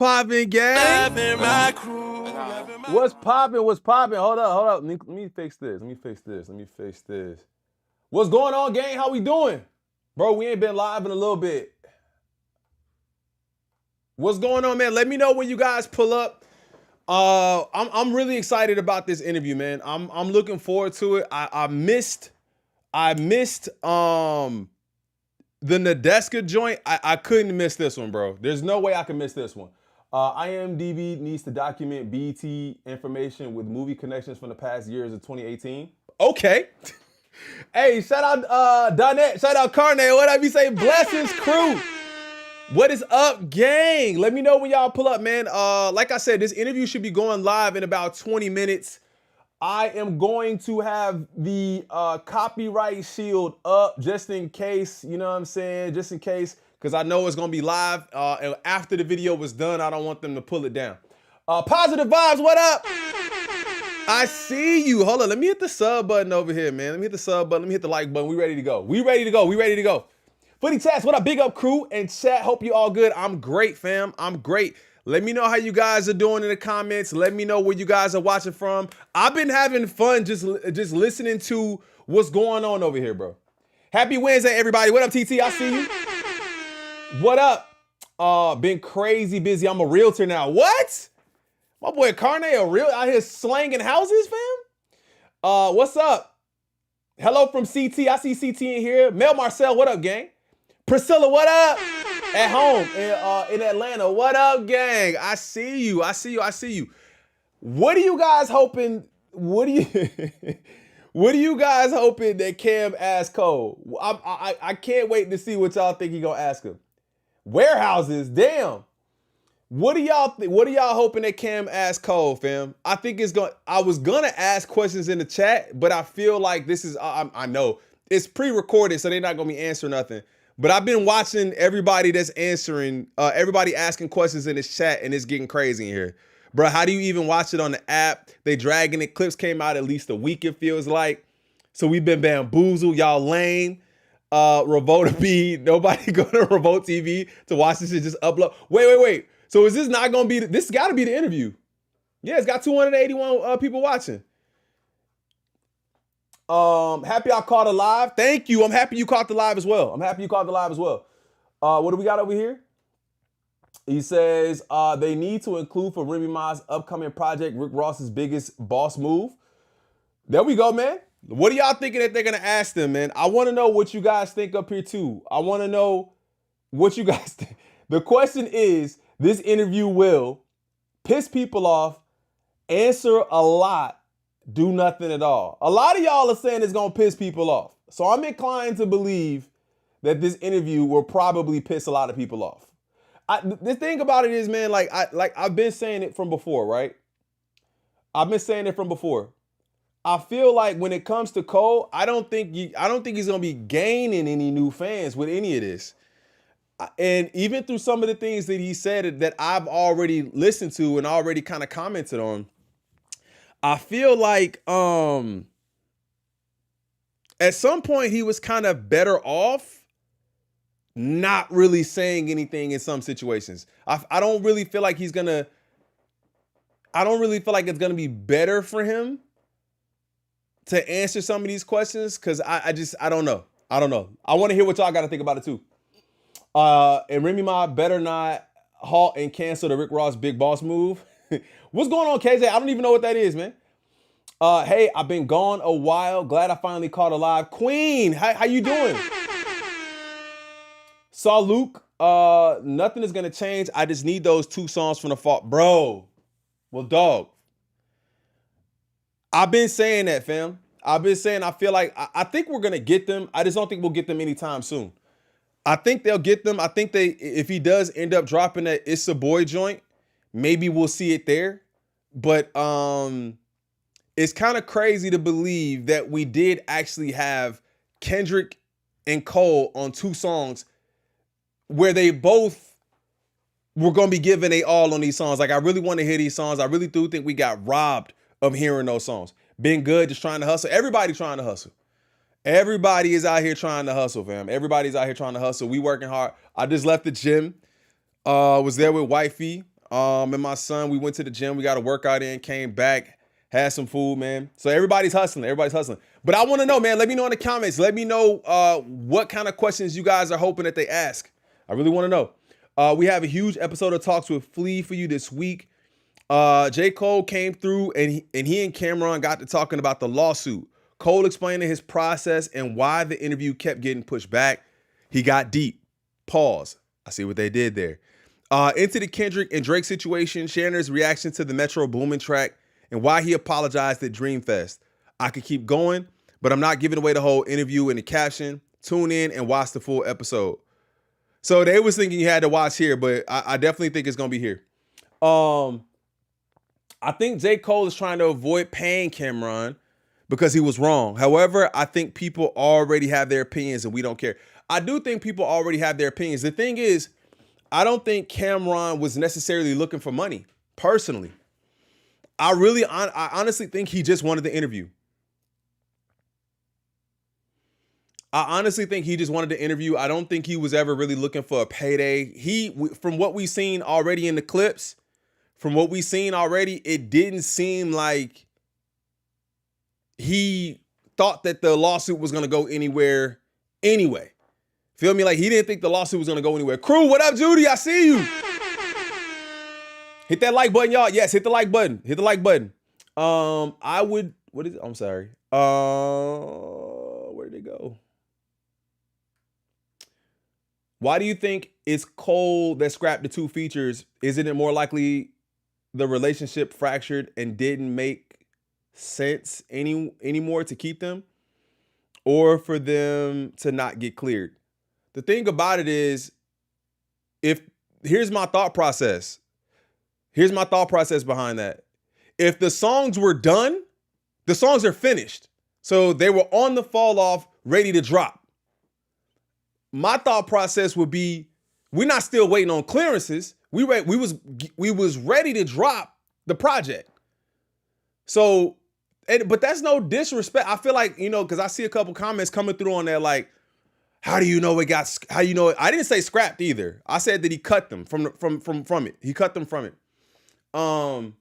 Poppin', gang. What's poppin'? What's poppin'? Hold up. Let me fix this. What's going on, gang? How we doing? Bro, we ain't been live in a little bit. What's going on, man? Let me know when you guys pull up. I'm really excited about this interview, man. I'm looking forward to it. I missed the Nadeska joint. I couldn't miss this one, bro. There's no way I can miss this one. IMDb needs to document BET information with movie connections from the past years of 2018. Okay. Hey, shout out Donette, shout out Carne. What I be saying? Blessings, crew. What is up, gang? Let me know when y'all pull up, man. Like I said, this interview should be going live in about 20 minutes. I am going to have the copyright shield up just in case, you know what I'm saying? Just in case, because I know it's going to be live. And after the video was done, I don't want them to pull it down. Positive vibes, what up? I see you. Hold on, let me hit the sub button over here, man. Let me hit the sub button. Let me hit the like button. We ready to go. We ready to go. Footy Chats, what up? Big up, crew and chat. Hope you all good. I'm great, fam. I'm great. Let me know how you guys are doing in the comments. Let me know where you guys are watching from. I've been having fun just listening to what's going on over here, bro. Happy Wednesday, everybody. What up, TT? I see you. What up? Been crazy busy. I'm a realtor now. What? My boy Carne a real out here slanging houses, fam? What's up? Hello from CT. I see CT in here. Mel Marcel, what up, gang? Priscilla, what up? At home in Atlanta. What up, gang? I see you. What are you guys hoping? What are you guys hoping that Cam asks Cole? I can't wait to see what y'all think he gonna ask him. Warehouses, damn. What are y'all hoping that Cam asks Cole, fam? I was gonna ask questions in the chat, but I feel like this is I know it's pre-recorded, so they're not gonna be answering nothing. But I've been watching everybody that's answering, everybody asking questions in this chat, and it's getting crazy in here. Bro, how do you even watch it on the app? They dragging it. Clips came out at least a week, it feels like. So we've been bamboozled. Y'all lame. Revolt B, nobody go to Revolt TV to watch this shit, just upload. Wait. So is this not going to be, this got to be the interview. Yeah, it's got 281 people watching. Happy I caught it live. Thank you. I'm happy you caught the live as well. What do we got over here? He says they need to include for Remy Ma's upcoming project Rick Ross's biggest boss move. There we go, man. What are y'all thinking that they're going to ask them, man? I want to know what you guys think up here, too. I want to know what you guys think. The question is, this interview will piss people off, answer a lot, do nothing at all. A lot of y'all are saying it's going to piss people off. So I'm inclined to believe that this interview will probably piss a lot of people off. The thing about it is, man, I've been saying it from before, right? I feel like when it comes to Cole, I don't think he's going to be gaining any new fans with any of this. And even through some of the things that he said that I've already listened to and already kind of commented on, I feel like at some point he was kind of better off not really saying anything in some situations. I don't really feel like it's going to be better for him to answer some of these questions, because I don't know. I want to hear what y'all got to think about it too. And Remy Ma better not halt and cancel the Rick Ross big boss move. What's going on, KJ? I don't even know what that is, man. Hey, I've been gone a while. Glad I finally caught alive. Queen, how you doing? Saw Luke. Nothing is gonna change. I just need those 2 songs from the fall, bro. Well, dog. I've been saying that, fam. I feel like I think we're gonna get them. I just don't think we'll get them anytime soon. I think they'll get them. I think if he does end up dropping that It's a Boy joint, maybe we'll see it there. But it's kind of crazy to believe that we did actually have Kendrick and Cole on 2 songs where they both were going to be giving they all on these songs. Like, I really want to hear these songs. I really do think we got robbed of hearing those songs. Been good, just trying to hustle. Everybody trying to hustle. Everybody is out here trying to hustle, fam. Everybody's out here trying to hustle. We working hard. I just left the gym. Was there with wifey. And my son, we went to the gym. We got a workout in, came back, had some food, man. So everybody's hustling. Everybody's hustling. But I want to know, man, let me know in the comments. Let me know what kind of questions you guys are hoping that they ask. I really want to know. We have a huge episode of Talks with Flea for you this week. J. Cole came through and he and Camron got to talking about the lawsuit. Cole explaining his process and why the interview kept getting pushed back. He got deep. Pause. I see what they did there. Into the Kendrick and Drake situation, sharing his reaction to the Metro Boomin track and why he apologized at Dreamfest. I could keep going, but I'm not giving away the whole interview in the caption. Tune in and watch the full episode. So they was thinking you had to watch here, but I definitely think it's going to be here. I think J. Cole is trying to avoid paying Camron because he was wrong. However, I think people already have their opinions and we don't care. I do think people already have their opinions. The thing is, I don't think Camron was necessarily looking for money, personally. I honestly think he just wanted the interview. I honestly think he just wanted the interview. I don't think he was ever really looking for a payday. From what we've seen already in the clips, it didn't seem like he thought that the lawsuit was going to go anywhere anyway. Feel me? Like, he didn't think the lawsuit was going to go anywhere. Crew, what up, Judy? I see you. Hit that like button, y'all. Yes, hit the like button. Hit the like button. What is it? I'm sorry. Where did it go? Why do you think it's Cole that scrapped the two features? Isn't it more likely the relationship fractured and didn't make sense anymore to keep them, or for them to not get cleared? The thing about it is, here's my thought process. Here's my thought process behind that. If the songs were done, the songs are finished. So they were on the fall off, ready to drop. My thought process would be, we're not still waiting on clearances. We was ready to drop the project. So, but that's no disrespect. I feel like, because I see a couple comments coming through on there like, how do you know it got? How you know it? I didn't say scrapped either. I said that he cut them from it. He cut them from it. I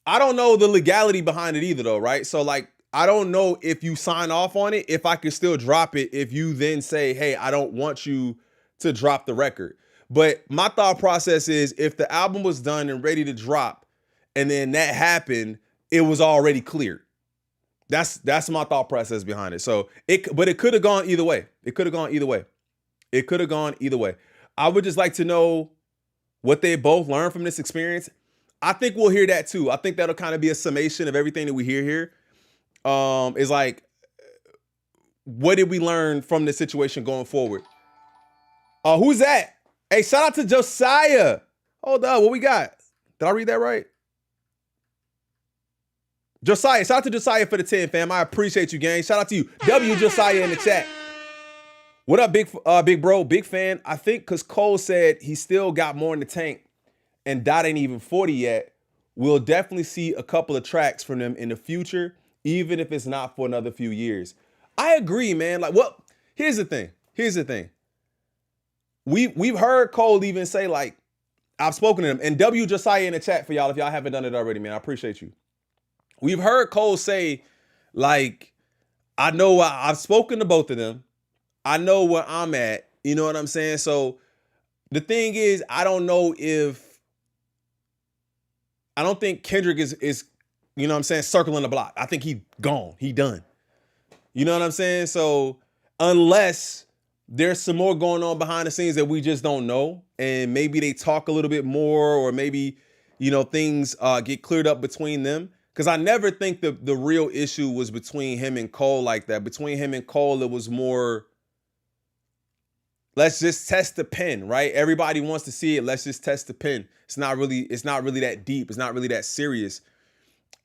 don't know the legality behind it either, though, right? So, like, I don't know if you sign off on it, if I can still drop it, if you then say, hey, I don't want you to drop the record. But my thought process is, if the album was done and ready to drop, and then that happened, it was already cleared. That's my thought process behind it. So but it could have gone either way. It could have gone either way. It could have gone either way. I would just like to know what they both learned from this experience. I think we'll hear that too. I think that'll kind of be a summation of everything that we hear here. Is like, what did we learn from this situation going forward? Who's that? Hey, shout out to Josiah. Hold up, what we got? Did I read that right? Josiah, shout out to Josiah for the 10, fam. I appreciate you, gang. Shout out to you. W Josiah in the chat. What up, big bro? Big fan. I think because Cole said he still got more in the tank and Dot ain't even 40 yet, we'll definitely see a couple of tracks from them in the future, even if it's not for another few years. I agree, man. Like, well, here's the thing. We've heard Cole even say, like, I've spoken to him. And W Josiah in the chat for y'all, if y'all haven't done it already, man. I appreciate you. We've heard Cole say, like, I know I've spoken to both of them. I know where I'm at. You know what I'm saying? So the thing is, I don't think Kendrick is, you know what I'm saying, circling the block. I think he gone. He done. You know what I'm saying? So unless there's some more going on behind the scenes that we just don't know, and maybe they talk a little bit more, or maybe, things get cleared up between them. Because I never think the real issue was between him and Cole like that. Between him and Cole, it was more, let's just test the pen, right? Everybody wants to see it. Let's just test the pen. It's not really that deep. It's not really that serious.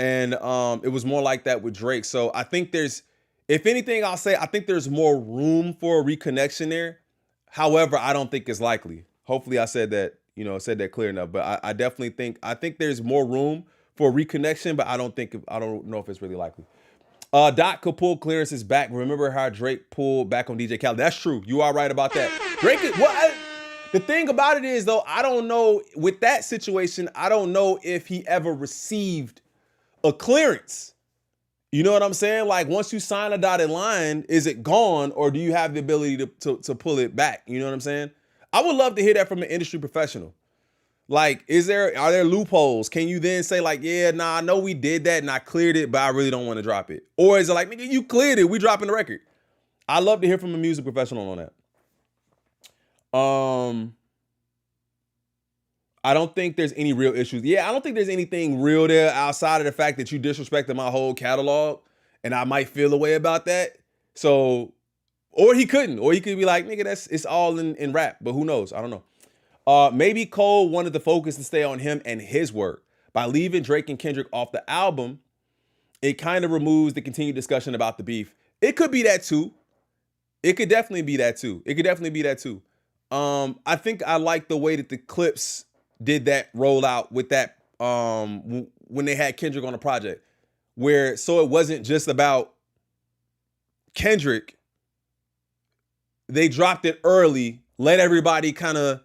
And it was more like that with Drake. So I think if anything, I'll say, I think there's more room for a reconnection there. However, I don't think it's likely. Hopefully I said that, clear enough. But I definitely think there's more room for reconnection, but I don't know if it's really likely. Dot could pull clearances back. Remember how Drake pulled back on DJ Khaled? That's true. You are right about that. Drake is what? The thing about it is, though, I don't know, with that situation, I don't know if he ever received a clearance. You know what I'm saying? Like, once you sign a dotted line, is it gone, or do you have the ability to pull it back? You know what I'm saying? I would love to hear that from an industry professional. Like, are there loopholes? Can you then say, like, yeah, nah, I know we did that and I cleared it, but I really don't want to drop it? Or is it like, nigga, you cleared it, we dropping the record? I love to hear from a music professional on that. I don't think there's any real issues. Yeah, I don't think there's anything real there outside of the fact that you disrespected my whole catalog, and I might feel a way about that. So, or he could be like, nigga, it's all in rap, but who knows? I don't know. Maybe Cole wanted the focus to stay on him and his work. By leaving Drake and Kendrick off the album, it kind of removes the continued discussion about the beef. It could be that too. It could definitely be that too. I think I like the way that the Clips did that rollout with that when they had Kendrick on the project, where so it wasn't just about Kendrick. They dropped it early, let everybody kind of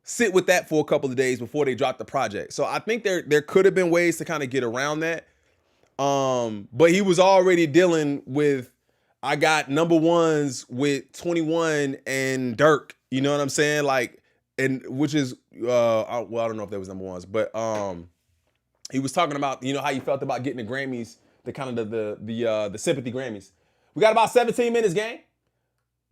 sit with that for a couple of days before they dropped the project. So I think there could have been ways to kind of get around that. But he was already dealing with, I got number ones with 21 and Dirk. You know what I'm saying? Like, and which is, well, I don't know if that was number ones, but he was talking about, you know, how you felt about getting the Grammys, the kind of the sympathy Grammys. We got about 17 minutes, gang.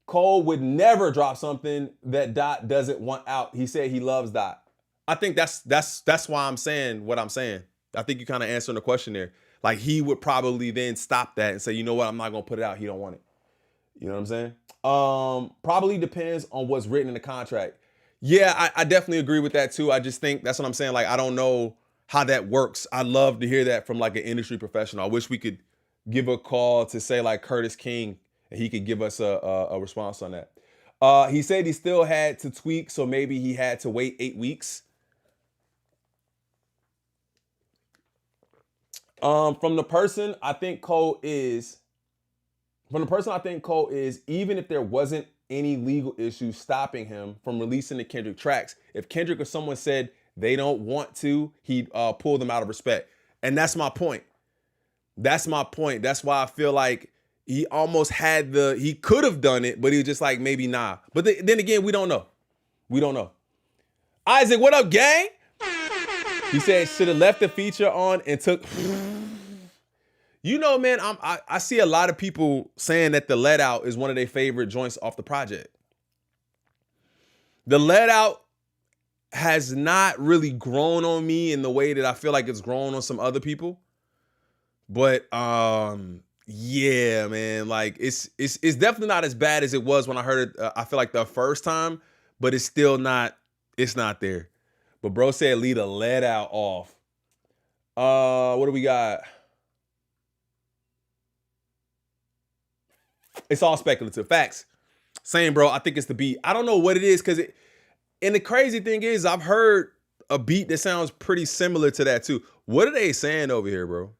Cole would never drop something that Dot doesn't want out. He said he loves Dot. I think that's why I'm saying what I'm saying. I think you kind of answering the question there. Like, he would probably then stop that and say, you know what, I'm not gonna put it out. He don't want it. You know what I'm saying? Probably depends on what's written in the contract. Yeah, I definitely agree with that too. I just think that's what I'm saying. Like, I don't know how that works. I'd love to hear that from like an industry professional. I wish we could give a call to say like Curtis King, and he could give us a response on that. He said he still had to tweak, so maybe he had to wait 8 weeks. From the person I think Cole is, even if there wasn't any legal issues stopping him from releasing the Kendrick tracks, if Kendrick or someone said they don't want to, he'd pull them out of respect. And that's my point. That's why I feel like he almost had he could have done it, but he was just like, maybe nah. But then again, we don't know. Isaac, what up, gang? He said, should have left the feature on and took... You know, man, I see a lot of people saying that the Let Out is one of their favorite joints off the project. The Let Out has not really grown on me in the way that I feel like it's grown on some other people. But yeah, man, like it's definitely not as bad as it was when I heard it. I feel like the first time, but it's still not. It's not there. But bro said leave the Let Out off. What do we got? It's all speculative. Facts. Same, bro. I think it's the beat. I don't know what it is, because and the crazy thing is, I've heard a beat that sounds pretty similar to that too. What are they saying over here, bro?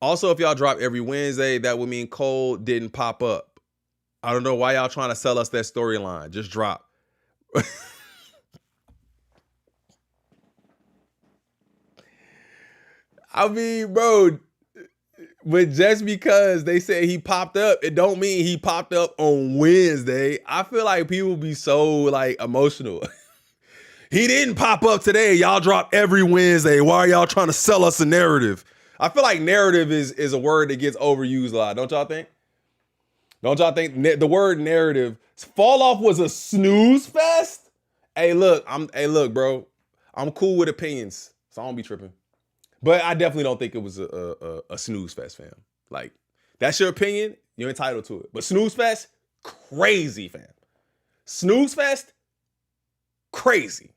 Also, if y'all drop every Wednesday, that would mean Cole didn't pop up. I don't know why y'all trying to sell us that storyline. Just drop. I mean, bro, but just because they say he popped up, it don't mean he popped up on Wednesday. I feel like people be so like emotional. He didn't pop up today. Y'all drop every Wednesday. Why are y'all trying to sell us a narrative? I feel like narrative is a word that gets overused a lot. Don't y'all think? Don't y'all think the word narrative? Fall off was a snooze fest. Hey, look, bro. I'm cool with opinions, so I don't be tripping. But I definitely don't think it was a snooze fest, fam. Like, that's your opinion. You're entitled to it. But snooze fest, crazy, fam. Snooze fest, crazy.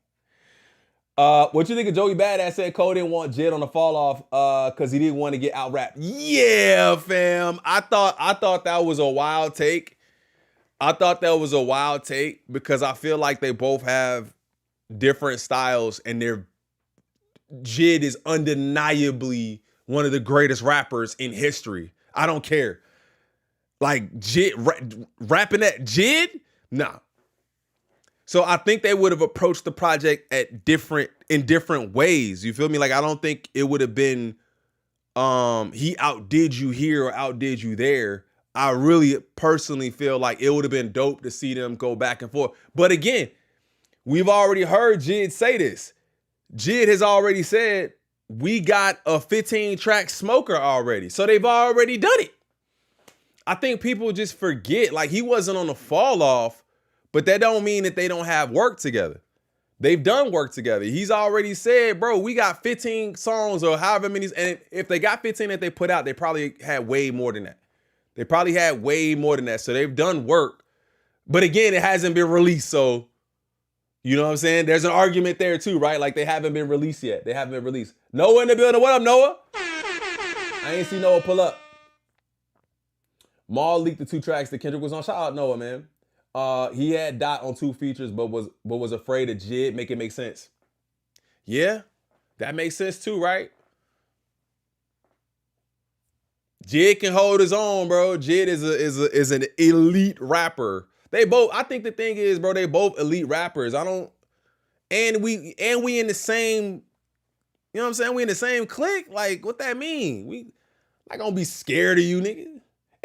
What you think of Joey Badass said Cole didn't want Jid on the fall off because he didn't want to get out rapped? Yeah, fam. I thought that was a wild take. Because I feel like they both have different styles, and Jid is undeniably one of the greatest rappers in history. I don't care. Like, Jid rapping that Jid? Nah. So I think they would have approached the project in different ways. You feel me? Like, I don't think it would have been he outdid you here or outdid you there. I really personally feel like it would have been dope to see them go back and forth. But again, we've already heard Jid say this. Jid has already said, we got a 15-track smoker already. So they've already done it. I think people just forget, like, he wasn't on the fall off, but that don't mean that they don't have work together. They've done work together. He's already said, bro, we got 15 songs or however many. And if they got 15 that they put out, they probably had way more than that. They probably had way more than that. So they've done work. But again, it hasn't been released. So, you know what I'm saying? There's an argument there too, right? Like, they haven't been released yet. They haven't been released. Noah in the building. What up, Noah? I ain't see Noah pull up. Maul leaked the 2 tracks that Kendrick was on. Shout out Noah, man. He had Dot on 2 features, but was afraid of Jid make it make sense. Yeah, that makes sense too, right? Jid can hold his own, bro. Jid is an elite rapper. They both. I think the thing is, bro, they both elite rappers. And we in the same. You know what I'm saying? We in the same clique. Like, what that mean? We not gonna be scared of you, nigga.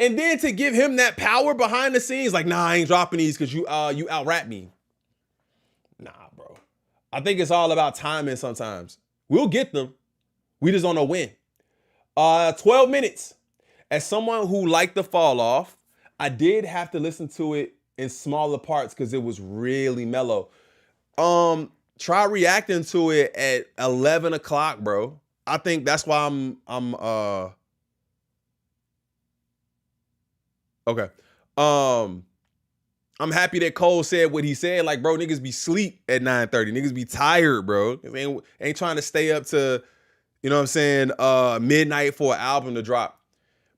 And then to give him that power behind the scenes, like, nah, I ain't dropping these because you out rap me. Nah, bro. I think it's all about timing sometimes. We'll get them. We just don't know when. 12 minutes. As someone who liked the fall off, I did have to listen to it in smaller parts because it was really mellow. Try reacting to it at 11 o'clock, bro. I think that's why I'm okay. I'm happy that Cole said what he said. Like, bro, niggas be sleep at 9:30. Niggas be tired, bro. Ain't trying to stay up to, you know what I'm saying, midnight for an album to drop.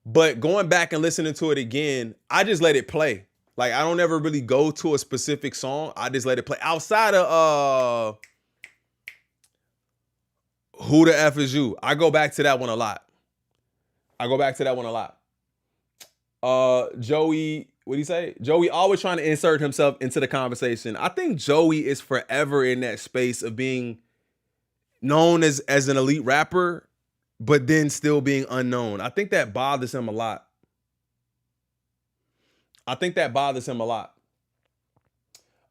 But going back and listening to it again, I just let it play. Like, I don't ever really go to a specific song. I just let it play. Outside of Who the F Is You? I go back to that one a lot. Joey, what'd he say? Joey always trying to insert himself into the conversation. I think Joey is forever in that space of being known as an elite rapper, but then still being unknown. I think that bothers him a lot.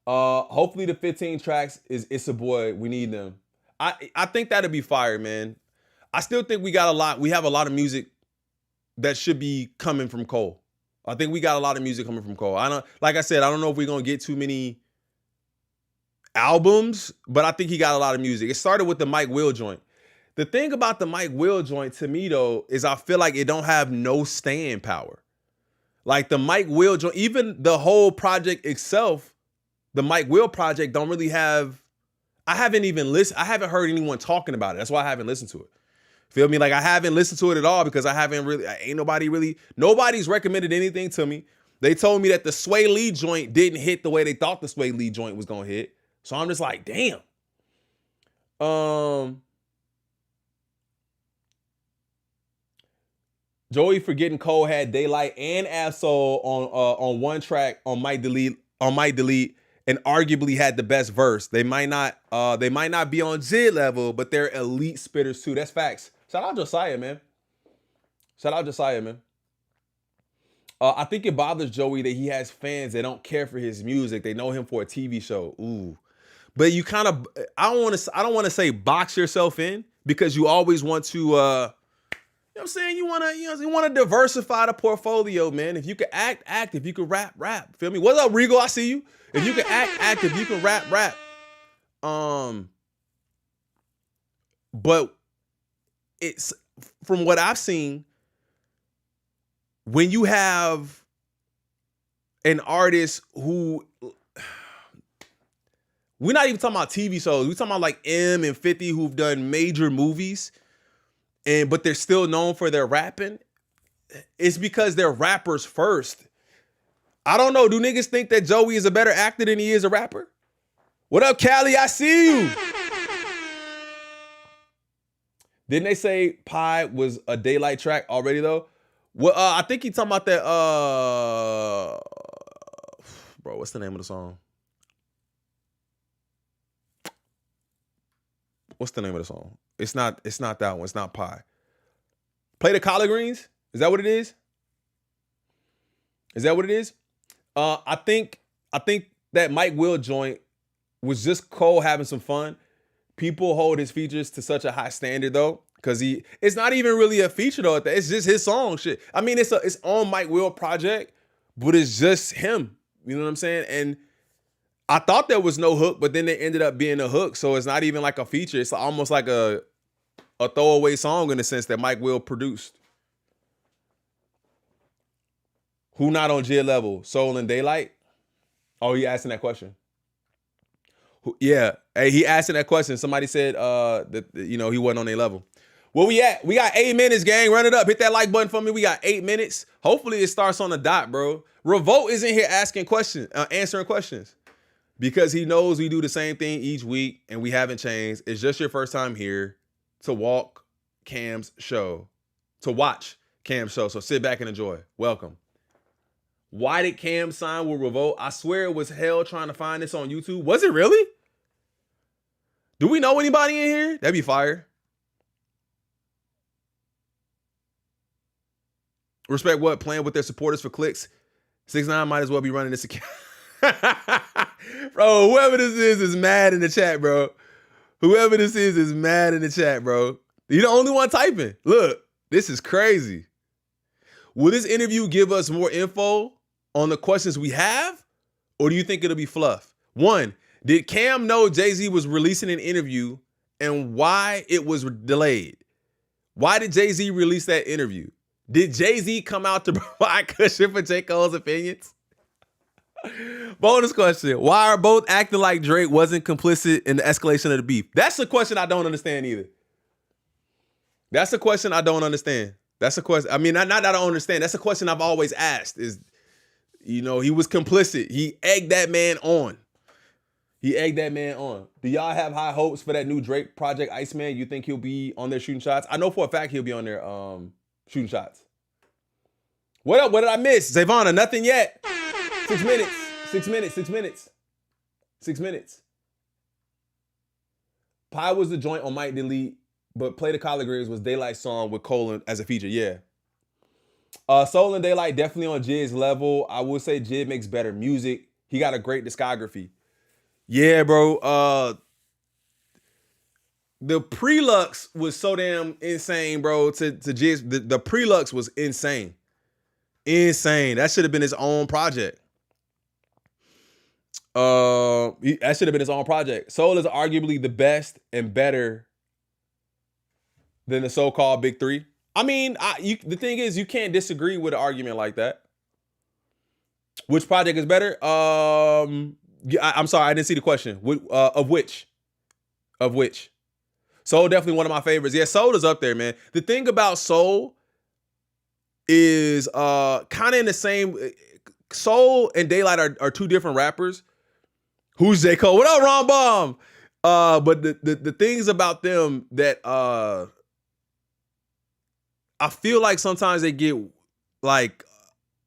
Hopefully the 15 tracks is It's a Boy. We need them. I think that'd be fire, man. I still think we have a lot of music that should be coming from Cole. I think we got a lot of music coming from Cole. Like I said, I don't know if we're gonna get too many albums, but I think he got a lot of music. It started with the Mike Will joint. The thing about the Mike Will joint to me though is I feel like it don't have no staying power. Like the Mike Will joint, even the whole project itself, the Mike Will project don't really have. I haven't heard anyone talking about it. That's why I haven't listened to it. Feel me? Like, I haven't listened to it at all because nobody's recommended anything to me. They told me that the Sway Lee joint didn't hit the way they thought the Sway Lee joint was gonna hit. So I'm just like, damn. Joey forgetting Cole had Daylight and Absol on one track on Might Delete, and arguably had the best verse. They might not be on Jid level, but they're elite spitters too. That's facts. Shout out Josiah, man. I think it bothers Joey that he has fans that don't care for his music. They know him for a TV show. Ooh. But you kind of, I don't want to say box yourself in because you always want to, you know what I'm saying? You want to diversify the portfolio, man. If you can act. If you can rap. Feel me? What's up, Regal? I see you. If you can act. If you can rap. But it's, from what I've seen, when you have an artist who, we're not even talking about TV shows. We're talking about like M and 50 who've done major movies, but they're still known for their rapping. It's because they're rappers first. I don't know. Do niggas think that Joey is a better actor than he is a rapper? What up, Callie? I see you. Didn't they say Pie was a Daylight track already though? Well, I think he talking about that. Bro, what's the name of the song? What's the name of the song? It's not that one. It's not Pie. Play the Collard Greens? Is that what it is? Is that what it is? I think that Mike Will joint was just Cole having some fun. People hold his features to such a high standard though, because it's not even really a feature though. It's just his song shit. I mean, it's on Mike Will project, but it's just him. You know what I'm saying? And I thought there was no hook, but then there ended up being a hook. So it's not even like a feature. It's almost like a throwaway song in the sense that Mike Will produced. Who not on Jid level? Soul and Daylight? Oh, he asking that question. Yeah. Hey, he asking that question. Somebody said that he wasn't on their level. Where we at? We got 8 minutes, gang. Run it up. Hit that like button for me. We got 8 minutes. Hopefully it starts on the dot, bro. Revolt isn't here asking questions, answering questions. Because he knows we do the same thing each week and we haven't changed. It's just your first time here to watch Cam's show. So sit back and enjoy. Welcome. Why did Cam sign with Revolt? I swear it was hell trying to find this on YouTube. Was it really? Do we know anybody in here? That'd be fire. Respect what? Playing with their supporters for clicks. 6ix9ine might as well be running this account. Bro, whoever this is mad in the chat, bro. Whoever this is mad in the chat, bro. You're the only one typing. Look, this is crazy. Will this interview give us more info on the questions we have? Or do you think it'll be fluff? 1, did Cam know Jay-Z was releasing an interview and why it was delayed? Why did Jay-Z release that interview? Did Jay-Z come out to provide cushion for J. Cole's opinions? Bonus question. Why are both acting like Drake wasn't complicit in the escalation of the beef? That's a question I don't understand either. That's a question I don't understand. That's a question. I mean, not that I don't understand. That's a question I've always asked is, he was complicit. He egged that man on. Do y'all have high hopes for that new Drake project, Iceman? You think he'll be on there shooting shots? I know for a fact he'll be on there shooting shots. What up? What did I miss? Zavonna, nothing yet. 6 minutes. 6 minutes. 6 minutes. 6 minutes. Pie was the joint on Might Delete, but Play the Collard Greens was Daylight's song with Cole as a feature. Yeah. Soul and Daylight definitely on Jid's level. I will say Jid makes better music. He got a great discography. Yeah, bro. The Prelux was so damn insane, bro. To Jid's, the Prelux was insane. Insane. That should have been his own project. That should have been his own project. Soul is arguably the best and better than the so-called Big Three. I mean, the thing is, you can't disagree with an argument like that. Which project is better? I'm sorry, I didn't see the question. Of which? Soul definitely one of my favorites. Yeah, Soul is up there, man. The thing about Soul is kind of in the same. Soul and Daylight are two different rappers. Who's J. Cole? What up, Ron Bomb? But the things about them that I feel like sometimes they get like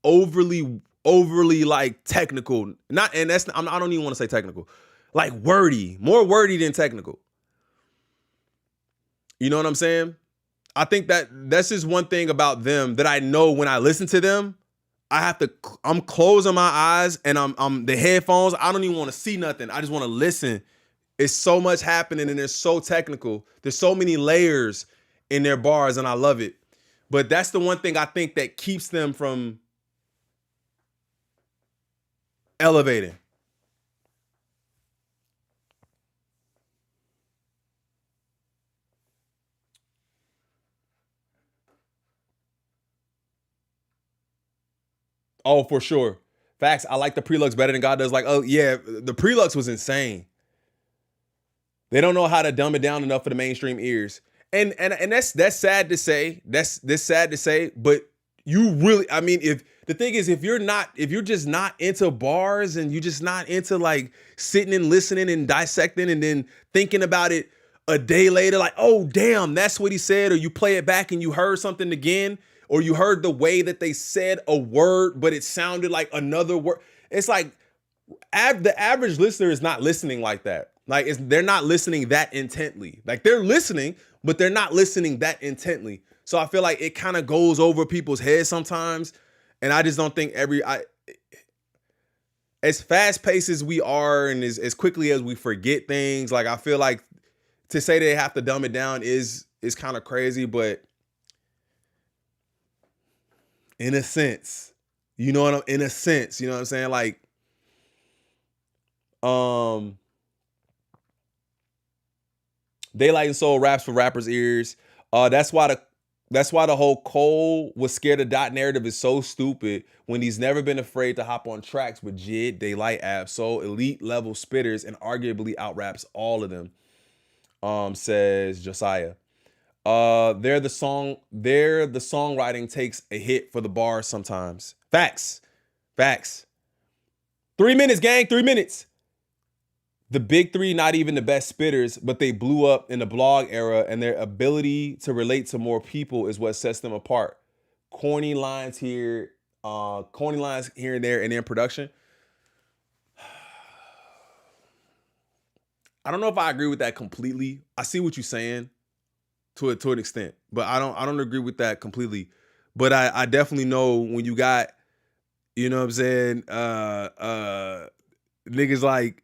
overly like technical. I don't even want to say technical. Like wordy, more wordy than technical. You know what I'm saying? I think that's just one thing about them that I know when I listen to them, I'm closing my eyes and I'm the headphones. I don't even want to see nothing. I just want to listen. It's so much happening and they're so technical. There's so many layers in their bars and I love it. But that's the one thing I think that keeps them from elevating. Oh, for sure. Facts. I like the Prelux better than God does. Like, oh yeah, the Prelux was insane. They don't know how to dumb it down enough for the mainstream ears. And that's sad to say. That's sad to say, but you really, I mean, if the thing is, if you're just not into bars and you're just not into like sitting and listening and dissecting and then thinking about it a day later, like, oh damn, that's what he said, or you play it back and you heard something again, or you heard the way that they said a word, but it sounded like another word. It's like the average listener is not listening like that. Like they're not listening that intently. Like they're listening, but they're not listening that intently. So I feel like it kind of goes over people's heads sometimes. And I just don't think as fast paced as we are and as quickly as we forget things, like I feel like to say they have to dumb it down is kind of crazy, but in a sense, you know what I'm saying? Like, Daylight and Soul raps for rappers' ears. That's why the whole Cole was scared of dot narrative is so stupid when he's never been afraid to hop on tracks with Jid, Daylight, Ab Soul, elite level spitters, and arguably out raps all of them. Says Josiah. The songwriting takes a hit for the bars sometimes. Facts. 3 minutes, gang, 3 minutes. The big three, not even the best spitters, but they blew up in the blog era, and their ability to relate to more people is what sets them apart. Corny lines here and there, and in production. I don't know if I agree with that completely. I see what you're saying to an extent, but I don't agree with that completely. But I definitely know when you got, you know what I'm saying, niggas like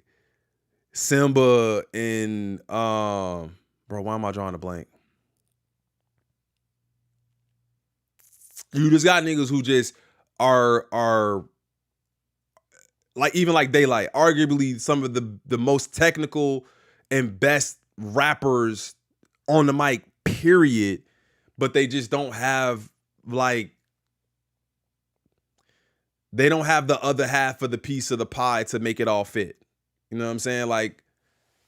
Simba and bro, why am I drawing a blank? You just got niggas who just are like, even like Daylight, arguably some of the most technical and best rappers on the mic, period. But they just don't have like, they don't have the other half of the piece of the pie to make it all fit. You know what I'm saying? Like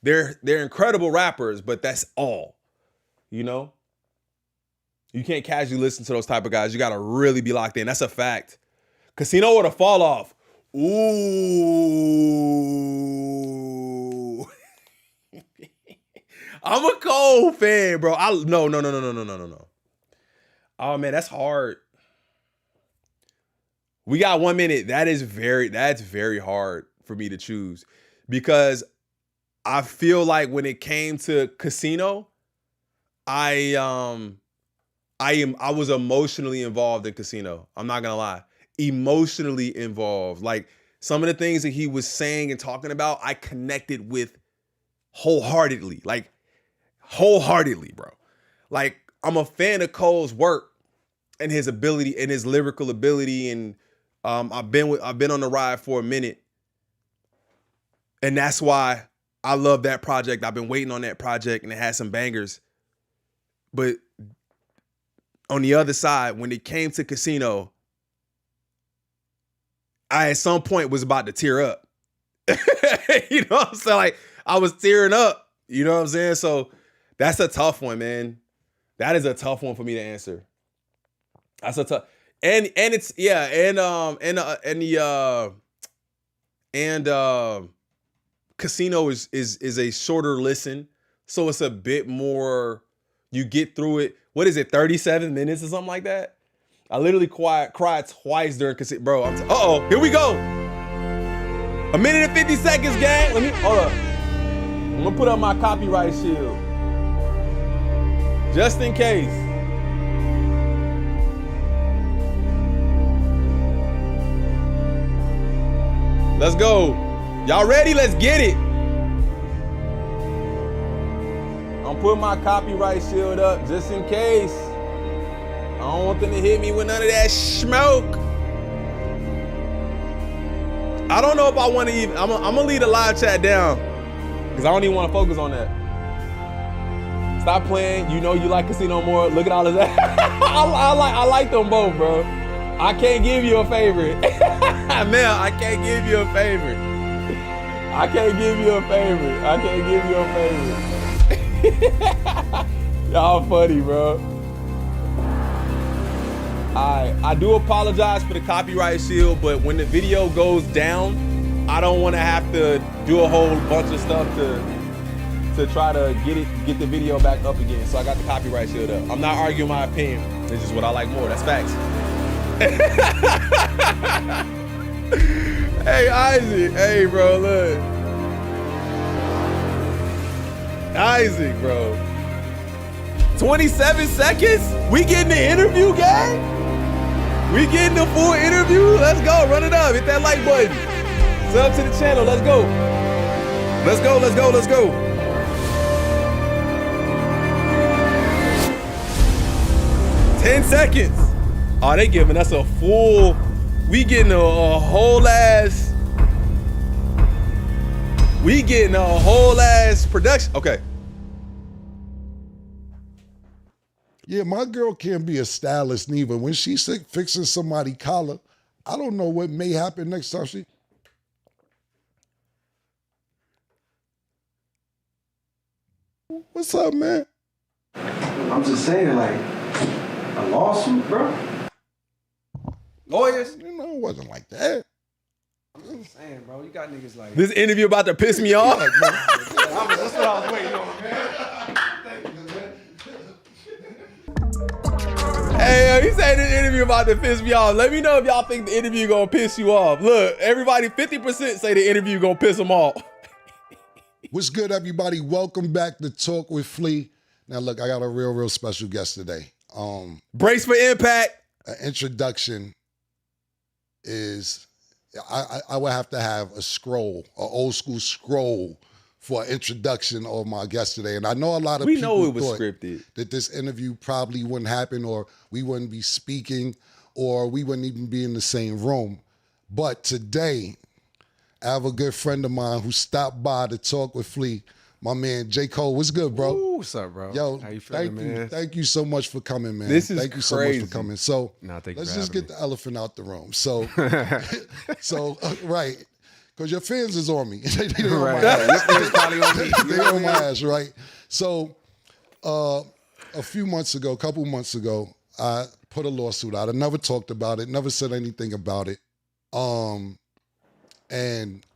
they're incredible rappers, but that's all, you know? You can't casually listen to those type of guys. You got to really be locked in. That's a fact. Casino or the Fall Off. Ooh. I'm a Cole fan, bro. No. Oh man, that's hard. We got 1 minute. That's very hard for me to choose because I feel like when it came to Casino, I was emotionally involved in Casino. I'm not gonna lie. Emotionally involved. Like some of the things that he was saying and talking about, I connected with wholeheartedly, bro. Like I'm a fan of Cole's work and his ability and his lyrical ability. And I've been on the ride for a minute. And that's why I love that project. I've been waiting on that project and it had some bangers. But on the other side, when it came to Casino, I at some point was about to tear up. You know what I'm saying? Like I was tearing up. You know what I'm saying? So that's a tough one, man. That is a tough one for me to answer. That's a tough, and it's yeah, and Casino is a shorter listen, so it's a bit more. You get through it. What is it? 37 minutes or something like that. I literally cried twice during Casino, bro. Here we go. 1 minute and 50 seconds, gang. Hold up. I'm gonna put up my copyright shield. Just in case. Let's go. Y'all ready? Let's get it. I'm putting my copyright shield up just in case. I don't want them to hit me with none of that smoke. I don't know if I want to even, I'm gonna leave the live chat down because I don't even want to focus on that. Stop playing. You know you like Casino more. Look at all of that. I like them both, bro. I can't give you a favorite. Man, I can't give you a favorite. Y'all funny, bro. I do apologize for the copyright shield, but when the video goes down, I don't want to have to do a whole bunch of stuff to try to get the video back up again. So I got the copyright shield up. I'm not arguing my opinion. It's just what I like more. That's facts. Hey, Isaac. Hey, bro, look. Isaac, bro. 27 seconds? We getting the interview, gang? We getting the full interview? Let's go. Run it up. Hit that like button. Sub to the channel. Let's go. Let's go. Let's go. Let's go. Ten seconds. Oh, they giving us a full. We getting a whole ass. We getting a whole ass production. Okay. Yeah, my girl can't be a stylist neither. When she's fixing somebody's collar, I don't know what may happen next time she. What's up, man? I'm just saying, like, a lawsuit, bro. Lawyers. You know, it wasn't like that. I'm just saying, bro. You got niggas like. This interview about to piss me off. That's what I was waiting on, man. Hey, he said this interview about to piss me off. Let me know if y'all think the interview gonna piss you off. Look, everybody, 50% say the interview gonna piss them off. What's good, everybody? Welcome back to Talk with Flea. Now, look, I got a real special guest today. Brace for impact. An introduction is, I would have to have a scroll, an old school scroll for an introduction of my guest today. And I know a lot of people know it was thought scripted, that this interview probably wouldn't happen, or we wouldn't be speaking, or we wouldn't even be in the same room. But today, I have a good friend of mine who stopped by to talk with Flea. My man, J. Cole. What's good, bro? Ooh, what's up, bro? Yo, how you feeling, man? Thank you so much for coming, man. This is Thank you so crazy. much for coming. So thank you let's for just having get the elephant out the room. So, right, because your fans is on me. They on my Right. ass. Your fans probably on me. They on my ass, right? So, a couple months ago, I put a lawsuit out. I never talked about it, never said anything about it. And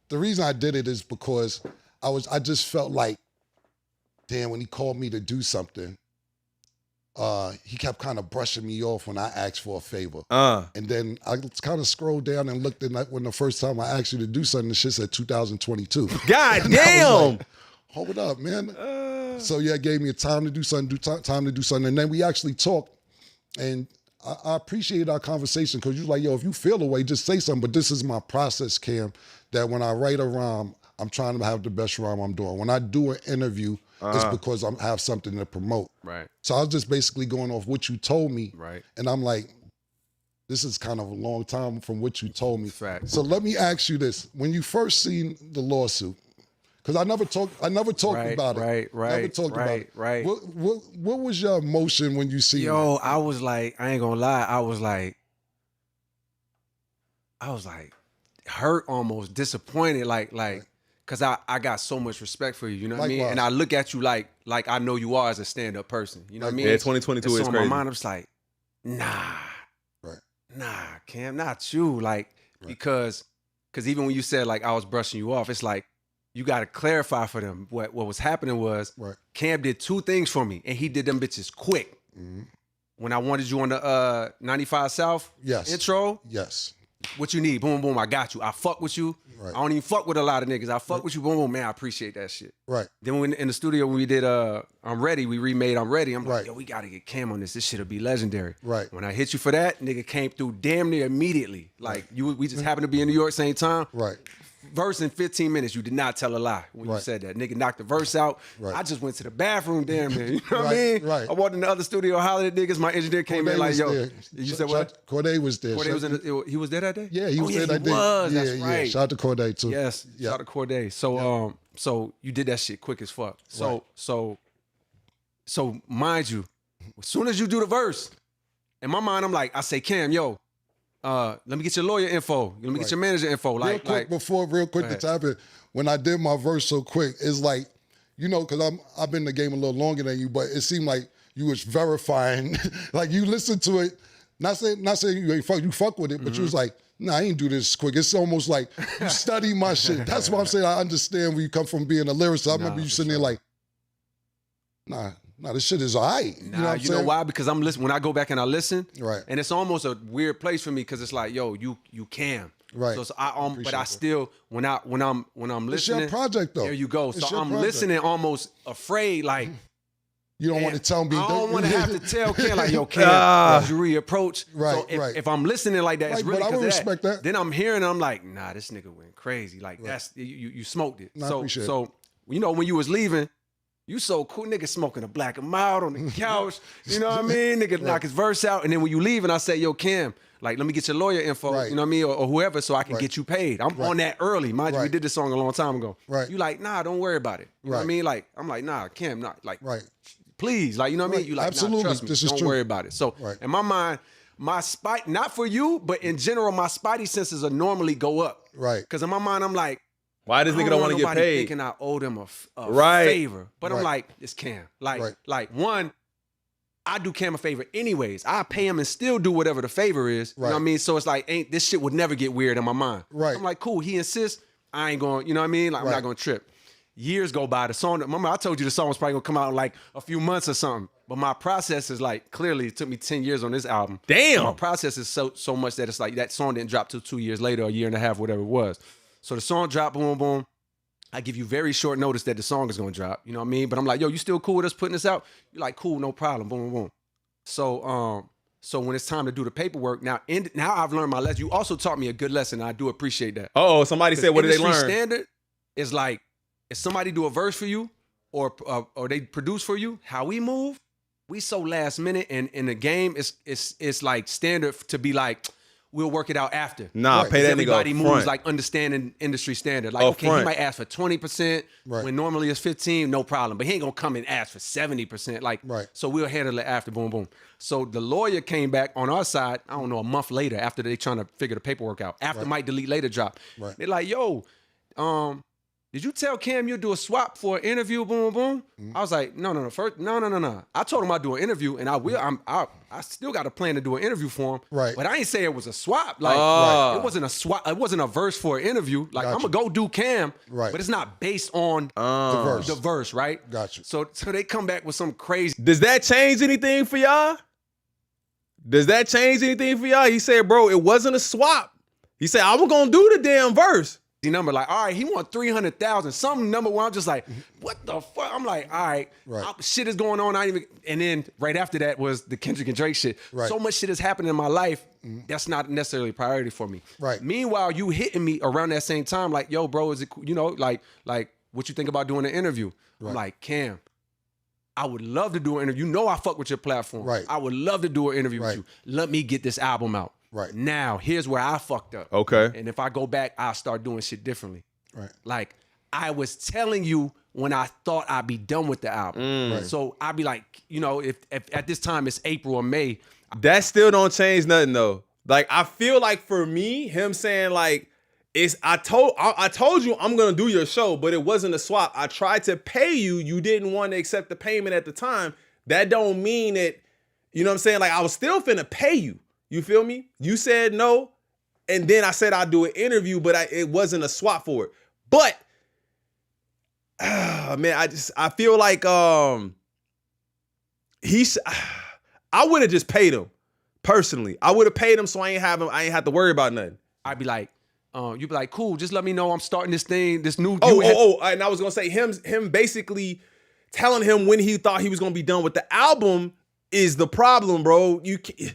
the reason I did it is because I just felt like, damn, when he called me to do something, he kept kind of brushing me off when I asked for a favor. And then I kind of scrolled down and looked at when the first time I asked you to do something, the shit said 2022. God And I was damn. like, hold it up, man. So yeah, it gave me a time to do something, time to do something. And then we actually talked, and I appreciated our conversation because you was like, yo, if you feel a way, just say something. But this is my process, Cam, that when I write a rhyme, I'm trying to have the best rhyme I'm doing. When I do an interview, it's because I have something to promote. Right. So I was just basically going off what you told me. Right. And I'm like, this is kind of a long time from what you told me. Fact. So let me ask you this. When you first seen the lawsuit, because I never talked about it. Never talked about it. Right. What was your emotion when you seen it? Yo, I was like, I ain't gonna lie, I was like hurt, almost disappointed, like, cause I got so much respect for you, you know what I mean? Likewise. And I look at you like I know you are as a stand-up person, you know what I mean? Yeah, 2022 And so is in crazy. my mind, I'm just like, nah, Cam, not you, like, because even when you said like I was brushing you off, it's like you got to clarify for them what was happening was Cam did two things for me, and he did them bitches quick. Mm-hmm. When I wanted you on the 95 South intro, what you need? Boom, boom, I got you. I fuck with you. Right. I don't even fuck with a lot of niggas. I fuck with you. Boom, boom, man, I appreciate that shit. Right. Then when in the studio when we did I'm Ready, we remade I'm Ready. I'm like, yo, we gotta get Cam on this. This shit'll be legendary. Right. When I hit you for that, nigga came through damn near immediately. Like we just happened to be in New York same time. Right. Verse in 15 minutes. You did not tell a lie when you said that. Nigga knocked the verse out. Right. I just went to the bathroom, damn near. You know what I mean? Right. I walked in the other studio, hollered at niggas. My engineer came in like, yo. There. You said what? Corday was there. Corday was he was there that day? Yeah, he was there that day. That's right. Shout out to Corday too. Yes, shout out to Corday. So so you did that shit quick as fuck. So mind you, as soon as you do the verse, in my mind I'm like, I say, Cam, yo, let me get your lawyer info. Let me get your manager info. Real quick to tap in, when I did my verse so quick, it's like, you know, because I've been in the game a little longer than you, but it seemed like you was verifying, like you listened to it, not saying you ain't fuck with it, but you was like, nah, I ain't do this quick. It's almost like you study my shit. That's what I'm saying. I understand where you come from being a lyricist. I remember you sitting there like, nah, this shit is all right. You know why? Because I'm listening. When I go back and I listen, right, and it's almost a weird place for me because it's like, yo, you Cam. Right. So but I Appreciate still when I'm It's listening. your project though. There you go. It's So your I'm project. listening almost afraid, like. You don't want to tell me. I don't want to have to tell Cam, like, yo, Cam, jury approach. Right, so right. if I'm listening like that, it's Right, really but I because would of respect that. Then I'm hearing, I'm like, nah, this nigga went crazy. Like, that's, you smoked it. I appreciate So, you know, when you was leaving, you so cool, nigga smoking a black and mild on the couch. You know what I mean? Nigga knock his verse out. And then when you leave and I say, yo, Cam, like, let me get your lawyer info, Right. you know what I mean? Or whoever, so I can Right. get you paid. I'm on that early. Mind you, we Right. did this song a long time ago. Right. You like, nah, don't worry about it. You know what I Right. mean? Like, I'm like, nah, Cam, not like, Right. please, like, you know what I mean? Right. You like, Absolutely. nah, trust me, This is don't true. worry about it. So, Right. in my mind, my spite, not for you, but in general, my spidey senses will normally go up. Right. Because in my mind, I'm like, Why this nigga don't want to get nobody paid? thinking I owe them a Right. favor. But I'm Right. like, it's Cam. Like, Right. like one, I do Cam a favor anyways. I pay him and still do whatever the favor is. You know Right. what I mean? So it's like, this shit would never get weird in my mind. Right. I'm like, cool, he insists, I ain't going, you know what I mean? Like, I'm Right. not going to trip. Years go by. The song, remember I told you the song was probably going to come out in like a few months or something. But my process is like, clearly it took me 10 years on this album. Damn. My process is so much that it's like, that song didn't drop till 2 years later, a year and a half, whatever it was. So the song dropped, boom, boom. I give you very short notice that the song is going to drop. You know what I mean? But I'm like, yo, you still cool with us putting this out? You're like, cool, no problem, boom, boom, boom. So when it's time to do the paperwork, now I've learned my lesson. You also taught me a good lesson, and I do appreciate that. Oh, somebody said, what did they Industry learn? standard is like, if somebody do a verse for you or they produce for you, how we move, we so last minute, and in the game, it's like standard to be like, we'll work it out after. Nah, Right. pay that nigga Everybody up moves front. like understanding industry standard. Like, Up okay, front. he might ask for 20% Right. when normally it's 15, no problem. But he ain't gonna come and ask for 70%. Like, Right. so we'll handle it after, boom, boom. So the lawyer came back on our side, I don't know, a month later after they trying to figure the paperwork out. After Mike Delete Later drop. Right. They're like, yo, did you tell Cam you'll do a swap for an interview, boom, boom? Mm-hmm. I was like, no. First, no. I told him I'd do an interview, and I will. I still got a plan to do an interview for him. Right. But I ain't say it was a swap. Like, it wasn't a swap. It wasn't a verse for an interview. Like, Gotcha. I'm gonna go do Cam. Right. But it's not based on The verse. right? Gotcha. So they come back with some crazy. Does that change anything for y'all? Does that change anything for y'all? He said, bro, it wasn't a swap. He said, I was gonna do the damn verse. Number like, all right, he want 300,000. Some number where I'm just like, what the fuck? I'm like, all right, Right. shit is going on. I ain't even. And then right after that was the Kendrick and Drake shit. Right. So much shit has happened in my life. That's not necessarily a priority for me. Right. Meanwhile, you hitting me around that same time, like, yo, bro, is it cool? You know, like what you think about doing an interview? I'm like, Cam, I would love to do an interview. You know, I fuck with your platform. Right. I would love to do an interview Right. with you. Let me get this album out. Right. Now, here's where I fucked up. Okay. And if I go back, I'll start doing shit differently. Right. Like, I was telling you when I thought I'd be done with the album. Right. So I'd be like, you know, if at this time it's April or May, That still don't change nothing though. Like, I feel like for me, him saying like, I told you I'm gonna do your show, but it wasn't a swap. I tried to pay you. You didn't want to accept the payment at the time. That don't mean that, you know what I'm saying? Like, I was still finna pay you. You feel me? You said no. And then I said I'd do an interview, but it wasn't a swap for it. But man, I feel like I would have just paid him personally. I would have paid him so I ain't have to worry about nothing. I'd be like, you'd be like, cool, just let me know I'm starting this thing, this new. And I was gonna say him basically telling him when he thought he was gonna be done with the album is the problem, bro. You can,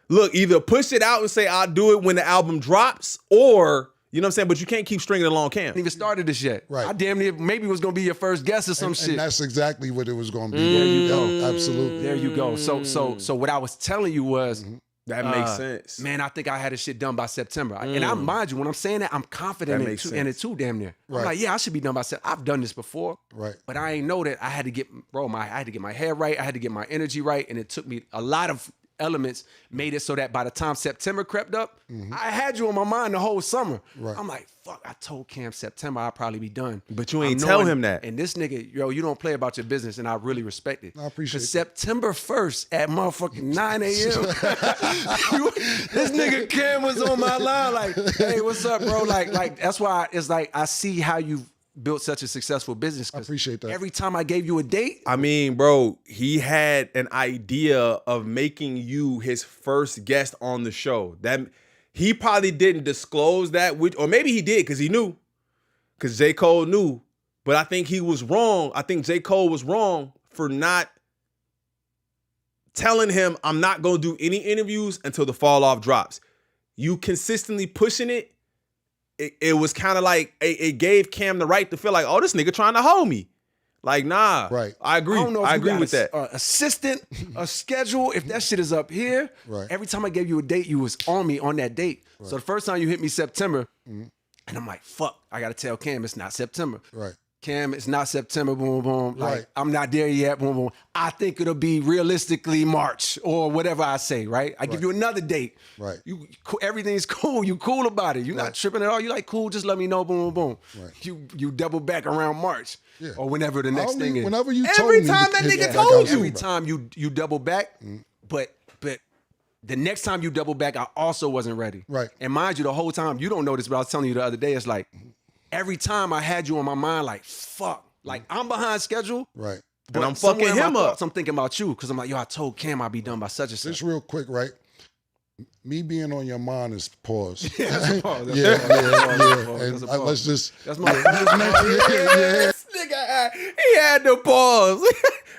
look, either push it out and say I'll do it when the album drops, or you know what I'm saying. But you can't keep stringing along, Cam. Even started this yet. Right. I damn near maybe was gonna be your first guest or some shit. And that's exactly what it was going to be. There you go. Absolutely. There you go. So what I was telling you was, That makes sense. man, I think I had this shit done by September. And I mind you, when I'm saying that, I'm confident That in makes it too, damn near. I'm Right. like, yeah, I should be done by September. I've done this before. Right. But I ain't know that I had to get, I had to get my hair right. I had to get my energy right. And it took me a lot of elements, made it so that by the time September crept up, I had you on my mind the whole summer. Right. I'm like, fuck, I told Cam September I'll probably be done. But you ain't I'm tell knowing- him that. And this nigga, yo, you don't play about your business, and I really respect it. I appreciate 'Cause that. September 1st at motherfucking 9 a.m. This nigga Cam was on my line like, hey, what's up, bro? Like that's why it's like I see how you've built such a successful business. 'Cause I appreciate that. Every time I gave you a date, I mean, bro, he had an idea of making you his first guest on the show. That he probably didn't disclose that, or maybe he did because he knew, because J. Cole knew. But I think he was wrong. I think J. Cole was wrong for not telling him, I'm not going to do any interviews until the fall off drops. You consistently pushing it, it was kind of like, it gave Cam the right to feel like, oh, this nigga trying to hold me. Like, nah. Right. I agree. I don't know if I you agree got with that. Assistant, a schedule, if that shit is up here, every time I gave you a date, you was on me on that date. So the first time you hit me September, and I'm like, fuck, I got to tell Cam it's not September. Right. Cam, it's not September, boom, boom. Like, Right. I'm not there yet, boom, boom. I think it'll be realistically March or whatever I say, right? I give you another date. Right. Everything's cool. You cool about it. You're not tripping at all. You like, cool, just let me know, boom, boom, boom. Right. You double back around March or whenever the next thing is. Whenever you told Every me time to that hit nigga I told gotta you. Every see time you double back, but the next time you double back, I also wasn't ready. Right. And mind you, the whole time, you don't know this, but I was telling you the other day, it's like, every time I had you on my mind, like, fuck. Like, I'm behind schedule. Right. And I'm somewhere fucking in my him up. thoughts, I'm thinking about you, because I'm like, yo, I told Cam I'd be done by such and such. Just real quick, right? Me being on your mind is pause. That's a pause. Yeah. That's a And pause. let's just. That's my This nigga, he had to pause.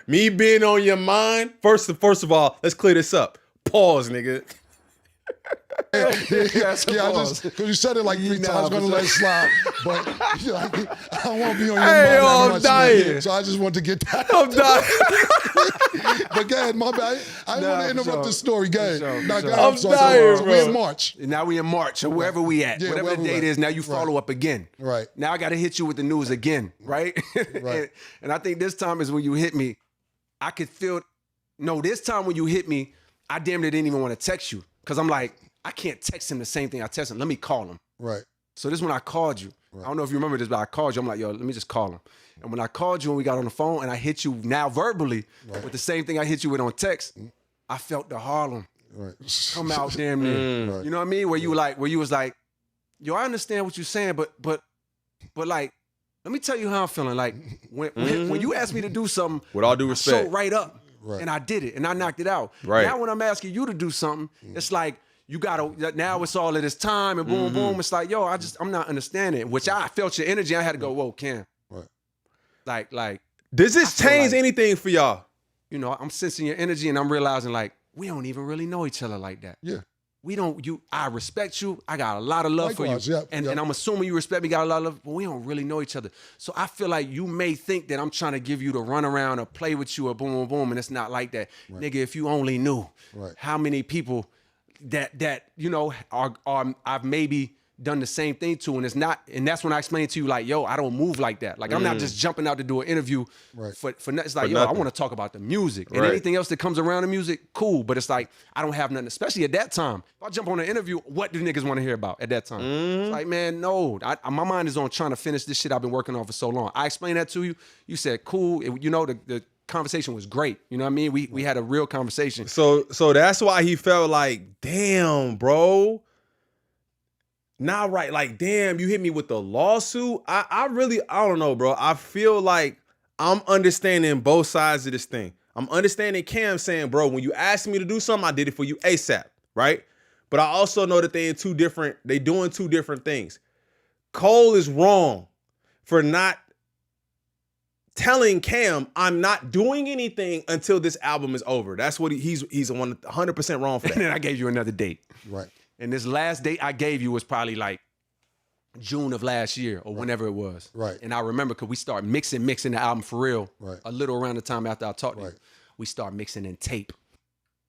Me being on your mind. First of all, let's clear this up. Pause, nigga. That's a I pause. just because you said it like 3 times, I'm gonna let it slide. But like, I don't want to be on your Hey, mind yo, that I'm much, dying. man. So I just want to get that. I'm done. But go ahead, my bad. I didn't want to interrupt sure. the story. Go ahead. sure, Nah, for go sure. ahead. I'm sorry. dying, So bro. we in March. Now we in March or wherever we at. Yeah, Whatever wherever the date we at. is, now you follow up again. Right. Now I got to hit you with the news again, right? Right. and I think this time is when you hit me. I could feel, no, this time when you hit me, I damn near didn't even want to text you. Because I'm like, I can't text him the same thing I text him. Let me call him. Right. So this is when I called you. Right. I don't know if you remember this, but I called you. I'm like, yo, let me just call him. And when I called you and we got on the phone and I hit you now verbally with the same thing I hit you with on text, I felt the Harlem Right. come out damn near. Right. You know what I mean? Where you was like, yo, I understand what you're saying, but like, let me tell you how I'm feeling. Like when you asked me to do something, With all due I respect. showed right up. Right. And I did it and I knocked it out. Right. Now when I'm asking you to do something, it's like, you gotta, now it's all of this time and boom, boom. It's like, yo, I'm not understanding. Which I felt your energy. I had to go, whoa, Cam. Right. Like, Does this feel change like- anything for y'all? you know, I'm sensing your energy and I'm realizing like, we don't even really know each other like that. Yeah. We don't, I respect you. I got a lot of love Likewise, for you. yep, and yep. I'm assuming you respect me, got a lot of love, but we don't really know each other. So I feel like you may think that I'm trying to give you the runaround or play with you or boom, boom, boom, and it's not like that. Nigga, if you only knew how many people that you know are I've maybe done the same thing to, and it's not, and that's when I explained to you like, yo, I don't move like that. Like I'm not just jumping out to do an interview for nothing. It's like, For yo, I nothing. want to talk about the music and Right. anything else that comes around the music, cool. But it's like I don't have nothing, especially at that time. If I jump on an interview, what do niggas want to hear about at that time? It's like, man, no, my mind is on trying to finish this shit I've been working on for so long. I explained that to you. You said, cool. You know, the conversation was great. You know what I mean? We had a real conversation. So that's why he felt like, damn, bro. Not right. Like, damn, you hit me with the lawsuit. I don't know, bro. I feel like I'm understanding both sides of this thing. I'm understanding Cam saying, bro, when you asked me to do something, I did it for you ASAP, right? But I also know that they doing two different things. Cole is wrong for not telling Cam, I'm not doing anything until this album is over. That's what he's 100% wrong for And that. then I gave you another date. Right. And this last date I gave you was probably like June of last year or whenever it was. Right. And I remember because we started mixing the album for real. Right. A little around the time after I talked to you. Right. We started mixing in tape.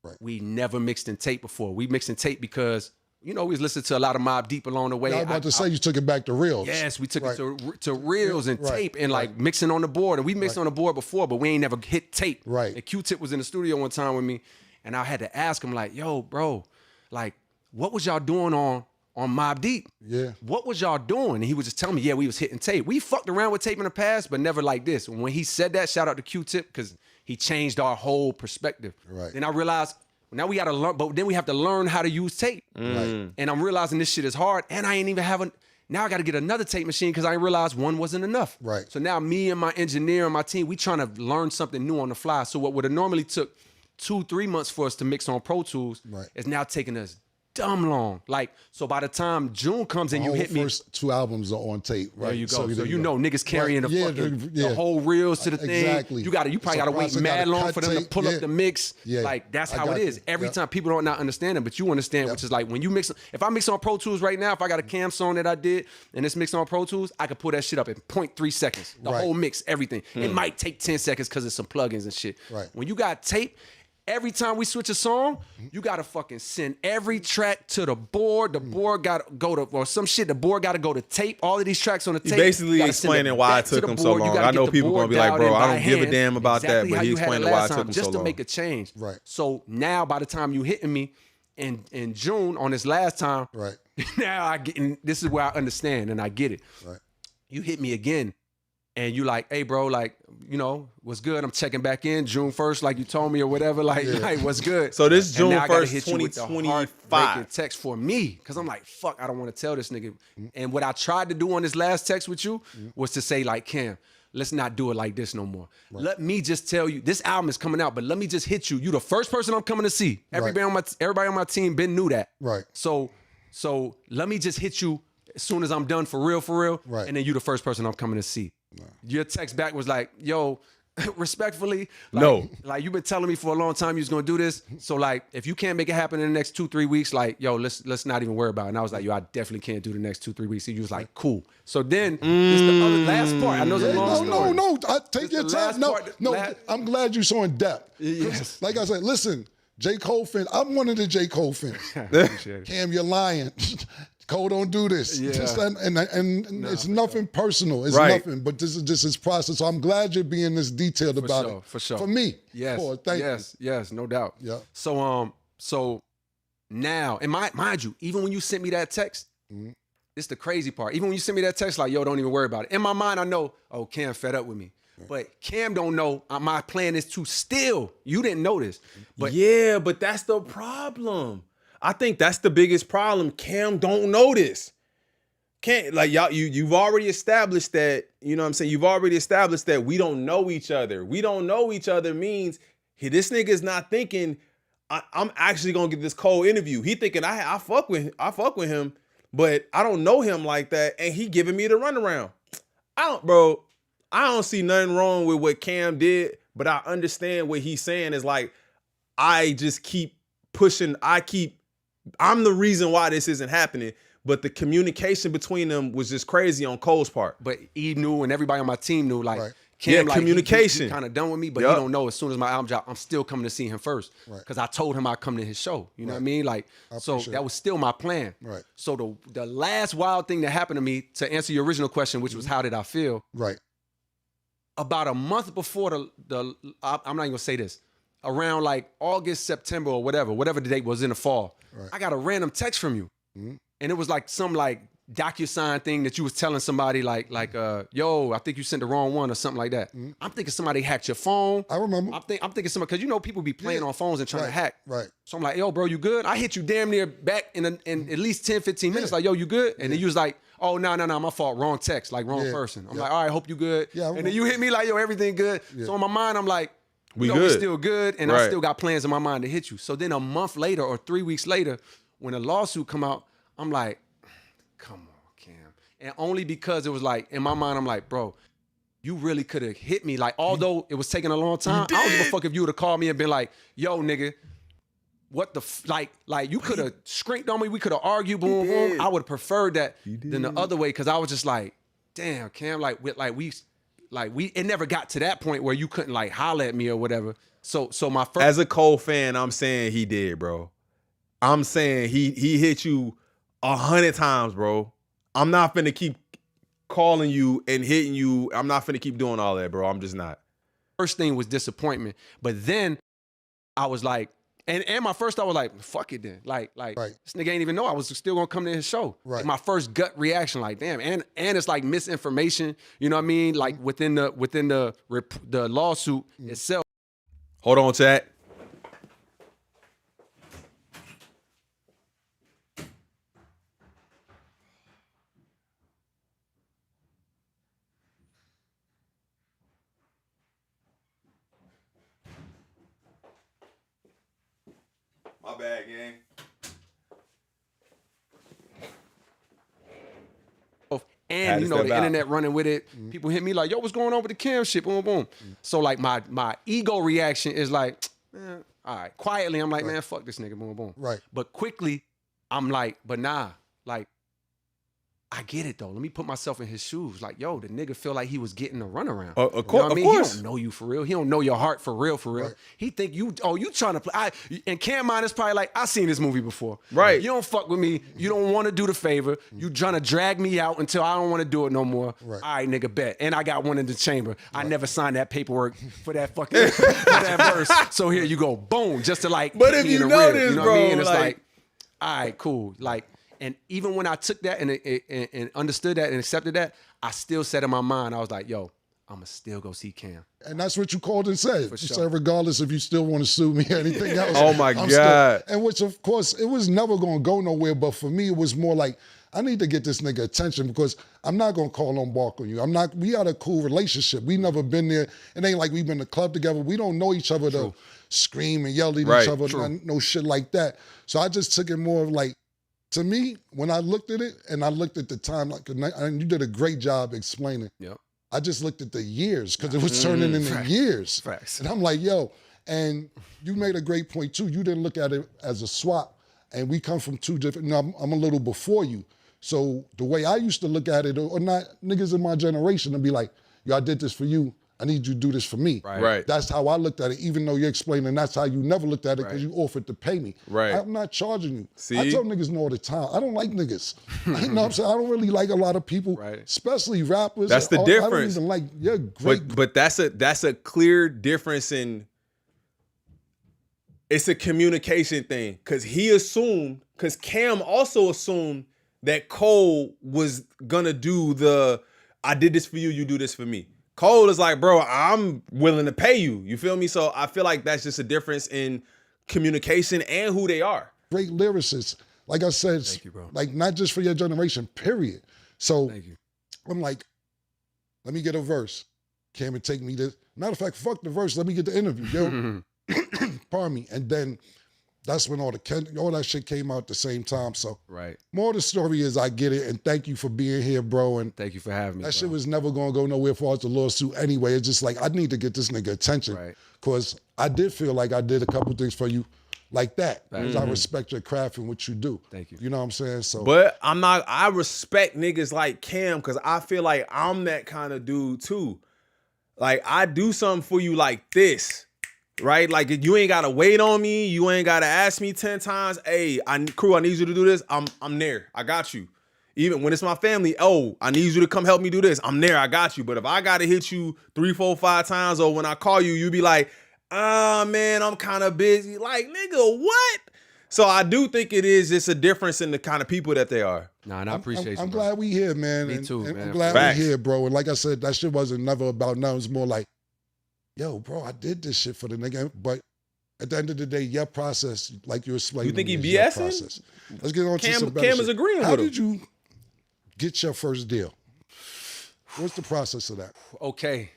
Right. We never mixed in tape before. We mixed in tape because, you know, we was listening to a lot of Mobb Deep along the way. I was about to say you took it back to reels. Yes, we took Right. it to reels and Right. tape and like mixing on the board. And we mixed on the board before, but we ain't never hit tape. Right. And Q-Tip was in the studio one time with me, and I had to ask him like, yo, bro, like, what was y'all doing on Mobb Deep? Yeah. What was y'all doing? And he was just telling me, yeah, we was hitting tape. We fucked around with tape in the past, but never like this. And when he said that, shout out to Q-Tip, because he changed our whole perspective. Right. Then I realized, now we gotta learn, but then we have to learn how to use tape. Right. And I'm realizing this shit is hard, and I ain't even having, now I gotta get another tape machine because I didn't realize one wasn't enough. Right. So now me and my engineer and my team, we trying to learn something new on the fly. So what would have normally took 2-3 months for us to mix on Pro Tools Right. is now taking us dumb long. Like, so by the time June comes and you hit me. First 2 albums are on tape, right? There you go. So you know niggas carrying right. the whole reels to the thing. Exactly. You probably gotta wait mad long for them to pull up the mix. Yeah. Like, that's how it is. Every time people don't not understand it, but you understand, which is like when you mix, if I mix on Pro Tools right now, if I got a Cam song that I did and it's mixed on Pro Tools, I could pull that shit up in 0.3 seconds. The whole mix, everything. It might take 10 seconds because it's some plugins and shit. Right. When you got tape, every time we switch a song, you gotta fucking send every track to the board. The board gotta go to, or some shit, the board gotta go to tape. All of these tracks on the tape. You basically explaining why it took him so long. I know people gonna be like, bro, I don't give a damn about that, but he's explaining why it took him so long. Just to make a change. Right. So now by the time you hitting me in June on this last time, right. now I get, and this is where I understand and I get it. Right. You hit me again. And you like, hey, bro, like, you know, what's good? I'm checking back in June 1st, like you told me or whatever. Like, like what's good? So this June 1st, 2025. Text for me, because I'm like, fuck, I don't want to tell this nigga. And what I tried to do on this last text with you was to say, like, Cam, let's not do it like this no more. Right. Let me just tell you, this album is coming out, but let me just hit you. You the first person I'm coming to see. Everybody on my team been knew that. Right. So let me just hit you as soon as I'm done for real. Right. And then you the first person I'm coming to see. No. Your text back was like, yo, respectfully, like, no. Like, you've been telling me for a long time you was gonna do this. So like, if you can't make it happen in the next 2-3 weeks, like, yo, let's not even worry about it. And I was like, yo, I definitely can't do the next 2-3 weeks. And you was like, cool. So then, this the other last part. I know it's a long story. No, take your time. I'm glad you're so in depth. Yes. Like I said, listen, J. Cole fan, I'm one of the J. Cole fans. Cam, you're lying. Cole, don't do this. Yeah. And it's nothing personal. It's nothing. But this is just his process. So I'm glad you're being this detailed about it. For sure. For me. Yes. Thank you. Yes, no doubt. Yeah. So now, and mind you, even when you sent me that text, it's the crazy part. Even when you sent me that text, like, yo, don't even worry about it. In my mind, I know, oh, Cam fed up with me. But Cam don't know my plan is to still. You didn't know this. But yeah, but that's the problem. I think that's the biggest problem. Cam don't know this. Can't, like, y'all, you've already established that, you know what I'm saying? You've already established that we don't know each other. We don't know each other means this nigga's not thinking I'm actually gonna get this Cole interview. He thinking I fuck with him, but I don't know him like that, and he giving me the runaround. I don't see nothing wrong with what Cam did, but I understand what he's saying is like, I just keep pushing, I'm the reason why this isn't happening, but the communication between them was just crazy on Cole's part. But he knew, and everybody on my team knew, like, Cam, like, communication. He kind of done with me, but he don't know as soon as my album drop, I'm still coming to see him first. Because I told him I'd come to his show. You know what I mean? Like, so that was still my plan. Right. So the last wild thing that happened to me, to answer your original question, which was how did I feel? Right. About a month before I'm not even gonna say this, around like August, September, or whatever the date was in the fall, I got a random text from you. And it was like some like DocuSign thing that you was telling somebody like yo, I think you sent the wrong one or something like that. I'm thinking somebody hacked your phone. I remember. I'm thinking somebody, because you know people be playing on phones and trying to hack. Right. So I'm like, yo, bro, you good? I hit you damn near back in at least 10, 15 minutes. Like, yo, you good? And then you was like, oh, no, my fault. Wrong text, like wrong person. I'm like, all right, hope you good. Yeah, and then you hit me like, yo, everything good. So in my mind, I'm like, we still good. And I still got plans in my mind to hit you. So then a month later or 3 weeks later, when the lawsuit come out, I'm like, come on, Cam. And only because it was like, in my mind, I'm like, bro, you really could have hit me. Like, although it was taking a long time, I don't give a fuck if you would have called me and been like, yo, nigga, what the like you could have scrinked on me. We could have argued, boom, boom. I would have preferred that than the other way, because I was just like, damn, Cam, it never got to that point where you couldn't like holler at me or whatever. So my first, as a Cole fan, I'm saying he did, bro. I'm saying he hit you 100 times, bro. I'm not finna keep calling you and hitting you. I'm not finna keep doing all that, bro. I'm just not. First thing was disappointment, but then I was like, and my first thought was like, fuck it then. Like this nigga ain't even know I was still gonna come to his show. Right. Like my first gut reaction, like, damn, and it's like misinformation, you know what I mean? Like within the lawsuit itself. Hold on, chat. My bad, gang. And, you know, the internet running with it. People hit me like, yo, what's going on with the Cam shit? Boom, boom. So, like, my ego reaction is like, man, all right. Quietly, I'm like, man, fuck this nigga, boom, boom. Right. But quickly, I'm like, but nah, like, I get it, though. Let me put myself in his shoes. Like, yo, the nigga feel like he was getting a runaround. Of You know course. what I mean? He don't know you for real. He don't know your heart for real, for real. Right. He think you trying to play. And Cam Mind is probably like, I seen this movie before. Right. You don't fuck with me. You don't want to do the favor. You trying to drag me out until I don't want to do it no more. Right. All right, nigga, bet. And I got one in the chamber. I never signed that paperwork for that fucking for that verse. So here you go. Boom. Just to like, But hit if me in you the rib, notice, you know bro, what I mean? And it's like- like, all right, cool. Like, and even when I took that and understood that and accepted that, I still said in my mind, I was like, yo, I'ma still go see Cam. And that's what you called and said. You sure. said, regardless if you still want to sue me or anything else. Oh my I'm God. and which, of course, it was never going to go nowhere. But for me, it was more like, I need to get this nigga attention because I'm not going to call on bark on you. We had a cool relationship. We never been there. It ain't like we've been to club together. We don't know each other to scream and yell at Right. each other. No shit like that. So I just took it more of like, to me, when I looked at it and I looked at the time, like, and you did a great job explaining. Yep. I just looked at the years because it was turning into years. Facts. And I'm like, yo, and you made a great point too. You didn't look at it as a swap. And we come from two different, I'm a little before you. So the way I used to look at it, or not niggas in my generation, to be like, yo, I did this for you. I need you to do this for me. Right. That's how I looked at it, even though you're explaining that's how you never looked at it because you offered to pay me. Right. I'm not charging you. See? I tell niggas no all the time. I don't like niggas. You know what I'm saying? I don't really like a lot of people, especially rappers. That's the I don't difference. even like, you're great. But that's a clear difference in. It's a communication thing because because Cam also assumed that Cole was gonna do I did this for you, you do this for me. Cole is like, bro, I'm willing to pay you. You feel me? So I feel like that's just a difference in communication and who they are. Great lyricists. Like I said, Thank you, bro. like not just for your generation, period. So Thank you. I'm like, let me get a verse. Cam would take me this. Matter of fact, fuck the verse. Let me get the interview. Yo, pardon me. And then that's when all that shit came out at the same time. So more of the story is I get it. And thank you for being here, bro. And Thank you for having me. that bro. shit was never going to go nowhere for us, the lawsuit anyway. It's just like, I need to get this nigga attention. Because I did feel like I did a couple things for you like that. Because I respect your craft and what you do. Thank you. You know what I'm saying? So, But I respect niggas like Cam because I feel like I'm that kind of dude too. Like I do something for you like this. Right? Like you ain't gotta wait on me. You ain't gotta ask me 10 times. Hey, crew, I need you to do this. I'm there. I got you. Even when it's my family, oh, I need you to come help me do this. I'm there. I got you. But if I gotta hit you 3, 4, 5 times, or when I call you, you be like, man, I'm kind of busy. Like, nigga, what? So I do think it is just a difference in the kind of people that they are. Nah, and I appreciate you. I'm bro. glad we here, man. Me too, and man. I'm glad Facts. we here, bro. And like I said, that shit wasn't never about nothing. It's more like, yo, bro, I did this shit for the nigga. But at the end of the day, your process, like you explained, You think to me, he is your BSing? process. Let's get on to some better Cam shit. is agreeing How with him. did you get your first deal? What's the process of that? Okay.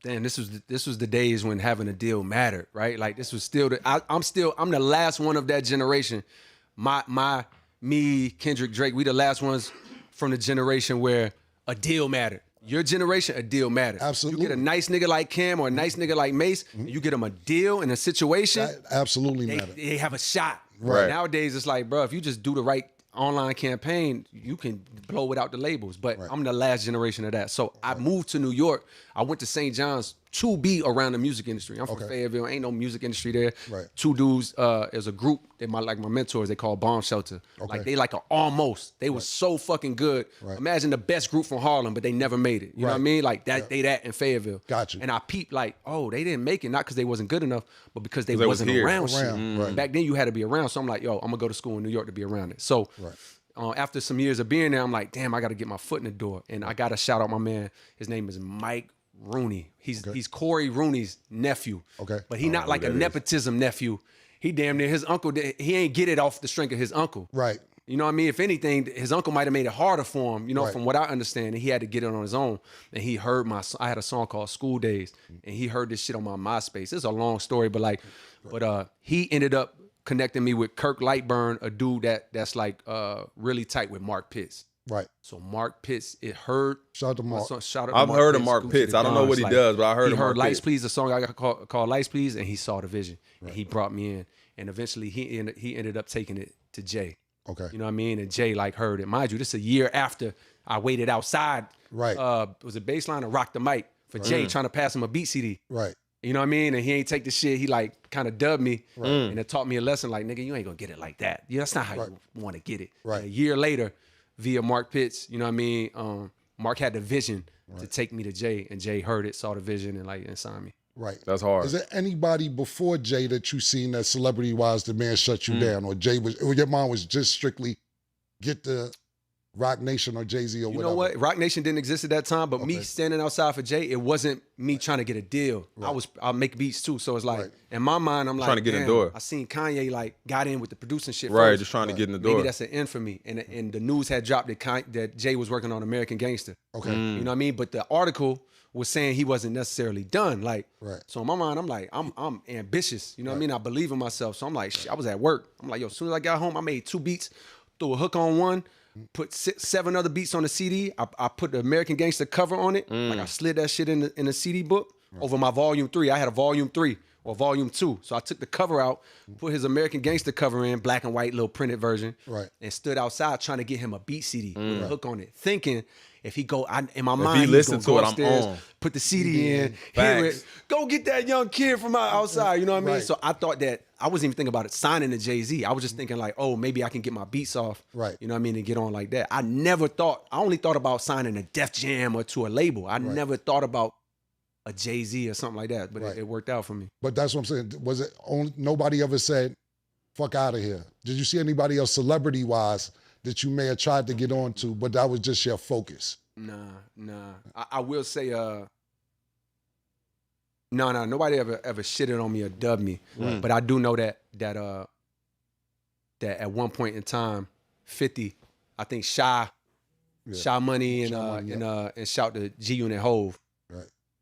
Damn, this was the days when having a deal mattered, right? Like this was still I'm the last one of that generation. Me, Kendrick, Drake, we the last ones from the generation where a deal mattered. Your generation, a deal mattered. Absolutely. You get a nice nigga like Cam or a nice nigga like Mace, you get them a deal in a situation, That absolutely matters. they have a shot. Right. Nowadays, it's like, bro, if you just do the right online campaign, you can blow without the labels. But I'm the last generation of that. So I moved to New York. I went to St. John's to be around the music industry. I'm from Fayetteville. Ain't no music industry there. Right. Two dudes, there's a group, they my mentors, they call Bomb Shelter. Like they like a almost. They was so fucking good. Imagine the best group from Harlem, but they never made it. You know what I mean? Like that, they that in Fayetteville. Got you. And I peeped like, oh, they didn't make it, not because they wasn't good enough, but because they was wasn't here. around shit. Right. Back then you had to be around. So I'm like, yo, I'm gonna go to school in New York to be around it. So after some years of being there, I'm like, damn, I got to get my foot in the door. And I got to shout out my man. His name is Mike Rooney. He's Corey Rooney's nephew. Okay. But he not like a nepotism nephew. He damn near, his uncle, he ain't get it off the strength of his uncle. Right. You know what I mean? If anything, his uncle might have made it harder for him, you know, Right. from what I understand. And he had to get it on his own. And he heard I had a song called School Days. And he heard this shit on my MySpace. It's a long story, but like, he ended up connecting me with Kirk Lightburn, a dude that's like really tight with Mark Pitts. Right. So Mark Pitts, it heard. Shout out to Mark. Shout out to I've Mark heard of Pitts, Mark Gucci Pitts. the I don't know Guns. what he Like, does, but I heard he of Mark heard Lights Pitts. Please, the song I got called Lights Please, and he saw the vision. And he brought me in. And eventually he ended up taking it to Jay. Okay. You know what I mean? And Jay like heard it. Mind you, this is a year after I waited outside. Right. Was a baseline to Rock the Mic for Jay trying to pass him a beat CD. Right. You know what I mean? And he ain't take the shit. He like kind of dubbed me. Right. And it taught me a lesson like, nigga, you ain't gonna get it like that. Yeah, that's not how you want to get it. Right. And a year later, via Mark Pitts, you know what I mean? Mark had the vision to take me to Jay, and Jay heard it, saw the vision, and signed me. Right. That's hard. Is there anybody before Jay that you seen that celebrity-wise the man shut you down, or Jay was, or your mind was just strictly get the Roc Nation or Jay-Z or whatever? You know what? Roc Nation didn't exist at that time, but me standing outside for Jay, it wasn't me trying to get a deal. Right. I'll make beats too. So it's like, in my mind, I'm like, trying to get in the door. I seen Kanye like got in with the producing shit Right, first. just trying to get in the door. Maybe that's an end for me. And the news had dropped that Jay was working on American Gangster. Okay. You know what I mean? But the article was saying he wasn't necessarily done. Like, Right. so in my mind, I'm like, I'm ambitious. You know what I mean? I believe in myself. So I'm like, shit, I was at work. I'm like, yo, as soon as I got home, I made 2 beats, threw a hook on one, put 7 other beats on the CD. I put the American Gangster cover on it. Like I slid that shit in the CD book over my volume 3. I had a volume 3 or volume 2. So I took the cover out, put his American Gangster cover in, black and white, little printed version, and stood outside trying to get him a beat CD with a hook on it, thinking if he go, in my mind, he listen to go it, I'm upstairs, on. put the CD in, hear Facts. it, go get that young kid from outside. You know what I mean? Right. So I thought that I wasn't even thinking about it signing to Jay-Z. I was just thinking like, oh, maybe I can get my beats off. Right. You know what I mean? And get on like that. I only thought about signing to Def Jam or to a label. I never thought about a Jay-Z or something like that, but it worked out for me. But that's what I'm saying. Was it only, nobody ever said, fuck out of here? Did you see anybody else celebrity-wise that you may have tried to get on to, but that was just your focus? Nah. I will say, no, nobody ever shitted on me or dubbed me. Right. But I do know that at one point in time, 50, I think Shy Money and shout to G Unit Hove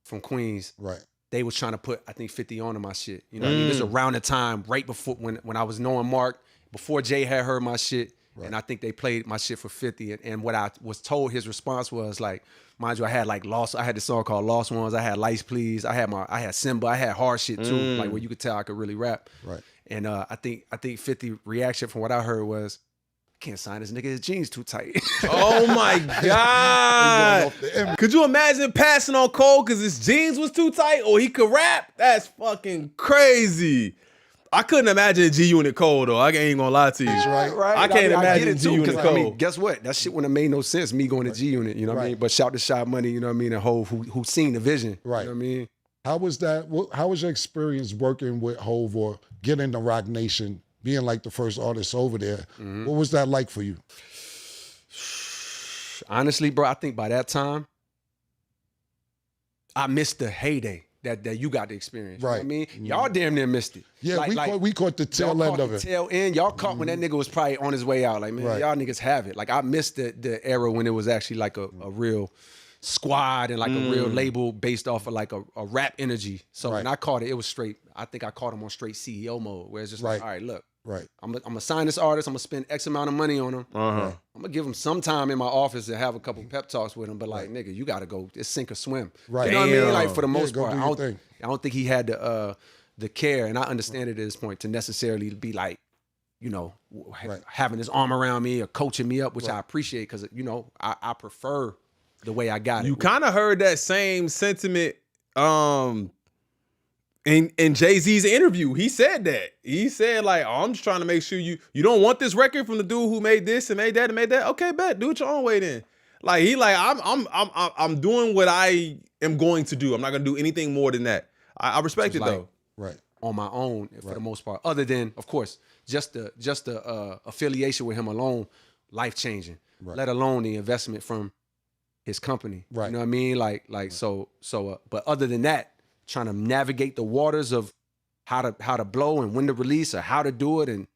from Queens. Right. They was trying to put, I think, 50 onto my shit. You know what I mean? This is around the time right before when I was knowing Mark, before Jay had heard my shit. Right. And I think they played my shit for 50. And what I was told his response was like, mind you, I had like I had this song called Lost Ones. I had Lights Please. I had Simba. I had hard shit too, like where you could tell I could really rap. Right. And I think 50 reaction from what I heard was, can't sign this nigga, his jeans too tight. Oh my God. Could you imagine passing on Cole because his jeans was too tight or he could rap? That's fucking crazy. I couldn't imagine G-Unit Cole though. I ain't gonna lie to you. Right. I can't imagine G-Unit Cole. I mean, guess what? That shit wouldn't have made no sense, me going to G-Unit, you know what I mean? But shout to Shy Money, you know what I mean, and Hove who seen the vision. Right. You know what I mean? How was that? How was your experience working with Hove or getting the Roc Nation, being like the first artist over there? What was that like for you? Honestly, bro, I think by that time, I missed the heyday that you got to experience. You know what I mean? Y'all damn near missed it. Yeah, we caught the tail end of it. Tail end. Y'all caught when that nigga was probably on his way out. Like, man, y'all niggas have it. Like, I missed the era when it was actually like a real squad and like a real label based off of like a rap energy. So when I caught it was straight. I think I caught him on straight CEO mode, where it's just like, all right, look. Right. I'm gonna sign this artist. I'm gonna spend X amount of money on him. I'm gonna give him some time in my office and have a couple pep talks with him. But like, nigga, you gotta go. It's sink or swim. Right. You know what I mean? Like for the most go part, do your I don't think he had the care, and I understand it at this point, to necessarily be like, you know, having his arm around me or coaching me up, which I appreciate because you know I prefer the way I got it. You kind of heard that same sentiment. In Jay-Z's interview, he said that. He said, like, oh, I'm just trying to make sure you don't want this record from the dude who made this and made that and made that. Okay, bet, do it your own way then. Like he like, I'm doing what I am going to do. I'm not gonna do anything more than that. I respect it like, though. Right. On my own for the most part. Other than, of course, just the affiliation with him alone, life changing. Let alone the investment from his company. Right. You know what I mean? Like so. But other than that, trying to navigate the waters of how to blow and when to release or how to do it and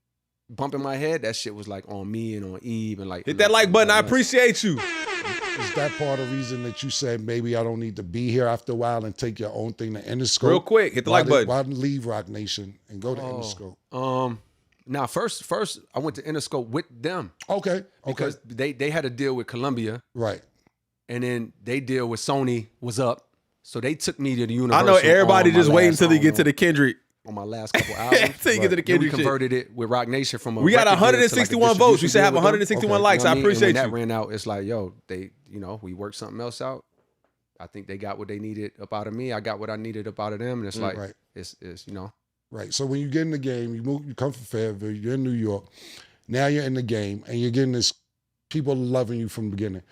bumping my head, that shit was like on me and on Eve and like hit that like button. I appreciate you. Is that part of the reason that you said maybe I don't need to be here after a while and take your own thing to Interscope? Real quick, hit the like button. Why leave Roc Nation and go to Interscope? Now, first I went to Interscope with them. Okay. Because they had a deal with Columbia. Right. And then they deal with Sony was up. So they took me to the Universal. I know everybody just waiting until they get to the Kendrick. On my last couple albums. Until you get to the Kendrick we converted it with Roc Nation from a We got record deal to, 161 like, a votes. We should have distribution deal with them. 161 likes. You know I what appreciate and when you. that ran out, it's like, yo, we worked something else out. I think they got what they needed up out of me. I got what I needed up out of them. And it's like, it's Right. So when you get in the game, you come from Fayetteville, you're in New York. Now you're in the game and you're getting this people loving you from the beginning.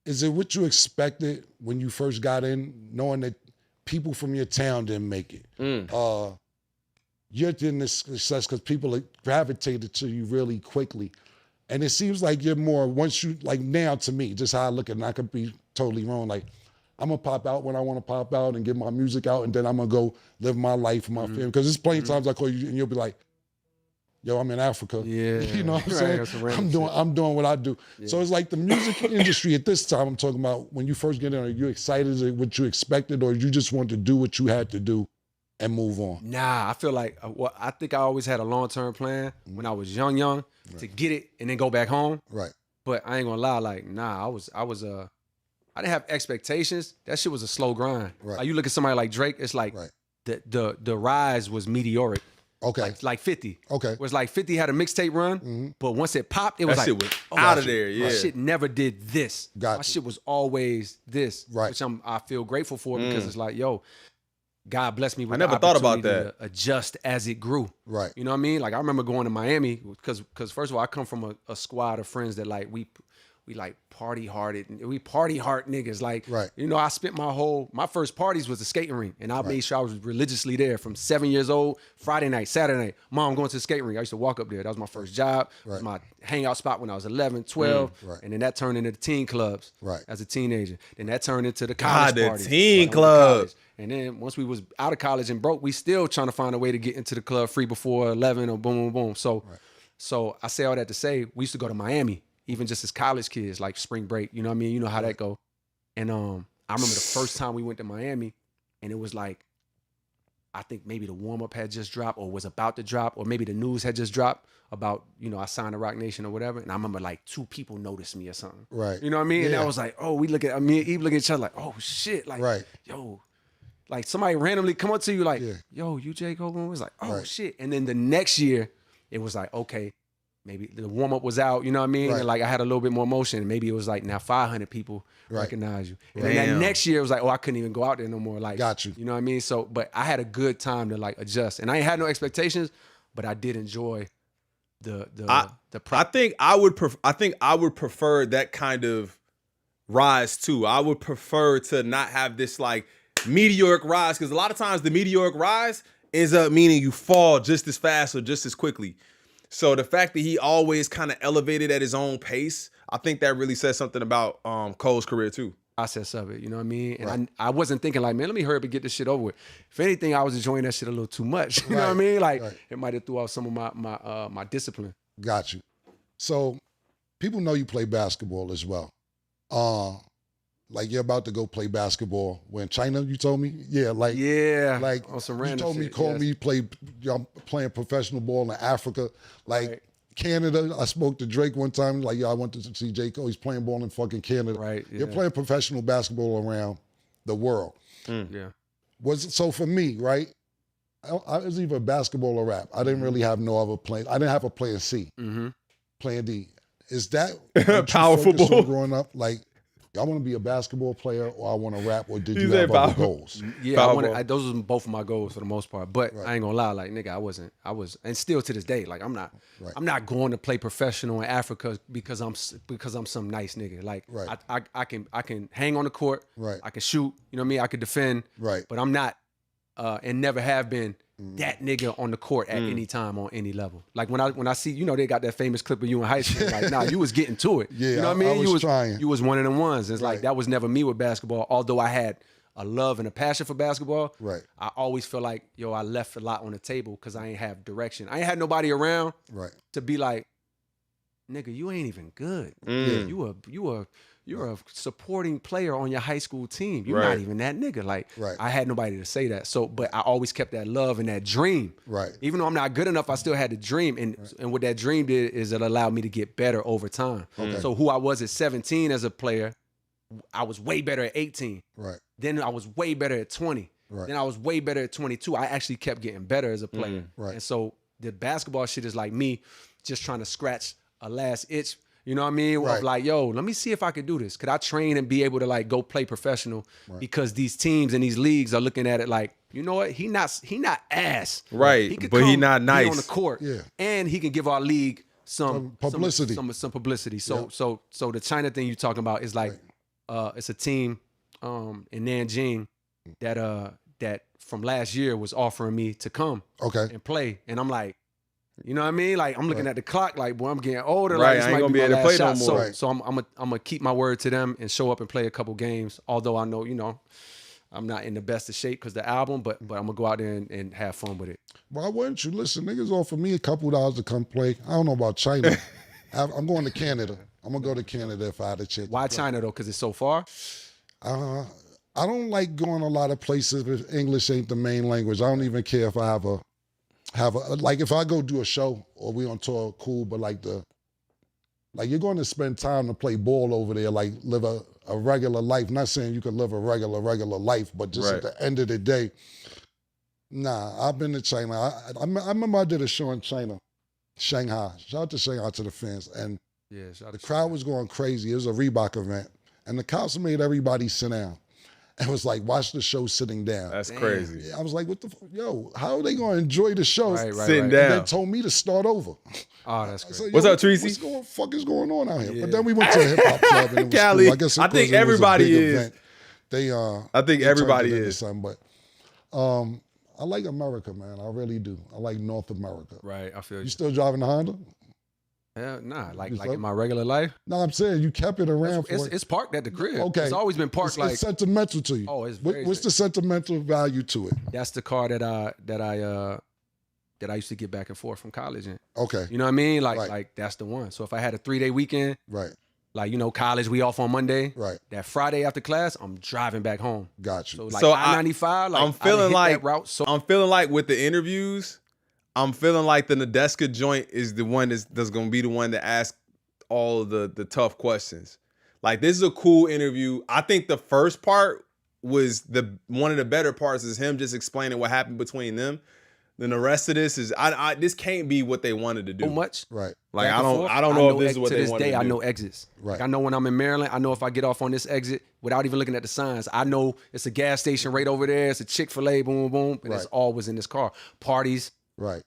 Is it what you expected when you first got in, knowing that people from your town didn't make it? You're getting this success because people gravitated to you really quickly. And it seems like you're more, once you, like now to me, just how I look at it, and I could be totally wrong, like I'm gonna pop out when I wanna pop out and get my music out, and then I'm gonna go live my life with my family. Because there's plenty of times I call you and you'll be like, yo, I'm in Africa. Yeah. You know what I'm saying? I'm doing what I do. Yeah. So it's like the music industry at this time, I'm talking about when you first get in, are you excited at what you expected, or you just want to do what you had to do and move on? Nah, I feel like, I think I always had a long-term plan when I was young to get it and then go back home. Right. But I ain't gonna lie, like, nah, I didn't have expectations. That shit was a slow grind. Right. Like, you look at somebody like Drake, it's like the rise was meteoric. Okay. Like 50. Okay. It was like 50 had a mixtape run, but once it popped, it was That like, shit was out of there, My shit never did this. Got My you. shit was always this, Right. which I feel grateful for because it's like, yo, God bless me with I never the thought about opportunity that. to adjust as it grew. Right. You know what I mean? Like, I remember going to Miami because first of all, I come from a squad of friends that like we like party hard niggas. Like, Right. you know, I spent my first parties was the skating rink, and I made sure I was religiously there from 7 years old, Friday night, Saturday night. Mom, going to the skating rink. I used to walk up there. That was my first job. It was my hangout spot when I was 11, 12. Right. And then that turned into the teen clubs as a teenager. Then that turned into the college the parties. teen I went to club. college. And then once we was out of college and broke, we still trying to find a way to get into the club free before 11 or boom, boom, boom. So I say all that to say, we used to go to Miami, even just as college kids, like spring break. You know what I mean? You know how that go. And I remember the first time we went to Miami, and it was like, I think maybe the warm-up had just dropped or was about to drop, or maybe the news had just dropped about, you know, I signed to Roc Nation or whatever. And I remember like 2 people noticed me or something. Right. You know what I mean? And Yeah. I was like, oh, we look at Eve look at each other like, oh shit. Like, yo, like somebody randomly come up to you like, yo, you J. Cole? It was like, oh shit. And then the next year, it was like, okay, maybe the warm-up was out, you know what I mean? Right. And like I had a little bit more motion. And maybe it was like now 500 people recognize you. And then that Damn. next year, it was like, oh, I couldn't even go out there no more. Like, Got you. You know what I mean? So, but I had a good time to like adjust. And I ain't had no expectations, but I did enjoy the I think I would prefer that kind of rise too. I would prefer to not have this like meteoric rise, because a lot of times the meteoric rise ends up meaning you fall just as fast or just as quickly. So the fact that he always kind of elevated at his own pace, I think that really says something about Cole's career too. Process of it, you know what I mean? And I wasn't thinking like, man, let me hurry up and get this shit over with. If anything, I was enjoying that shit a little too much. You know what I mean? Like it might have threw off some of my discipline. Got you. So people know you play basketball as well. Like you're about to go play basketball when China, you told me? Yeah, like on some random you told me, shit, call me, I'm playing professional ball in Africa. Like Canada, I spoke to Drake one time, like, yo, I went to see J. Cole, he's playing ball in fucking Canada. Right, You're playing professional basketball around the world. Yeah. So for me, right, I was either basketball or rap. I didn't really have no other plan. I didn't have a plan C, plan D. Is that Powerful ball growing up? Like, I want to be a basketball player, or I want to rap, or did You you say have other powerful. goals? Yeah, those were both of my goals for the most part. But I ain't gonna lie, like nigga, I was, and still to this day, like I'm not going to play professional in Africa because I'm some nice nigga. Like I can hang on the court, I can shoot, you know what I mean? I can defend, but I'm not, and never have been that nigga on the court at any time on any level. Like when I see, you know, they got that famous clip of you in high school. Like, nah, you was getting to it. Yeah, you know what I mean? I was trying. You was one of them ones. It's like that was never me with basketball. Although I had a love and a passion for basketball, I always feel like, yo, I left a lot on the table because I ain't have direction. I ain't had nobody around to be like, nigga, you ain't even good. You you're a supporting player on your high school team. You're Right. not even that nigga. Like, Right. I had nobody to say that. So, but I always kept that love and that dream. Right. Even though I'm not good enough, I still had the dream. And what that dream did is it allowed me to get better over time. Okay. So who I was at 17 as a player, I was way better at 18. Right. Then I was way better at 20. Right. Then I was way better at 22. I actually kept getting better as a player. Right. And so the basketball shit is like me just trying to scratch a last itch. You know what I mean? Right. Of like, yo, let me see if I could do this. Could I train and be able to like go play professional? Because these teams and these leagues are looking at it like, you know what? He not ass. Right, He could but he come not be nice. on the court. Yeah. And he can give our league some publicity. Some publicity. So so the China thing you're talking about is like it's a team in Nanjing that from last year was offering me to come Okay. and play. And I'm like, you know what I mean? Like, I'm looking at the clock, like, boy, I'm getting older. Right, Like, this I ain't might gonna be my able to last play no shot. more. So, Right. so I'm gonna keep my word to them and show up and play a couple games. Although I know, you know, I'm not in the best of shape because the album, but I'm gonna go out there and have fun with it. Why wouldn't you? Listen, niggas offered me a couple dollars to come play. I don't know about China. I'm going to Canada. I'm going to go to Canada if I had a chance. Why China though? Because it's so far. I don't like going a lot of places if English ain't the main language. I don't even care if I have a like if I go do a show or we on tour, cool. But like you're going to spend time to play ball over there, like live a regular life. Not saying you can live a regular life, but just at the end of the day, nah. I've been to China. I remember I did a show in China, Shanghai. Shout out to Shanghai to the fans, and Yeah, shout out the to crowd was going crazy. It was a Reebok event, and the cops made everybody sit down. It was like, watch the show sitting down. That's crazy. I was like, what the yo, how are they going to enjoy the show? Right, Sitting And down. then told me to start over. Oh, that's I great. said, yo, What's up, Treacy? Fuck is going on out here? Yeah. But then we went to a hip hop club and it was Cali, cool. I guess I think because it was a everybody big is. event, they I think they turned everybody it into is. something. But I like America, man. I really do. I like North America. Right, I feel You you. still driving the Honda? Yeah, nah, like You in my regular life, No, I'm saying you kept it around for it's parked at the crib. Okay. It's always been parked it's sentimental to you. Oh, it's very What's the sentimental value to it? that's the car that I used to get back and forth from college in. Okay, You know what I mean? Like Right. like that's the one. So if I had a 3-day weekend, right, like, you know, college, we off on Monday. right. That Friday after class, I'm driving back home. Got you. So like So I-95, like I'm feeling I hit like that route. So I'm feeling like with the interviews, I'm feeling like the Nadeska joint is the one that's gonna be the one to ask all of the tough questions. Like, this is a cool interview. I think the first part was one of the better parts is him just explaining what happened between them. Then the rest of this is this can't be what they wanted to do. so much. Right, Like, back and forth, I don't know if this is to what they this wanted day, to do. I know exits. Right. Like, I know when I'm in Maryland, I know if I get off on this exit without even looking at the signs, I know it's a gas station right over there. It's a Chick-fil-A, boom, boom, and it's Right. always in this car. Parties right,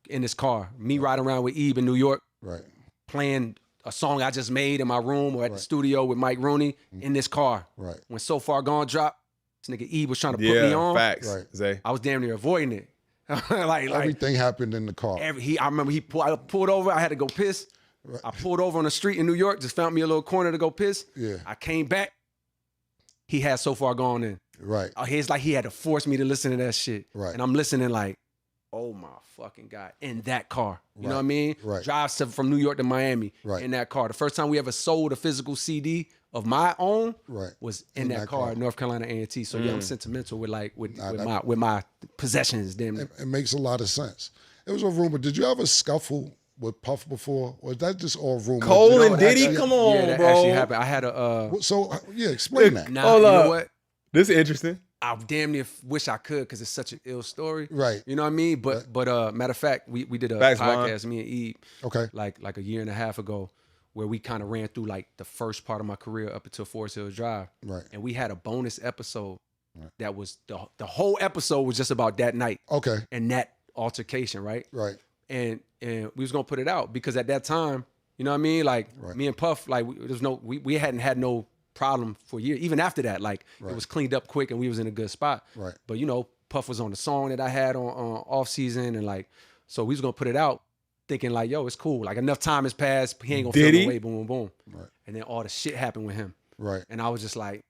in this car. Me riding around with Eve in New York, right, playing a song I just made in my room or at the studio with Mike Rooney in this car. right. When So Far Gone dropped, this nigga Eve was trying to put Yeah, me on. facts, Right. Zay. I was damn near avoiding it. like Everything happened in the car. I remember I pulled over. I had to go piss. Right. I pulled over on the street in New York. Just found me a little corner to go piss. Yeah. I came back. He had So Far Gone in. Right, It's like he had to force me to listen to that shit. Right. And I'm listening like, oh my fucking God, in that car. You know Right. what I mean? Right. Drives from New York to Miami Right. in that car. The first time we ever sold a physical CD of my own right. was in that car at North Carolina A&T. So yeah, I'm sentimental with that- my possessions, damn it. It makes a lot of sense. It was a rumor. Did you ever scuffle with Puff before, or is that just all rumor? Cole You and know, Diddy, actually- come on, Yeah, that bro. actually happened. I had a So yeah, explain that. nah, Hold you up. know what? This is interesting. I damn near wish I could because it's such an ill story. Right. You know what I mean? But matter of fact, we did a Facts, Von. podcast, me and Eve, Okay. like a year and a half ago, where we kind of ran through like the first part of my career up until Forest Hills Drive. Right. And we had a bonus episode that was the whole episode was just about that night Okay. and that altercation, right? Right. And we was gonna put it out because at that time, you know what I mean? Like Right. me and Puff, like we hadn't had no problem for years. Even after that, like Right. it was cleaned up quick and we was in a good spot. Right. But you know, Puff was on the song that I had on off season and like, so we was gonna put it out thinking like, yo, it's cool. Like enough time has passed. He ain't gonna feel Diddy? no way, boom, boom, boom. Right. And then all the shit happened with him. Right. And I was just like,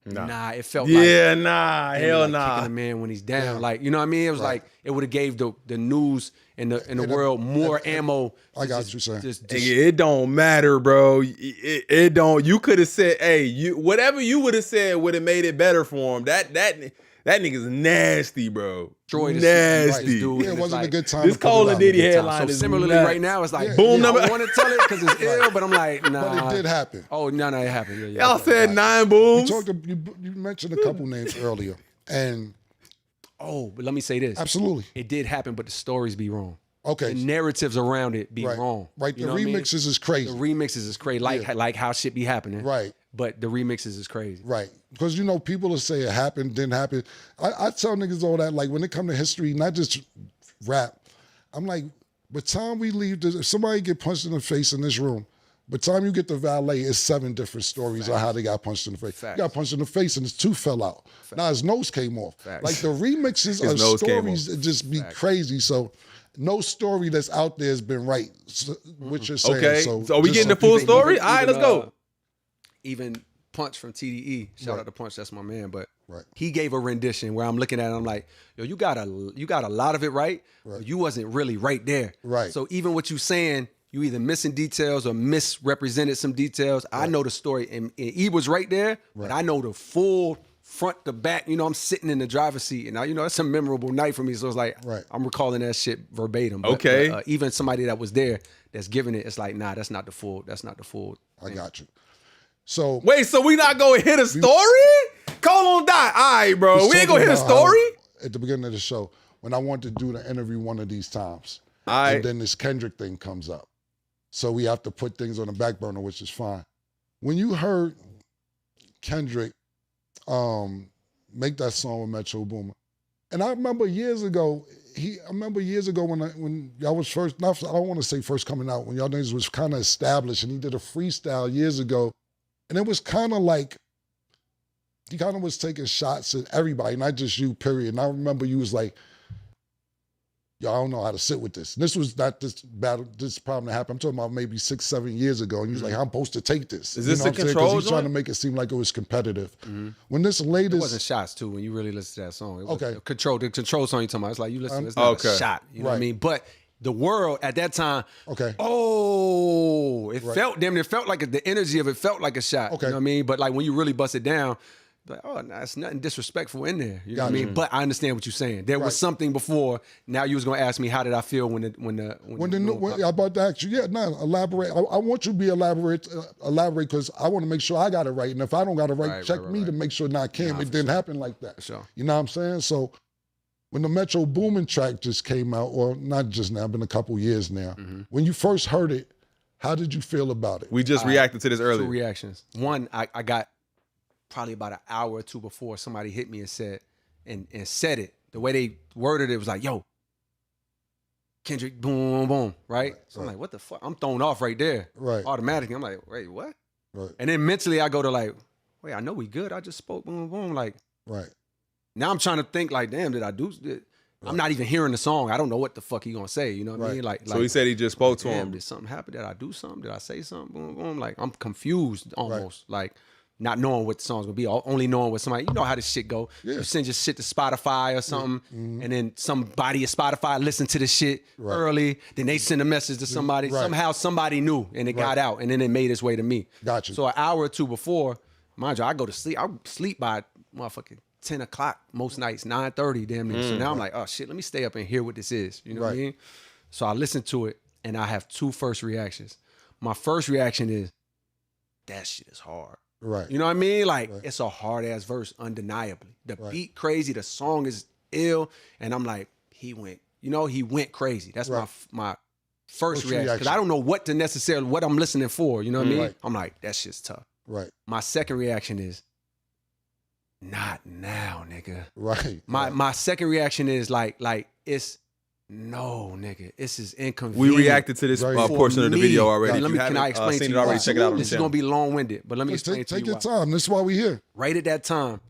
Nah, it felt Yeah, like nah, Amy, hell like, nah. kicking a man when he's down. Like, you know what I mean? It was like it would have gave the news in the world more ammo. I got you saying. Nigga, it don't matter, bro. It don't. You could have said, hey, whatever you would have said would have made it better for him. That nigga's nasty, bro. Nasty. Dude, yeah, it wasn't a good time. This Cole and Diddy headline So is similarly, nuts. right now, it's like, boom. I don't want to tell it because it's ill, but I'm like, nah. But it did happen. Oh, no, it happened. Yeah, Y'all said 9 booms. You mentioned a couple names earlier, and but let me say this. absolutely, it did happen, but the stories be wrong. okay. The narratives around it be wrong. Right, You the know what I mean? remixes is crazy. The remixes is crazy, like how shit be happening. Right. But the remixes is crazy. Right. Because, people will say it happened, didn't happen. I tell niggas all that, like, when it come to history, not just rap, I'm like, by the time we leave, if somebody get punched in the face in this room, by the time you get to valet, it's 7 different stories of how they got punched in the face. Facts. He got punched in the face and his tooth fell out. Now his nose came off. Facts. Like, the remixes of nose came stories off. just be crazy. So no story that's out there has been right, what you're saying. Okay. So So are we just getting the so full people know. story? All right, let's go. Even Punch from TDE, shout out to Punch, that's my man. But Right. he gave a rendition where I'm looking at it, I'm like, yo, you got a lot of it right, but you wasn't really right there. Right. So even what you saying, you either missing details or misrepresented some details. I know the story, and he was right there, but I know the full front to back. I'm sitting in the driver's seat, and it's a memorable night for me. So it's like, I'm recalling that shit verbatim. But, Okay. even somebody that was there that's giving it, it's like, nah, that's not the full. I got you. So Wait, so we not going to hit a story? Call on die. All right, bro. We ain't going to hit a talking about story? how, at the beginning of the show, when I wanted to do the interview one of these times, All right. and then this Kendrick thing comes up. So we have to put things on the back burner, which is fine. When you heard Kendrick make that song with Metro Boomin, and I remember years ago when y'all was first, I don't want to say first coming out, when y'all niggas was kind of established, and he did a freestyle years ago, and it was kind of like, he kind of was taking shots at everybody, not just you, period. And I remember you was like, yo, I don't know how to sit with this. And this was not this problem that happened. I'm talking about maybe 6, 7 years ago. And you was like, I'm supposed to take this. Is this what a I'm saying? control 'Cause he's trying to joint? make it seem like it was competitive. When this latest... It wasn't shots too when you really listen to that song. It was Okay. the control song you talking about. It's like you listen to it, it's not a shot. You know what I Right. mean? But the world at that time, Okay. it felt like the energy of it felt like a shot. Okay. You know what I mean? But like when you really bust it down, like, oh, nah, it's nothing disrespectful in there. You know what I mean? But I understand what you're saying. There was something before. Now you was gonna ask me how did I feel when I'm about to ask you, elaborate. I want you to be elaborate because I want to make sure I got it right. And if I don't got it right, check me to make sure Cam, it didn't happen like that. Sure. You know what I'm saying? So when the Metro Boomin track just came out, or not just now, been a couple years now, when you first heard it, how did you feel about it? We just reacted to this Two earlier. reactions. One, I got probably about an hour or two before somebody hit me and said it. The way they worded it was like, yo, Kendrick, boom, boom, right? So I'm like, what the fuck? I'm thrown off right there. Right. Automatically. I'm like, wait, what? Right. And then mentally I go to like, wait, I know we good. I just spoke, boom, boom. Like, Right. now I'm trying to think like, damn, did I do it? I'm not even hearing the song. I don't know what the fuck he gonna say. You know what I mean? Like, So he said he just spoke to damn, him. did something happen? Did I do something? Did I say something? Boom, boom. Like, I'm confused almost. Like, not knowing what the song's gonna be, only knowing what somebody, you know how this shit go. Yeah. You send your shit to Spotify or something, and then somebody at Spotify listen to the shit early, then they send a message to somebody. Right. Somehow somebody knew, and it got out, and then it made its way to me. Got you. So an hour or two before, mind you, I go to sleep. I sleep by motherfucking 10 o'clock most nights, 9:30 damn near. So now I'm like, oh shit, let me stay up and hear what this is. You know what I mean? So I listen to it, and I have two first reactions. My first reaction is, that shit is hard. Right. You know what I mean? Like, it's a hard ass verse, undeniably. The beat crazy, the song is ill, and I'm like, he went crazy. That's my first reaction. Because I don't know what I'm listening for. You know what I mean? Right. I'm like, that shit's tough. Right. My second reaction is, not now, nigga. Right. My second reaction is like it's no, nigga. This is inconvenient. We reacted to this portion of the video already. Can I explain to you already? why? Check it out on the This is channel. gonna be long-winded, but let me explain to you Take your why. time. This is why we here. Right at that time,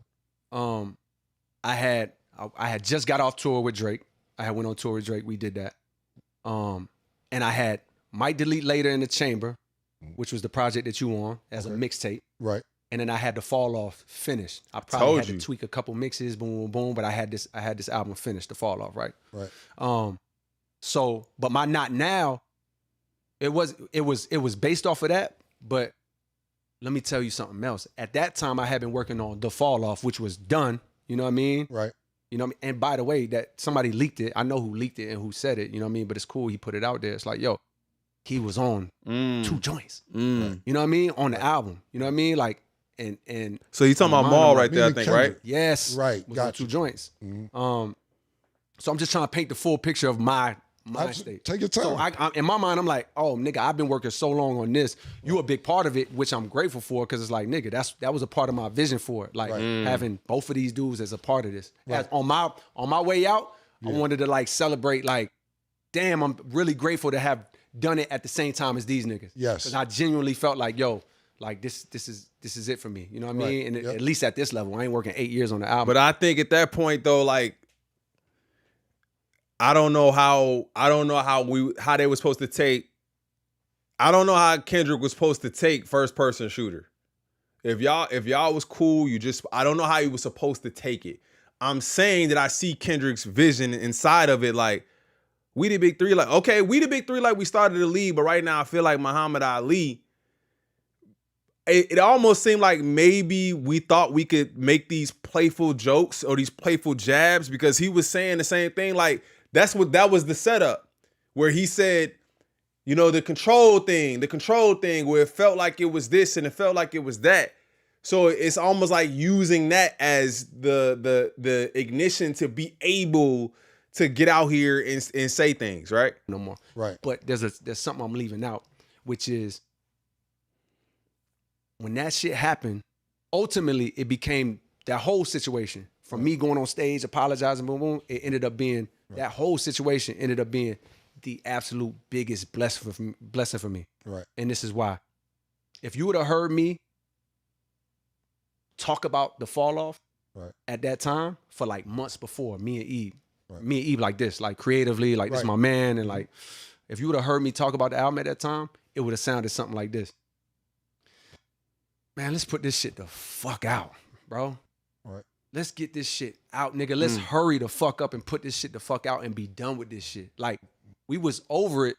I had just got off tour with Drake. I had went on tour with Drake. We did that. And I had Might Delete Later in the Chamber, which was the project that you on as a mixtape. Right. and then I had the Fall Off finished. I probably Told had you. to tweak a couple mixes, boom, boom, boom, but I had this album finished, the Fall Off, right? Right. So, but my Not Now, it was based off of that, but let me tell you something else. At that time, I had been working on the Fall Off, which was done. You know what I mean? Right. You know what I mean? And by the way, that somebody leaked it. I know who leaked it and who said it. You know what I mean? But it's cool. He put it out there. It's like, yo, he was on 2 joints. You know what I mean? On the album. You know what I mean? Like, and So you talking about Maul right there, I think, right? yes, Right. Was on 2 joints. So I'm just trying to paint the full picture of my state. Take your time. So I, in my mind, I'm like, oh, nigga, I've been working so long on this. You a big part of it, which I'm grateful for, because it's like, nigga, that was a part of my vision for it. Like having both of these dudes as a part of this. As on my way out, I wanted to like celebrate, like, damn, I'm really grateful to have done it at the same time as these niggas. Yes. Because I genuinely felt like, yo, like this is it for me. You know what I mean? And at least at this level, I ain't working 8 years on the album. But I think at that point though, like, I don't know how they were supposed to take. I don't know how Kendrick was supposed to take first person shooter. If y'all was cool, I don't know how he was supposed to take it. I'm saying that I see Kendrick's vision inside of it. Like, we the big three. Like, okay, we the big three. Like, we started the league, but right now I feel like Muhammad Ali. It almost seemed like maybe we thought we could make these playful jokes or these playful jabs, because he was saying the same thing. Like, that was the setup where he said, you know, the control thing where it felt like it was this and it felt like it was that. So it's almost like using that as the ignition to be able to get out here and say things, right? No more. Right. But there's something I'm leaving out, which is when that shit happened, ultimately it became that whole situation. From me going on stage, apologizing, boom, boom, it ended up being, that whole situation ended up being the absolute biggest blessing for me. Right. And this is why. If you would have heard me talk about the Fall Off at that time for like months before, me and Eve like this, like creatively, like this is my man, and like, if you would have heard me talk about the album at that time, it would have sounded something like this. Man, let's put this shit the fuck out, bro. Right. Let's get this shit out, nigga. Let's hurry the fuck up and put this shit the fuck out and be done with this shit. Like, we was over it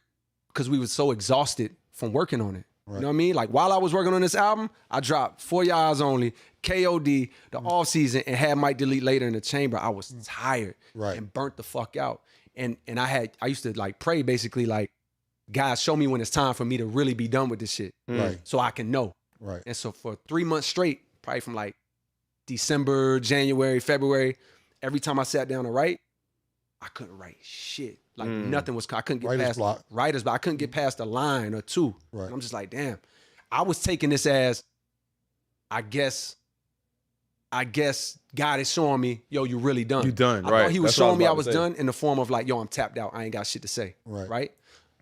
because we was so exhausted from working on it. Right. You know what I mean? Like, while I was working on this album, I dropped For Your Eyes Only, KOD, the off season, and had Mike Delete Later in the chamber. I was tired and burnt the fuck out. And I used to like pray basically like, God, show me when it's time for me to really be done with this shit. Right. So I can know. Right. And so for 3 months straight, probably from like December, January, February, every time I sat down to write, I couldn't write shit. Like nothing was, I couldn't get past writer's block. I couldn't get past a line or two. Right. And I'm just like, damn. I was taking this as, I guess God is showing me, yo, you really done. You done, I right. thought he was showing me I was done in the form of like, yo, I'm tapped out. I ain't got shit to say. Right.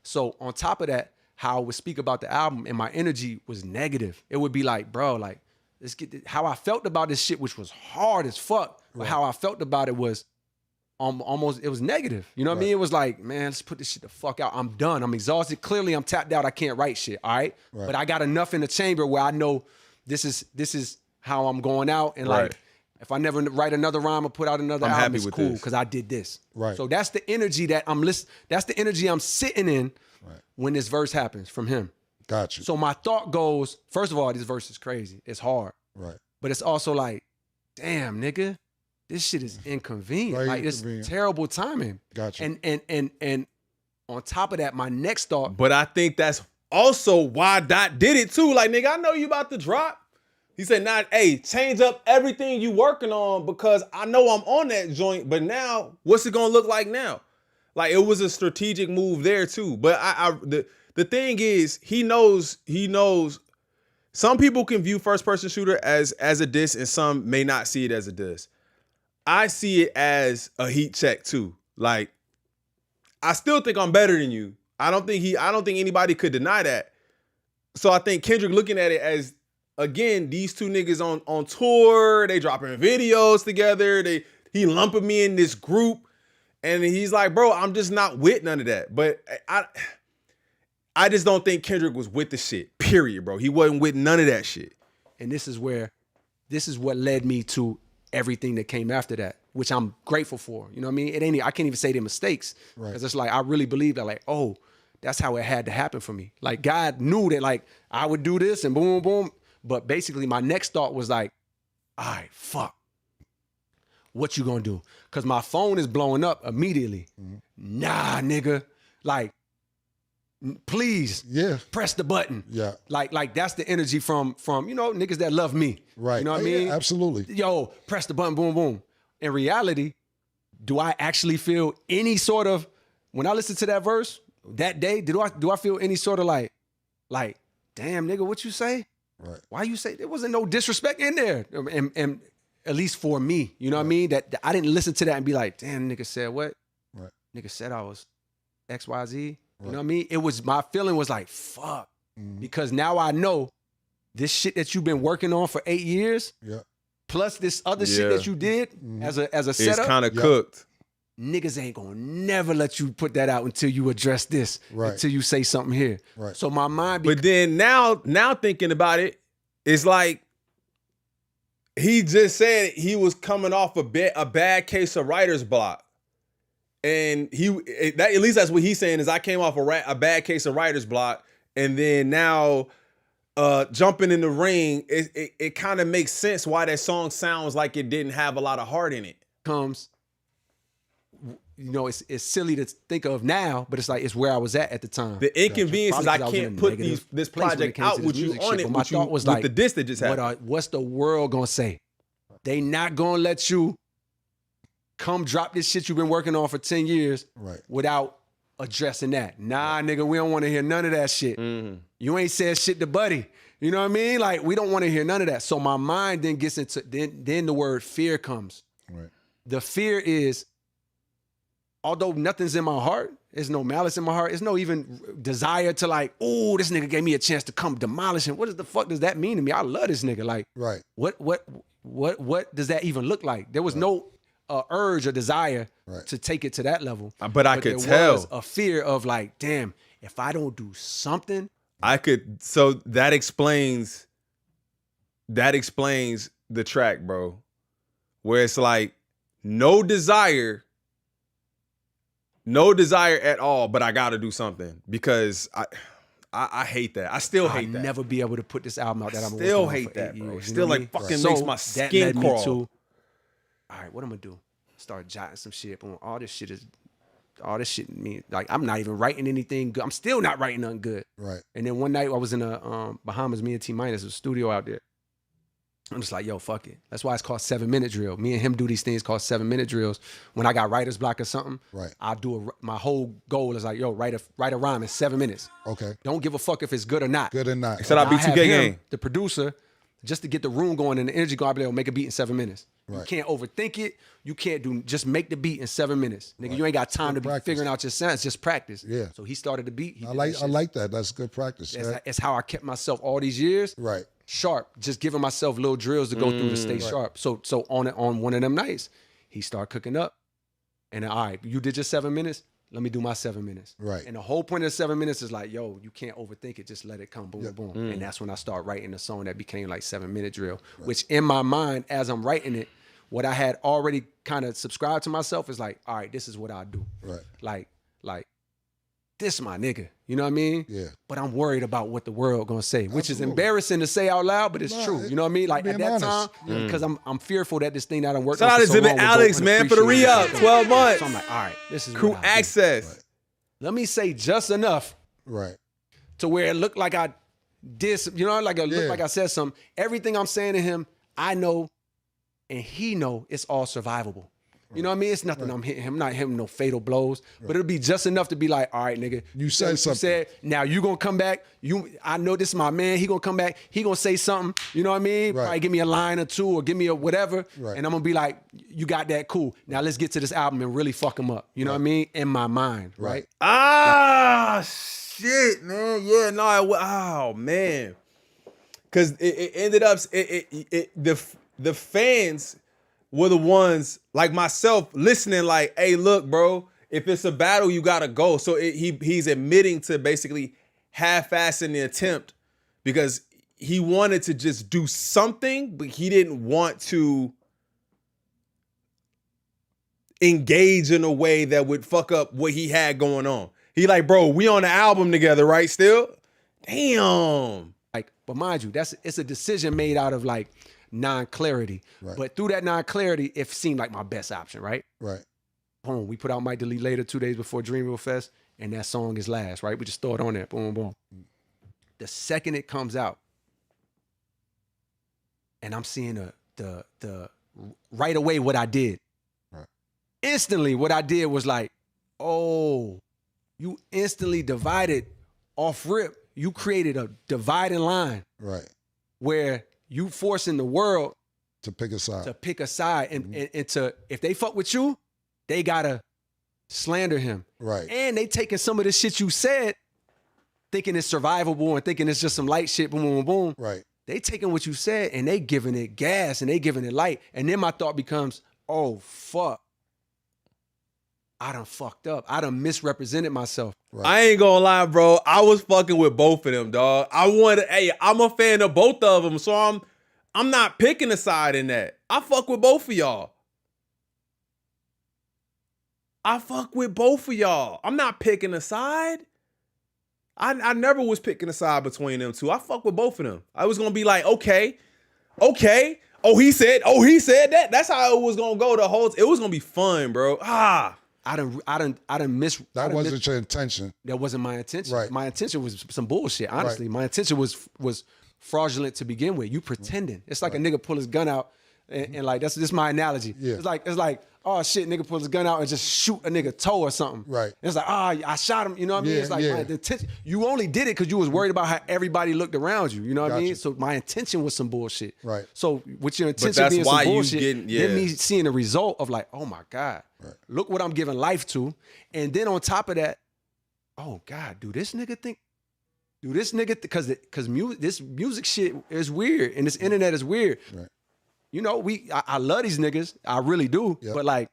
So on top of that, how I would speak about the album and my energy was negative. It would be like, bro, like, let's get this. How I felt about this shit, which was hard as fuck, but how I felt about it was almost, it was negative. You know what I mean? It was like, man, let's put this shit the fuck out. I'm done. I'm exhausted. Clearly, I'm tapped out. I can't write shit, all right? But I got enough in the chamber where I know this is how I'm going out. And like, if I never write another rhyme or put out another album, it's cool because I did this. Right. So that's the energy that that's the energy I'm sitting in when this verse happens from him. Got you. So my thought goes, first of all, this verse is crazy. It's hard. Right. But it's also like, damn, nigga, this shit is inconvenient. Like, it's terrible timing. Got you. And on top of that, my next thought. But I think that's also why Dot did it too. Like, nigga, I know you about to drop. He said, nah, hey, change up everything you working on because I know I'm on that joint, but now, what's it gonna look like now? Like, it was a strategic move there too. But the thing is, he knows some people can view first person shooter as a diss and some may not see it as a diss. I see it as a heat check too. Like, I still think I'm better than you. I don't think anybody could deny that. So I think Kendrick looking at it as, again, these two niggas on tour, they dropping videos together, he lumping me in this group, and he's like, bro, I'm just not with none of that. But I just don't think Kendrick was with the shit, period, bro. He wasn't with none of that shit. And this is what led me to everything that came after that, which I'm grateful for. You know what I mean? I can't even say they're mistakes. Because it's like, I really believe that, like, oh, that's how it had to happen for me. Like, God knew that, like, I would do this and boom, boom. But basically, my next thought was like, all right, fuck. What you gonna do? Because my phone is blowing up immediately. Nah, nigga. Like, please, press the button. Yeah. Like that's the energy from niggas that love me. Right. You know what I mean? Absolutely. Yo, press the button, boom, boom. In reality, do I actually feel any sort of, when I listen to that verse that day, do I feel any sort of like, damn, nigga, what you say? Right. Why you say there wasn't no disrespect in there? And at least for me, you know what I mean? That I didn't listen to that and be like, damn, nigga said what? Right. Nigga said I was XYZ. You know what I mean? It was, my feeling was like, fuck. Because now I know this shit that you've been working on for 8 years, plus this other shit that you did as a setup. It's kind of cooked. Niggas ain't gonna never let you put that out until you address this, until you say something here. Right. So my mind, But then now thinking about it, it's like he just said he was coming off a bad case of writer's block. And at least that's what he's saying, is I came off a bad case of writer's block, and then now jumping in the ring, it kind of makes sense why that song sounds like it didn't have a lot of heart in it. It's silly to think of now, but it's like, it's where I was at the time. The inconvenience is I can't put this project out with you on it, my thought was like, with the diss that just happened. What's the world gonna say? They not gonna let you come drop this shit you've been working on for 10 years without addressing that. Nah, nigga, we don't want to hear none of that shit. You ain't said shit to Buddy. You know what I mean? Like, we don't want to hear none of that. So my mind then gets into, then the word fear comes. Right. The fear is, although nothing's in my heart, there's no malice in my heart, there's no even desire to like, oh, this nigga gave me a chance to come demolish him. What the fuck does that mean to me? I love this nigga. Like, what does that even look like? There was no urge or desire to take it to that level. But I could tell. Was a fear of like, damn, if I don't do something. So that explains the track, bro. Where it's like, no desire at all, but I gotta do something because I hate that. I still hate that. I'll never be able to put this album out that I'm still hate that, bro. Still like fucking makes my skin crawl. All right, what I'm gonna do? Start jotting some shit. Boom. All this shit mean like I'm not even writing anything good. I'm still not writing nothing good. Right. And then one night I was in Bahamas, me and T Minus, a studio out there. I'm just like, yo, fuck it. That's why it's called 7-minute drill. Me and him do these things called 7-minute drills. When I got writer's block or something, I'll do my whole goal is like, yo, write a rhyme in 7 minutes. Okay. Don't give a fuck if it's good or not. Good or not. Except I beat 2K game. The producer, just to get the room going and the energy going, I'll be able to make a beat in 7 minutes. Right. You can't overthink it. You can't just make the beat in 7 minutes. Nigga, you ain't got time to be figuring out your sounds. Just practice. Yeah. So he started the beat. I like that. That's good practice. It's how I kept myself all these years. Right. Sharp, just giving myself little drills to go through to stay sharp. So on one of them nights, he started cooking up. And then, all right, you did your 7 minutes, let me do my 7 minutes. Right. And the whole point of the 7 minutes is like, yo, you can't overthink it, just let it come, boom, boom. And that's when I start writing a song that became like 7-minute drill, which in my mind, as I'm writing it, what I had already kind of subscribed to myself is like, all right, this is what I do. Right. Like, this my nigga. You know what I mean? Yeah. But I'm worried about what the world gonna say, which is embarrassing to say out loud, but it's true. You know what I mean? Like at that time, because I'm fearful that this thing that I'm working on. Shout out to Exhibit Alex, man, for the re-up, 12 months. So I'm like, all right, this is crew access. Right. Let me say just enough, to where it looked like I did, like it looked like I said something. Everything I'm saying to him, I know, and he know it's all survivable. You know what I mean? It's nothing I'm hitting him. I'm not hitting no fatal blows. But it'll be just enough to be like, all right, nigga. You said something. Now you gonna come back. I know this is my man. He gonna come back. He gonna say something. You know what I mean? Probably give me a line or two or give me a whatever. And I'm gonna be like, you got that, cool. Now let's get to this album and really fuck him up. You know what I mean? In my mind, right? Shit, man. Yeah, no. Oh, man. Because it ended up, the fans were the ones like myself listening like, hey, look, bro, if it's a battle, you gotta go. So he's admitting to basically half-assing the attempt because he wanted to just do something, but he didn't want to engage in a way that would fuck up what he had going on. He like, bro, we on the album together, right? Still? Damn. Like, but mind you, it's a decision made out of like non-clarity. Right. But through that non-clarity, it seemed like my best option, right? Right. Boom. We put out Might Delete Later 2 days before Dreamville Fest, and that song is last, right? We just throw it on there. Boom, boom. The second it comes out, and I'm seeing the right away what I did. Right. Instantly, what I did was like, oh, you instantly divided off rip. You created a dividing line. Right. Where you forcing the world to pick a side. And to, if they fuck with you, they gotta slander him. Right. And they taking some of the shit you said, thinking it's survivable and thinking it's just some light shit, boom, boom, boom. Right. They taking what you said and they giving it gas and they giving it light. And then my thought becomes, oh, fuck. I done fucked up. I done misrepresented myself. Right. I ain't gonna lie, bro. I was fucking with both of them, dog. I'm a fan of both of them, so I'm not picking a side in that. I fuck with both of y'all. I'm not picking a side. I never was picking a side between them two. I fuck with both of them. I was gonna be like, okay. Oh, he said that. That's how it was gonna go. It was gonna be fun, bro. I done miss. That wasn't your intention. That wasn't my intention. Right. My intention was some bullshit. Honestly, my intention was fraudulent to begin with. You pretending. It's like a nigga pull his gun out and like this is my analogy. Yeah. It's like oh shit, nigga pull his gun out and just shoot a nigga toe or something. Right. It's like I shot him. You know what I mean? Yeah, It's like yeah. the intention. You only did it because you was worried about how everybody looked around you. You know what I mean? Gotcha. So my intention was some bullshit. Right. So with your intention that's being why some you bullshit, getting- then me seeing the result of like, oh my God, look what I'm giving life to, and then on top of that, oh God, do this nigga think? Do this nigga because this music shit is weird and this internet is weird. Right. You know, I love these niggas, I really do, Yep. but like,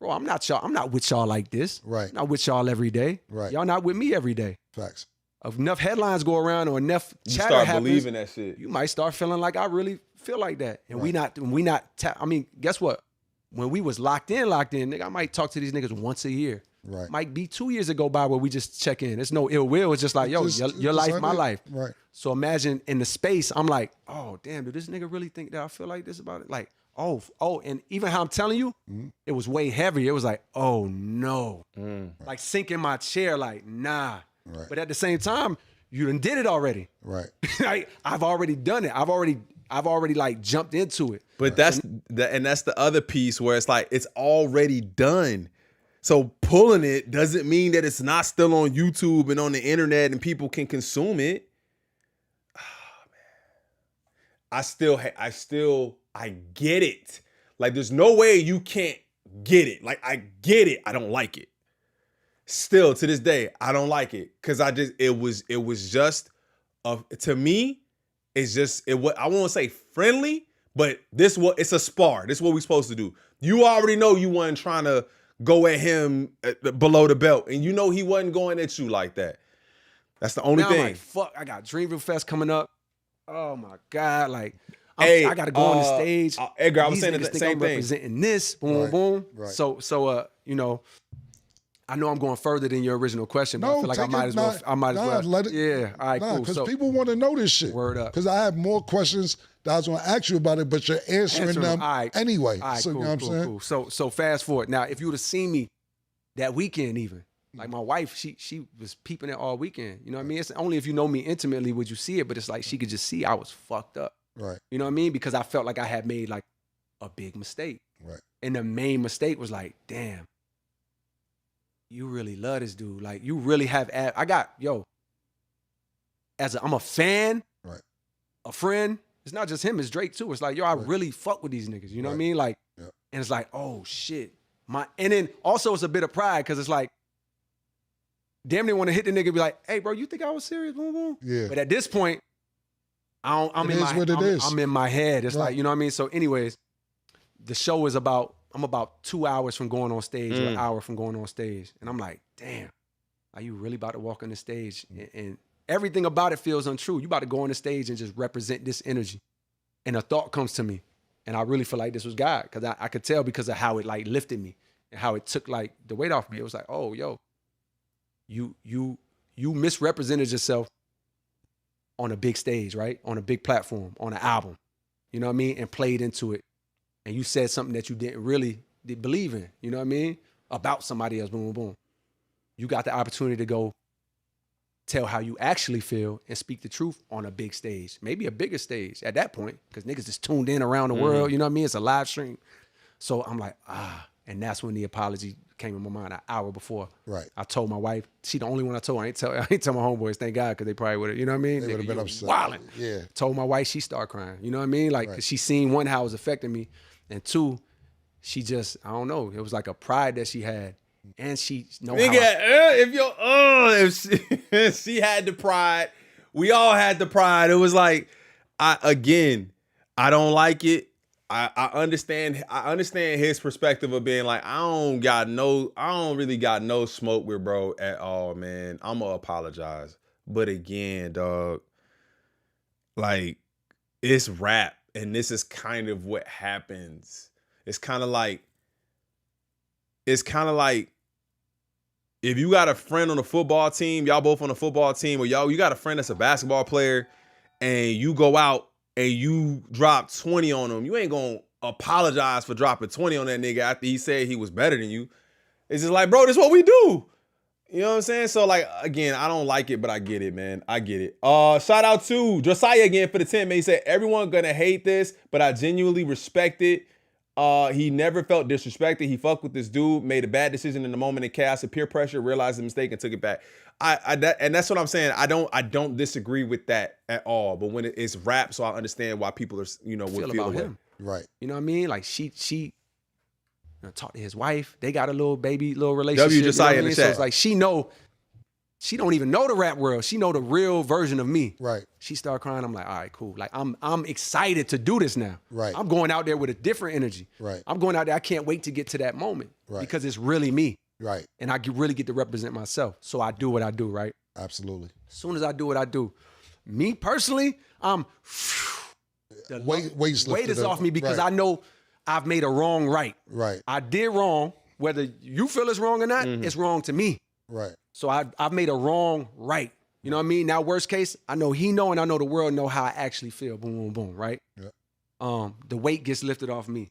bro, I'm not with y'all like this. Right. I'm not with y'all every day. Right. Y'all not with me every day. Facts. If enough headlines go around or enough You chatter start happens, believing that shit. you might start feeling like I really feel like that. And we not. I mean, guess what? When we was locked in, nigga, I might talk to these niggas once a year. Right. Might be 2 years to go by where we just check in. There's no ill will. It's just like, yo, your life, like my it. life. Right. So imagine in the space, I'm like, oh, damn, do this nigga really think that I feel like this about it? Like, oh, and even how I'm telling you, it was way heavier. It was like, oh no. Like sinking my chair, like, nah. Right. But at the same time, you done did it already. Right. Like, I've already done it. I've already like jumped into it. But that's the other piece where it's like it's already done. So pulling it doesn't mean that it's not still on YouTube and on the internet and people can consume it. Oh, man. I get it. Like there's no way you can't get it. Like I get it. I don't like it. Still to this day, I don't like it because it was just to me. It's just I won't say friendly, but it's a spar. This is what we're supposed to do. You already know you weren't trying to go at him below the belt, and you know he wasn't going at you like that. That's the only Now thing. I'm like, fuck, I got Dreamville Fest coming up. Oh my God, like I gotta go on the stage. Edgar, I was These saying niggas the think same I'm thing. representing this, boom, Right, boom. right. So you know, I know I'm going further than your original question, but I No, feel like I take might it, as well. I might as well. let it. Yeah, all right, cool. Because So people want to know this shit. Word up. Because I have more questions that I was going to ask you about it, but you're answering them all right. anyway. All right, So cool, you know what I'm cool, saying? cool. So fast forward. Now, if you would have seen me that weekend, even like my wife, she was peeping it all weekend. You know what I mean? It's only if you know me intimately would you see it, but it's like she could just see I was fucked up. Right. You know what I mean? Because I felt like I had made like a big mistake. Right. And the main mistake was like, damn, you really love this dude. Like you really have. I'm a fan. Right. A friend. It's not just him. It's Drake too. It's like, yo, I really fuck with these niggas. You know what I mean? Like, Yep. and it's like, oh shit. And then also it's a bit of pride because it's like, damn, they want to hit the nigga and be like, hey, bro, you think I was serious? Boom, boom. Yeah. But at this point, I'm It is what it is. I'm in my head. It's Right. like, you know what I mean? So anyways, the show is I'm about 2 hours from going on stage or an hour from going on stage. And I'm like, damn, are you really about to walk on the stage and everything about it feels untrue. You about to go on the stage and just represent this energy. And a thought comes to me. And I really feel like this was God. Because I could tell because of how it like lifted me and how it took like the weight off me. It was like, oh, yo, you misrepresented yourself on a big stage, right? On a big platform, on an album. You know what I mean? And played into it. And you said something that you didn't really believe in, you know what I mean? About somebody else, boom, boom, boom. You got the opportunity to go tell how you actually feel and speak the truth on a big stage, maybe a bigger stage at that point, because niggas is tuned in around the world, you know what I mean? It's a live stream. So I'm like, and that's when the apology came in my mind an hour before. Right. I told my wife, she the only one I told. I ain't tell my homeboys, thank God, because they probably would have, you know what I mean? They would have been upset. Wildin'. Yeah. Told my wife, she started crying, you know what I mean? Like, cause she seen one, how it was affecting me, and two, she just, I don't know, it was like a pride that she had. And she know how if she had the pride, we all had the pride. It was like, I don't like it. I understand his perspective of being like, I don't really got no smoke with bro at all, man. I'm gonna apologize. But again, dog, like, it's rap, and this is kind of what happens. It's kind of like if you got a friend on a football team, y'all both on a football team, or you got a friend that's a basketball player, and you go out and you drop 20 on him, you ain't gonna apologize for dropping 20 on that nigga after he said he was better than you. It's just like, bro, this is what we do. You know what I'm saying? So, like, again, I don't like it, but I get it, man. I get it. Shout out to Josiah again for the 10, man. He said, everyone gonna hate this, but I genuinely respect it. He never felt disrespected. He fucked with this dude, made a bad decision in the moment of chaos and peer pressure, realized the mistake and took it back. And that's what I'm saying. I don't disagree with that at all. But when it's rap, so I understand why people are, would feel about away. him. Right. You know what I mean? Like she talked to his wife. They got a little relationship. W Josiah you know in the So chat. it's like she don't even know the rap world. She know the real version of me. Right. She started crying. I'm like, all right, cool. Like I'm excited to do this now. Right. I'm going out there with a different energy. Right. I'm going out there. I can't wait to get to that moment. Right. Because it's really me. Right. And I really get to represent myself. So I do what I do, right? Absolutely. As soon as I do what I do, me personally, the weight is off me because I know I've made a wrong right. Right. I did wrong. Whether you feel it's wrong or not, it's wrong to me. Right. So I've made a wrong right. You know what I mean? Now, worst case, I know he know and I know the world know how I actually feel. Boom, boom, boom, right? Yeah. The weight gets lifted off me.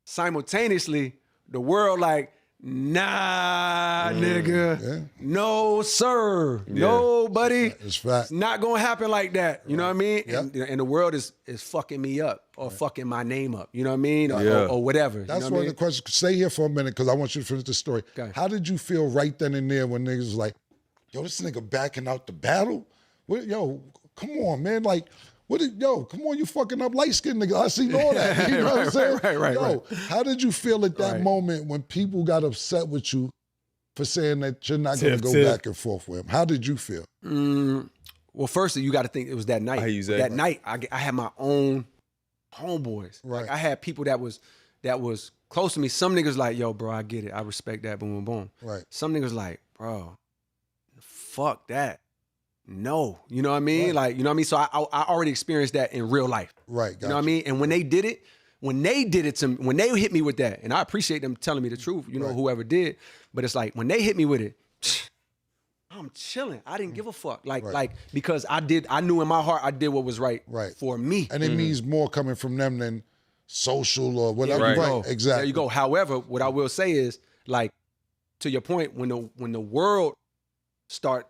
Simultaneously, the world like, nah, nigga. Yeah. No, sir. Yeah. No, buddy. It's fact. It's not gonna happen like that. You know what I mean? Yep. And the world is fucking me up or fucking my name up. You know what I mean? Yeah. Or whatever. That's you know one what I of mean? the questions. Stay here for a minute because I want you to finish the story. Okay. How did you feel right then and there when niggas was like, yo, this nigga backing out the battle? What, yo, come on, man. Like, come on, you fucking up light-skinned nigga. I seen all that. You know what I'm saying? Right. Yo, how did you feel at that moment when people got upset with you for saying that you're not going to go back and forth with him? How did you feel? Well, first you got to think it was that night. I use that. That night, I had my own homeboys. Right. Like I had people that was close to me. Some niggas like, yo, bro, I get it. I respect that. Boom, boom, boom. Right. Some niggas like, bro, fuck that. No, you know what I mean? Right. Like, you know what I mean? So I already experienced that in real life. Right. You know what I mean? And when they did it to me, when they hit me with that, and I appreciate them telling me the truth, whoever did, but it's like when they hit me with it, I'm chilling. I didn't give a fuck. Like because I knew in my heart I did what was right for me. And it means more coming from them than social or whatever. There you Right. go. Exactly. There you go. However, what I will say is, like, to your point, when the world start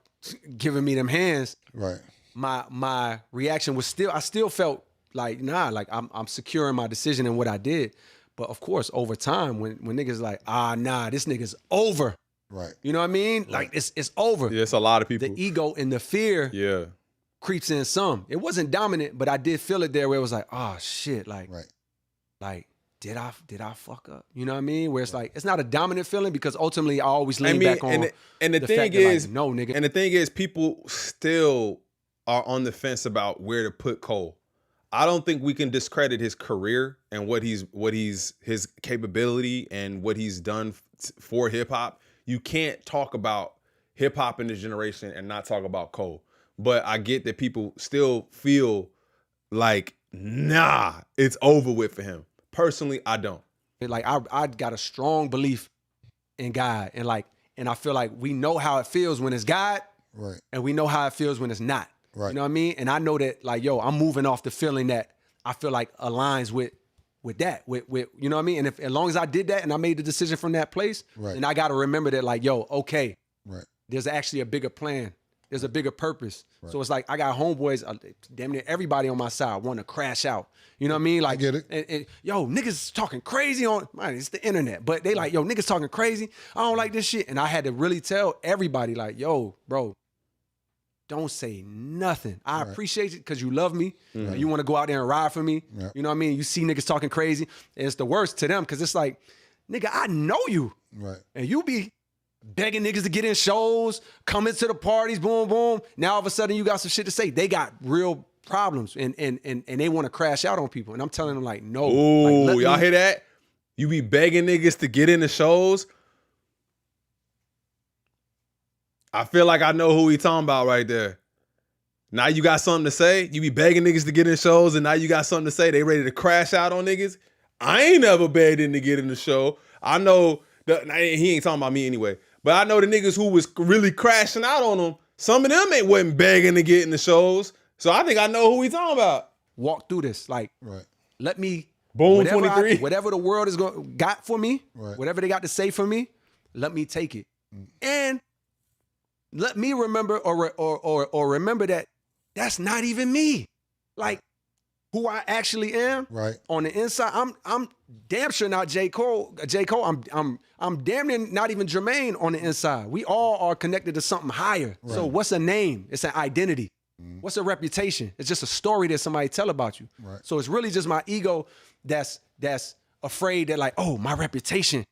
giving me them hands, Right. my reaction was I still felt like, nah, like I'm secure in my decision and what I did. But of course, over time, when niggas like, nah, this nigga's over. Right. You know what I mean? Like it's over. Yeah, it's a lot of people. The ego and the fear creeps in some. It wasn't dominant, but I did feel it there where it was like, oh shit, like did I fuck up? You know what I mean? Where it's like, it's not a dominant feeling because ultimately I always lean back on and the thing fact is, that, like, no, nigga. And the thing is, people still are on the fence about where to put Cole. I don't think we can discredit his career and what he's his capability and what he's done for hip hop. You can't talk about hip hop in this generation and not talk about Cole. but I get that people still feel like, nah, it's over with for him. Personally, I don't. Like I got a strong belief in God, and I feel like we know how it feels when it's God, Right. and we know how it feels when it's not. Right. You know what I mean? And I know that, like, yo, I'm moving off the feeling that I feel like aligns with that, with you know what I mean? And if as long as I did that and I made the decision from that place, Right. then I got to remember that, like, yo, okay, Right. there's actually a bigger plan. There's a bigger purpose. Right. So it's like I got homeboys, damn near everybody on my side want to crash out. You know what I mean? Like, I get it. And, yo, niggas talking crazy on, man, it's the internet. But they like, yo, niggas talking crazy. I don't like this shit. And I had to really tell everybody, like, yo, bro, don't say nothing. I appreciate it because you love me. Mm-hmm. You want to go out there and ride for me. Yeah. You know what I mean? You see niggas talking crazy. And it's the worst to them because it's like, nigga, I know you. Right. And you be begging niggas to get in shows, coming to the parties, boom, boom. Now all of a sudden you got some shit to say. They got real problems and they want to crash out on people. And I'm telling them, like, no. Ooh, like, y'all hear that? You be begging niggas to get in the shows. I feel like I know who he talking about right there. Now you got something to say? You be begging niggas to get in shows and now you got something to say? They ready to crash out on niggas? I ain't never begged him to get in the show. I know, he ain't talking about me anyway, but I know the niggas who was really crashing out on him, some of them wasn't begging to get in the shows. So I think I know who he talking about. Walk through this. Like, let me, boom, 23. Whatever the world is got for me, Right. whatever they got to say for me, let me take it. And let me remember or remember that that's not even me. Like, who I actually am on the inside, I'm damn sure not J. Cole. I'm damn near not even Jermaine on the inside. We all are connected to something higher. Right. So what's a name? It's an identity. What's a reputation? It's just a story that somebody tell about you. Right. So it's really just my ego that's afraid that, like, oh, my reputation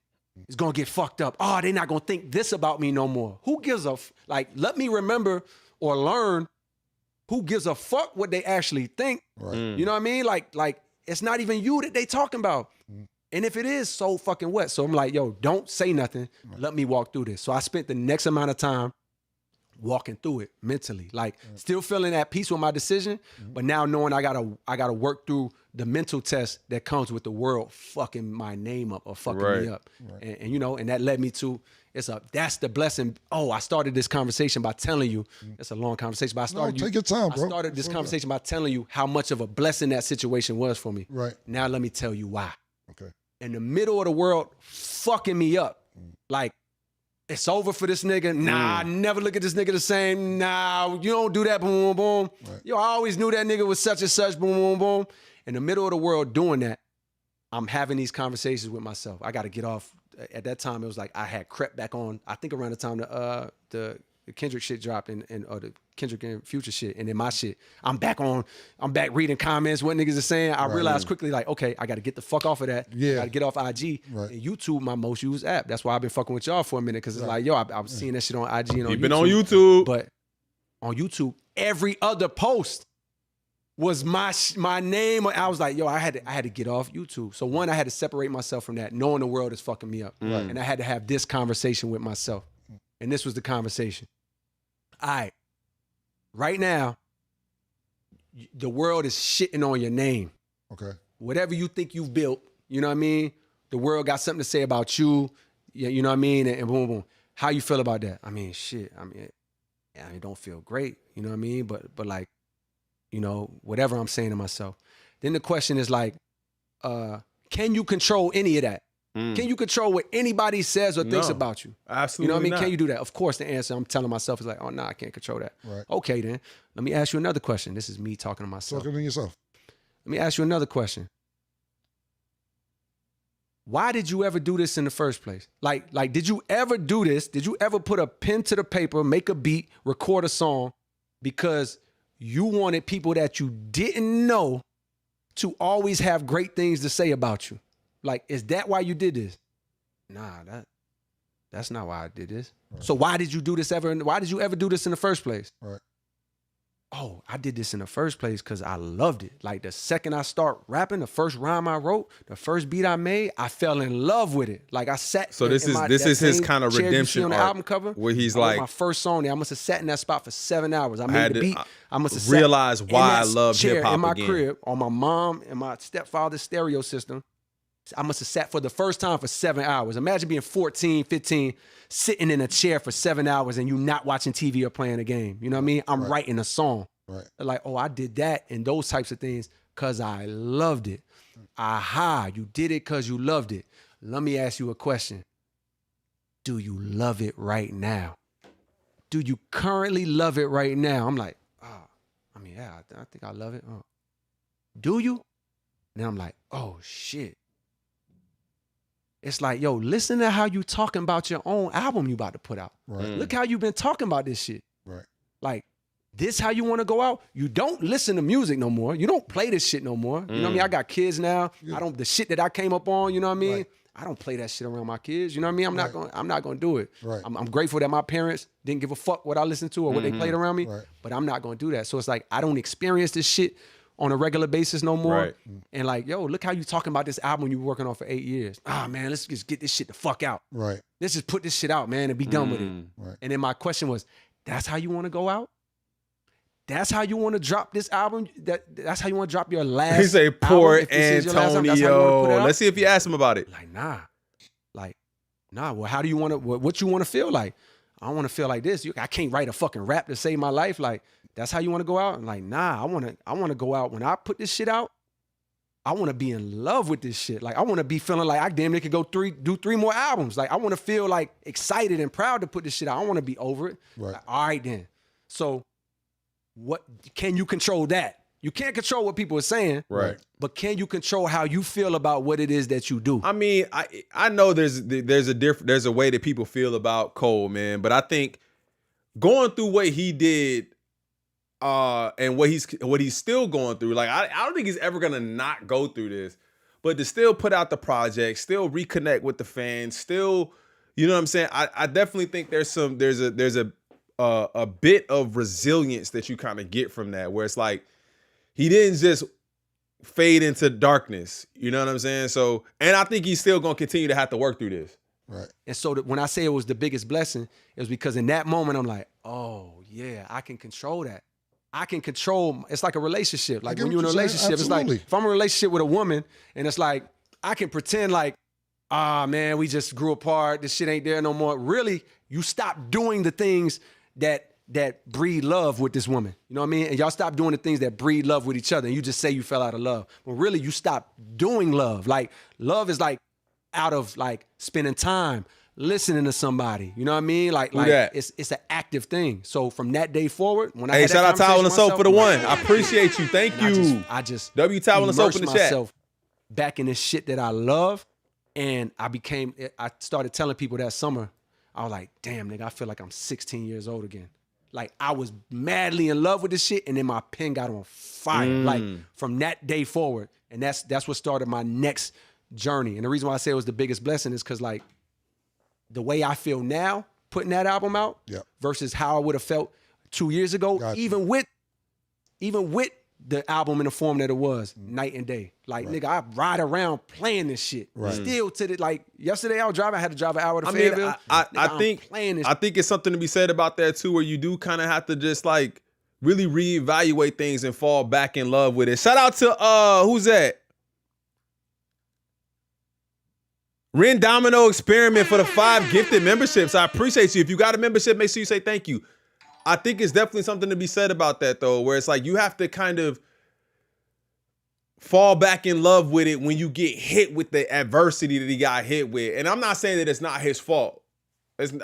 is gonna get fucked up. Oh, they're not gonna think this about me no more. Who gives a like? Let me remember or learn who gives a fuck what they actually think. Right. You know what I mean? Like it's not even you that they talking about. And if it is, so fucking what? So I'm like, yo, don't say nothing. Let me walk through this. So I spent the next amount of time walking through it mentally, like still feeling at peace with my decision, but now knowing I gotta work through the mental test that comes with the world fucking my name up or fucking me up. Right. And you know, and that led me to, that's the blessing. Oh, I started this conversation by telling you, it's a long conversation, but take your time, bro. I started this conversation by telling you how much of a blessing that situation was for me. Right. Now let me tell you why. Okay. In the middle of the world fucking me up, like, it's over for this nigga. Nah, I never look at this nigga the same. Nah, you don't do that, boom, boom, boom. Right. Yo, I always knew that nigga was such and such, boom, boom, boom. In the middle of the world doing that, I'm having these conversations with myself. I got to get off. At that time, it was like I had crept back on, I think around the time the Kendrick shit dropped or the Kendrick and Future shit, and then my shit. I'm back reading comments, what niggas are saying. I realized quickly, like, okay, I got to get the fuck off of that. Yeah. I got to get off IG. Right. And YouTube, my most used app. That's why I've been fucking with y'all for a minute, because it's like, yo, I was seeing that shit on IG and on YouTube. You've been on YouTube. But on YouTube, every other post was my name. I was like, yo, I had to get off YouTube. So one, I had to separate myself from that, knowing the world is fucking me up. Right. And I had to have this conversation with myself. And this was the conversation. All right, right now, the world is shitting on your name. Okay. Whatever you think you've built, you know what I mean? The world got something to say about you, you know what I mean? And boom, boom. How you feel about that? I mean, shit, it don't feel great, you know what I mean? But like, you know, whatever I'm saying to myself. Then the question is like, can you control any of that? Can you control what anybody says or thinks about you? Absolutely. You know what I mean? Not. Can you do that? Of course, the answer I'm telling myself is like, oh, no, I can't control that. Right. Okay, then. Let me ask you another question. This is me talking to myself. Talking to yourself. Let me ask you another question. Why did you ever do this in the first place? Like, did you ever do this? Did you ever put a pen to the paper, make a beat, record a song because you wanted people that you didn't know to always have great things to say about you? Like, is that why you did this? Nah, that's not why I did this. Right. So why did you do this ever? Why did you ever do this in the first place? Right. oh, I did this in the first place because I loved it. Like the second I start rapping, the first rhyme I wrote, the first beat I made, I fell in love with it. Like I sat. So this is his kind of redemption on the arc, album cover, where he's I wrote like, my first song there. I must have sat in that spot for 7 hours. I made the beat. I must have realized sat why in I love chair hip hop in my again. crib on my mom and my stepfather's stereo system. I must have sat for the first time for 7 hours. Imagine being 14, 15, sitting in a chair for 7 hours and you not watching TV or playing a game. You know what I mean? I'm writing a song. Right. Like, oh, I did that and those types of things because I loved it. Aha, you did it because you loved it. Let me ask you a question. Do you love it right now? Do you currently love it right now? I'm like, yeah, I think I love it. Do you? And then I'm like, oh, shit. It's like, yo, listen to how you talking about your own album you about to put out. Right. Look how you've been talking about this shit. Right. Like, this how you want to go out? You don't listen to music no more. You don't play this shit no more. You know what I mean? I got kids now. Yeah. The shit that I came up on, you know what I mean? Right. I don't play that shit around my kids. You know what I mean? I'm not gonna do it. Right. I'm grateful that my parents didn't give a fuck what I listened to or what they played around me. Right. But I'm not gonna do that. So it's like I don't experience this shit on a regular basis no more. Right. And like, yo, look how you talking about this album you were working on for 8 years. Man, let's just get this shit the fuck out. Right. Let's just put this shit out, man, and be done with it. Right. And then my question was, that's how you want to go out? That's how you want to drop this album? That's how you want to drop your last He say, poor album? Antonio. Let's see if you ask him about it. Like, nah. Well, how do you want to, what you want to feel like? I don't want to feel like this. I can't write a fucking rap to save my life. Like, that's how you want to go out? I'm like, nah, I want to go out. When I put this shit out, I want to be in love with this shit. Like, I want to be feeling like I damn near could do three more albums. Like, I want to feel like excited and proud to put this shit out. I don't want to be over it. Right. Like, all right then. So what can you control that? You can't control what people are saying. Right. But can you control how you feel about what it is that you do? I mean, I know there's a way that people feel about Cole, man, but I think going through what he did and what he's still going through, like I don't think he's ever gonna not go through this, but to still put out the project, still reconnect with the fans, still, you know what I'm saying? I definitely think there's a bit of resilience that you kind of get from that, where it's like he didn't just fade into darkness, you know what I'm saying? So, and I think he's still gonna continue to have to work through this. Right. And so when I say it was the biggest blessing, it was because in that moment I'm like, oh yeah, I can control that. I can control. It's like a relationship. Like when you're in a relationship, absolutely. It's like if I'm in a relationship with a woman and it's like I can pretend like, man, we just grew apart. This shit ain't there no more. Really, you stop doing the things that breed love with this woman. You know what I mean? And y'all stop doing the things that breed love with each other. And you just say you fell out of love. Well, really, you stop doing love. Like love is like out of like spending time listening to somebody. You know what I mean? Like it's an active thing. So from that day forward, when I had shout out that Towel and conversation Soap for the one. I appreciate you. Thank you. I just W Towel and Soap in the chat. myself back in this shit that I love, and I started telling people that summer. I was like, damn, nigga, I feel like I'm 16 years old again. Like I was madly in love with this shit, and then my pen got on fire. Like from that day forward, and that's what started my next journey. And the reason why I say it was the biggest blessing is because like the way I feel now, putting that album out, versus how I would have felt 2 years ago, even with the album in the form that it was, night and day. Like nigga, I ride around playing this shit. Still to the like yesterday I had to drive an hour to Fayetteville. I think it's something to be said about that too, where you do kind of have to just like really reevaluate things and fall back in love with it. Shout out to who's that? Ren Domino Experiment for the 5 gifted memberships. I appreciate you. If you got a membership, make sure you say thank you. I think it's definitely something to be said about that though, where it's like you have to kind of fall back in love with it when you get hit with the adversity that he got hit with. And I'm not saying that it's not his fault.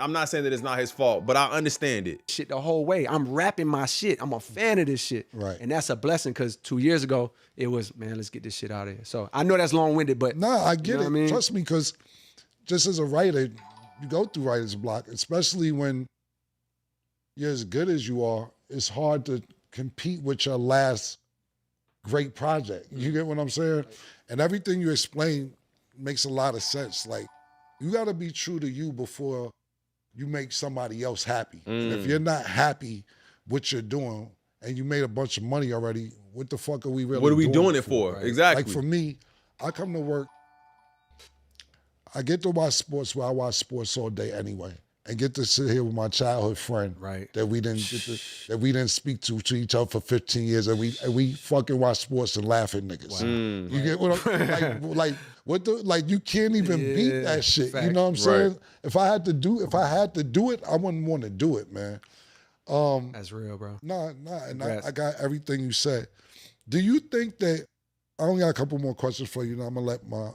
I'm not saying that it's not his fault, but I understand it. Shit the whole way. I'm rapping my shit. I'm a fan of this shit. Right. And that's a blessing because 2 years ago, it was, man, let's get this shit out of here. So I know that's long-winded, but no, I get it. I mean? Trust me, because just as a writer, you go through writer's block, especially when you're as good as you are. It's hard to compete with your last great project. You get what I'm saying? And everything you explain makes a lot of sense. Like, you got to be true to you before you make somebody else happy. And if you're not happy with what you're doing and you made a bunch of money already, what the fuck are we really What are we doing it for? for? Exactly. Like for me, I come to work, I get to watch sports where I watch sports all day anyway, and get to sit here with my childhood friend that we didn't speak to each other for 15 years, and we fucking watch sports and laugh at niggas. Wow. You get what I'm like what the like you can't even beat that shit. Fact. You know what I'm saying? Right. If I had to do it, I wouldn't want to do it, man. That's real, bro. Nah, and I got everything you said. Do you think that I only got a couple more questions for you, and I'm gonna let my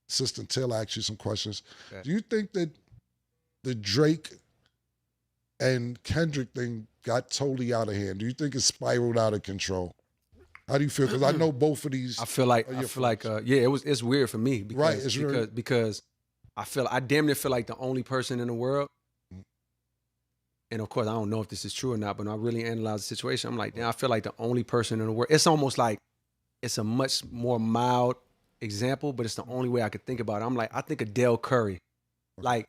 assistant Taylor ask you some questions. Okay. Do you think that the Drake and Kendrick thing got totally out of hand? Do you think it spiraled out of control? How do you feel? Because I know both of these. I feel like it's weird for me because I damn near feel like the only person in the world. And of course, I don't know if this is true or not, but when I really analyze the situation, I'm like, I feel like the only person in the world. It's almost like it's a much more mild example, but it's the only way I could think about it. I'm like, I think of Dale Curry. Like,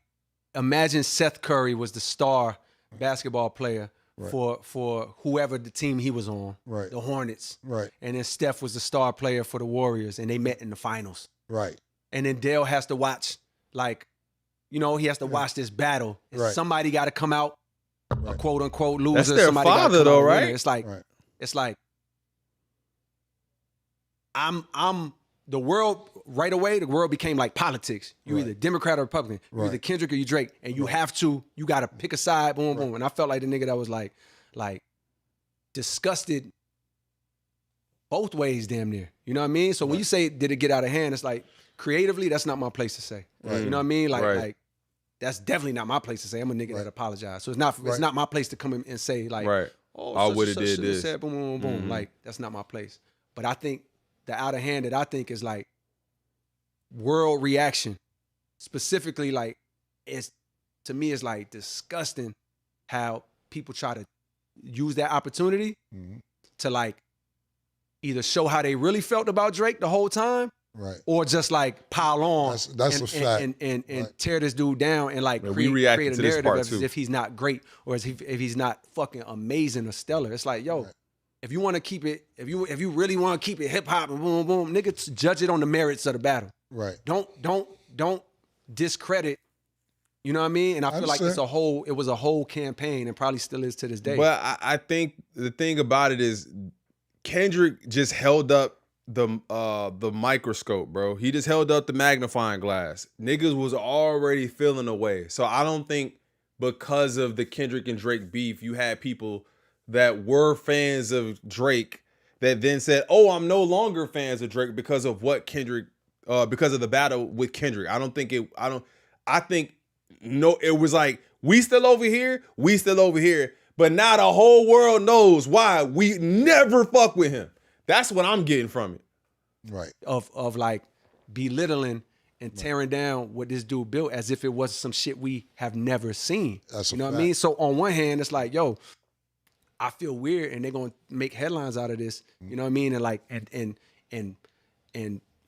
imagine Seth Curry was the star basketball player for whoever the team he was on, the Hornets. Right. And then Steph was the star player for the Warriors, and they met in the finals. Right. And then Dale has to watch, like, he has to watch this battle. And somebody got to come out a quote unquote loser. That's their somebody father, though, right? It's like, I'm the world right away. The world became like politics. You either Democrat or Republican. You either Kendrick or you Drake, and you you got to pick a side. Boom, boom. And I felt like the nigga that was like disgusted both ways, damn near. You know what I mean? So when you say did it get out of hand, it's like creatively, that's not my place to say. Right. You know what I mean? Like that's definitely not my place to say. I'm a nigga that apologized. So it's not my place to come in and say like, oh, I would have did this. Said, boom, boom, boom, boom. Like that's not my place. But I think the out of hand that I think is like world reaction, specifically like to me it's like disgusting how people try to use that opportunity to like either show how they really felt about Drake the whole time. Right. Or just like pile on that's a fact. And tear this dude down and like create a narrative as if he's not great or as if he's not fucking amazing or stellar. It's like, yo, if you want to keep it, if you really want to keep it hip hop and boom boom, nigga, judge it on the merits of the battle. Right. Don't discredit. You know what I mean? And I feel like it was a whole campaign and probably still is to this day. But I think the thing about it is Kendrick just held up the microscope, bro. He just held up the magnifying glass. Niggas was already feeling away. So I don't think because of the Kendrick and Drake beef, you had people that were fans of Drake that then said, oh, I'm no longer fans of Drake because of what Kendrick, because of the battle with Kendrick. I think it was like, we still over here, but now the whole world knows why we never fuck with him. That's what I'm getting from it. Right. Of like belittling and tearing down what this dude built as if it was some shit we have never seen. That's you know what I mean? So on one hand, it's like, yo, I feel weird and they're gonna make headlines out of this. You know what I mean? And like and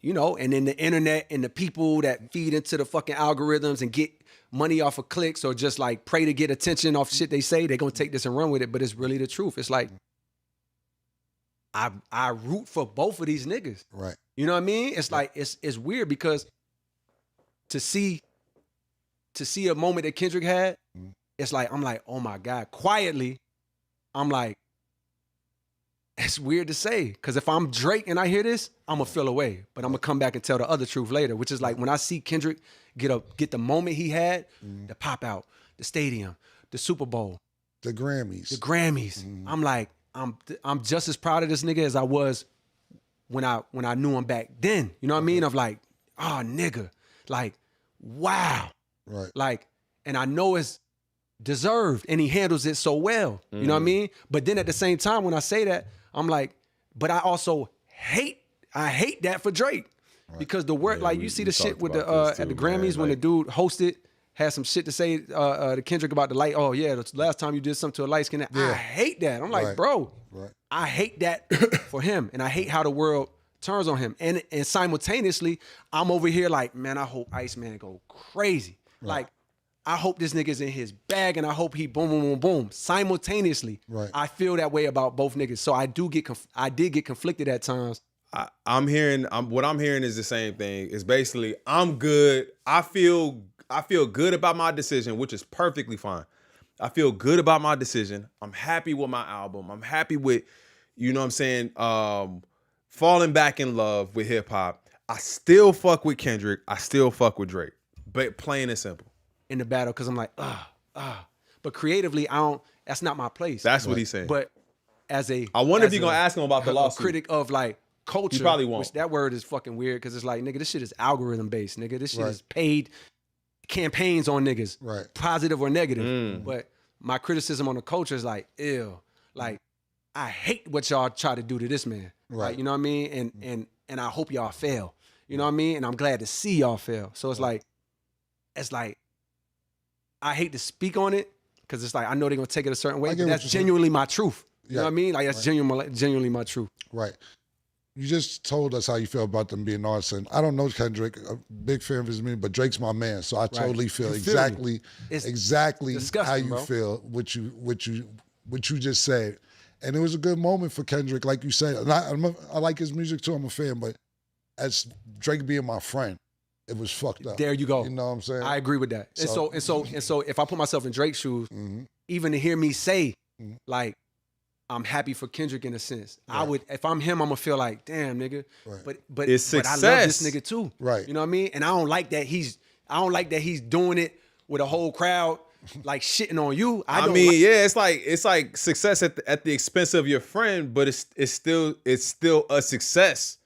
you know, and then the internet and the people that feed into the fucking algorithms and get money off of clicks or just like pray to get attention off shit they say, they're gonna take this and run with it. But it's really the truth. It's like I root for both of these niggas. Right. You know what I mean? It's like it's weird because to see a moment that Kendrick had, it's like I'm like, oh my God. Quietly, I'm like, it's weird to say. Cause if I'm Drake and I hear this, I'm gonna feel away. But I'm gonna come back and tell the other truth later, which is like when I see Kendrick get the moment he had, the pop out, the stadium, the Super Bowl, the Grammys. I'm like, I'm just as proud of this nigga as I was when I knew him back then. You know what I mean? Of like, oh nigga, like, wow. Right. Like, and I know it's deserved and he handles it so well. You know what I mean? But then at the same time, when I say that, I'm like, but I also hate that for Drake. Right. Because the work, like you see the shit with the at the Grammys when the dude hosted, had some shit to say to Kendrick about the light. Oh yeah, the last time you did something to a light skin. I hate that. I'm like, bro, I hate that for him, and I hate how the world turns on him. And simultaneously, I'm over here like, man, I hope Iceman go crazy. Like, I hope this nigga's in his bag, and I hope he boom, boom, boom, boom. Simultaneously, I feel that way about both niggas. So I did get conflicted at times. what I'm hearing is the same thing. It's basically, I'm good. I feel good about my decision, which is perfectly fine. I feel good about my decision. I'm happy with my album. I'm happy with, you know what I'm saying, falling back in love with hip hop. I still fuck with Kendrick. I still fuck with Drake. But plain and simple. In the battle, because I'm like, But creatively, that's not my place. That's what he's saying. But I wonder if you're going to ask him about the lawsuit. Critic of like culture. He probably won't. Which that word is fucking weird, because it's like, nigga, this shit is algorithm based, nigga. This shit is paid campaigns on niggas. Right. Positive or negative. But my criticism on the culture is like, ew. Like, I hate what y'all try to do to this man. Right. Like, you know what I mean? And I hope y'all fail. You know what I mean? And I'm glad to see y'all fail. So it's like, I hate to speak on it, because it's like, I know they're going to take it a certain way, but that's genuinely my truth. You know what I mean? Like, that's genuinely my truth. Right. You just told us how you feel about them being artists. And I don't know Kendrick, a big fan of his music, but Drake's my man. So I totally feel exactly how you feel, what you just said. And it was a good moment for Kendrick, like you said. And I like his music too, I'm a fan, but as Drake being my friend, it was fucked up. There you go. You know what I'm saying? I agree with that. So, and so if I put myself in Drake's shoes, even to hear me say, like, I'm happy for Kendrick in a sense. I would, if I'm him, I'm gonna feel like, damn, nigga. But it's success. I love this nigga too. Right. You know what I mean? And I don't like that he's doing it with a whole crowd like shitting on you. It's like success at the expense of your friend, but it's still a success.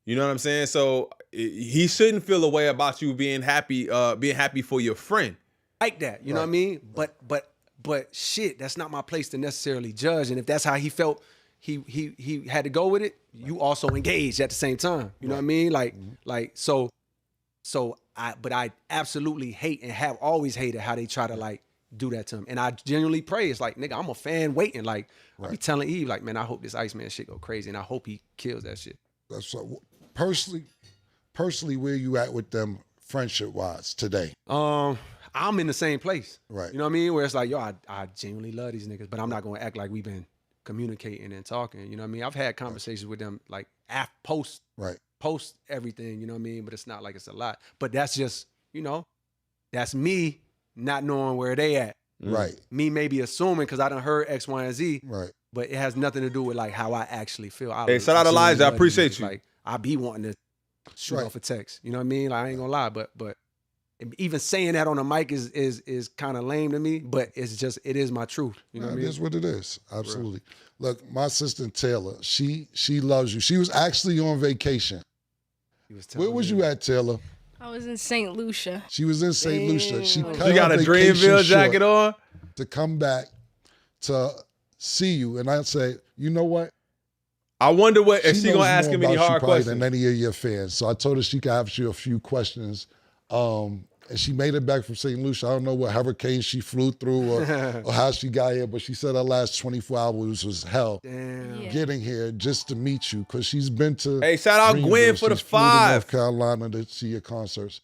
You know what I'm saying? So he shouldn't feel a way about you being happy for your friend. Like that, you know what I mean? But shit, that's not my place to necessarily judge. And if that's how he felt, he had to go with it. You also engaged at the same time. You know what I mean? But I absolutely hate and have always hated how they try to like do that to him. And I genuinely pray. It's like, nigga, I'm a fan waiting. Like, I be telling Eve, like, man, I hope this Iceman shit go crazy, and I hope he kills that shit. That's so, personally, where you at with them friendship wise today? I'm in the same place. Right. You know what I mean? Where it's like, yo, I genuinely love these niggas, but I'm not gonna act like we've been communicating and talking. You know what I mean? I've had conversations with them like post everything, you know what I mean? But it's not like it's a lot. But that's just, you know, that's me not knowing where they at. Right. Me maybe assuming because I done heard X, Y, and Z. Right. But it has nothing to do with like how I actually feel. Hey, shout out to Elijah. I appreciate you. Like, I be wanting to shoot off a text. You know what I mean? Like, I ain't gonna lie, but even saying that on a mic is kind of lame to me, but it is my truth. You know what I mean? It is what it is. Absolutely. Look, my assistant Taylor, she loves you. She was actually on vacation. Where was you at, Taylor? I was in St. Lucia. She was in St. Lucia. She got a Dreamville jacket on to come back to see you. And I say, you know what? I wonder what if she gonna ask him any hard questions than any of your fans. So I told her she could ask you a few questions. And she made it back from St. Lucia. I don't know what hurricane she flew through or how she got here, but she said her last 24 hours was hell. Damn. Getting here just to meet you, because she's been to Hey, shout out Dreamville. Gwen for the She's flew to 5. North Carolina to see your concerts.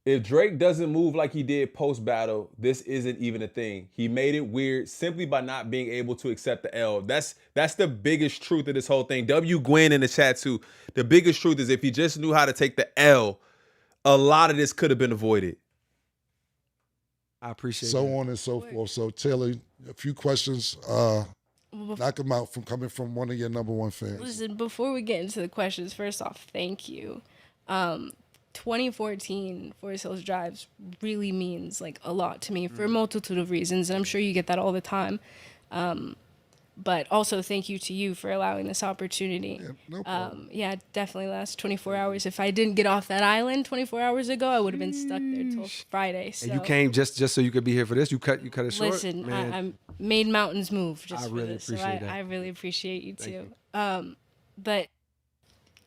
If Drake doesn't move like he did post-battle, this isn't even a thing. He made it weird simply by not being able to accept the L. That's the biggest truth of this whole thing. W. Gwen in the chat too. The biggest truth is if he just knew how to take the L, a lot of this could have been avoided. I appreciate it. So on and so forth. So Taylor, a few questions. Knock them out from coming from one of your number one fans. Listen, before we get into the questions, first off, thank you. 2014 Forest Hills Drives really means like a lot to me for a multitude of reasons, and I'm sure you get that all the time. But also thank you to you for allowing this opportunity. Yeah, no problem. Yeah, definitely last 24 hours. If I didn't get off that island 24 hours ago, I would have been stuck there till Friday. So. And you came just so you could be here for this? You cut it short? Listen, I made mountains move just for really this. appreciate that. I really appreciate you too. You. But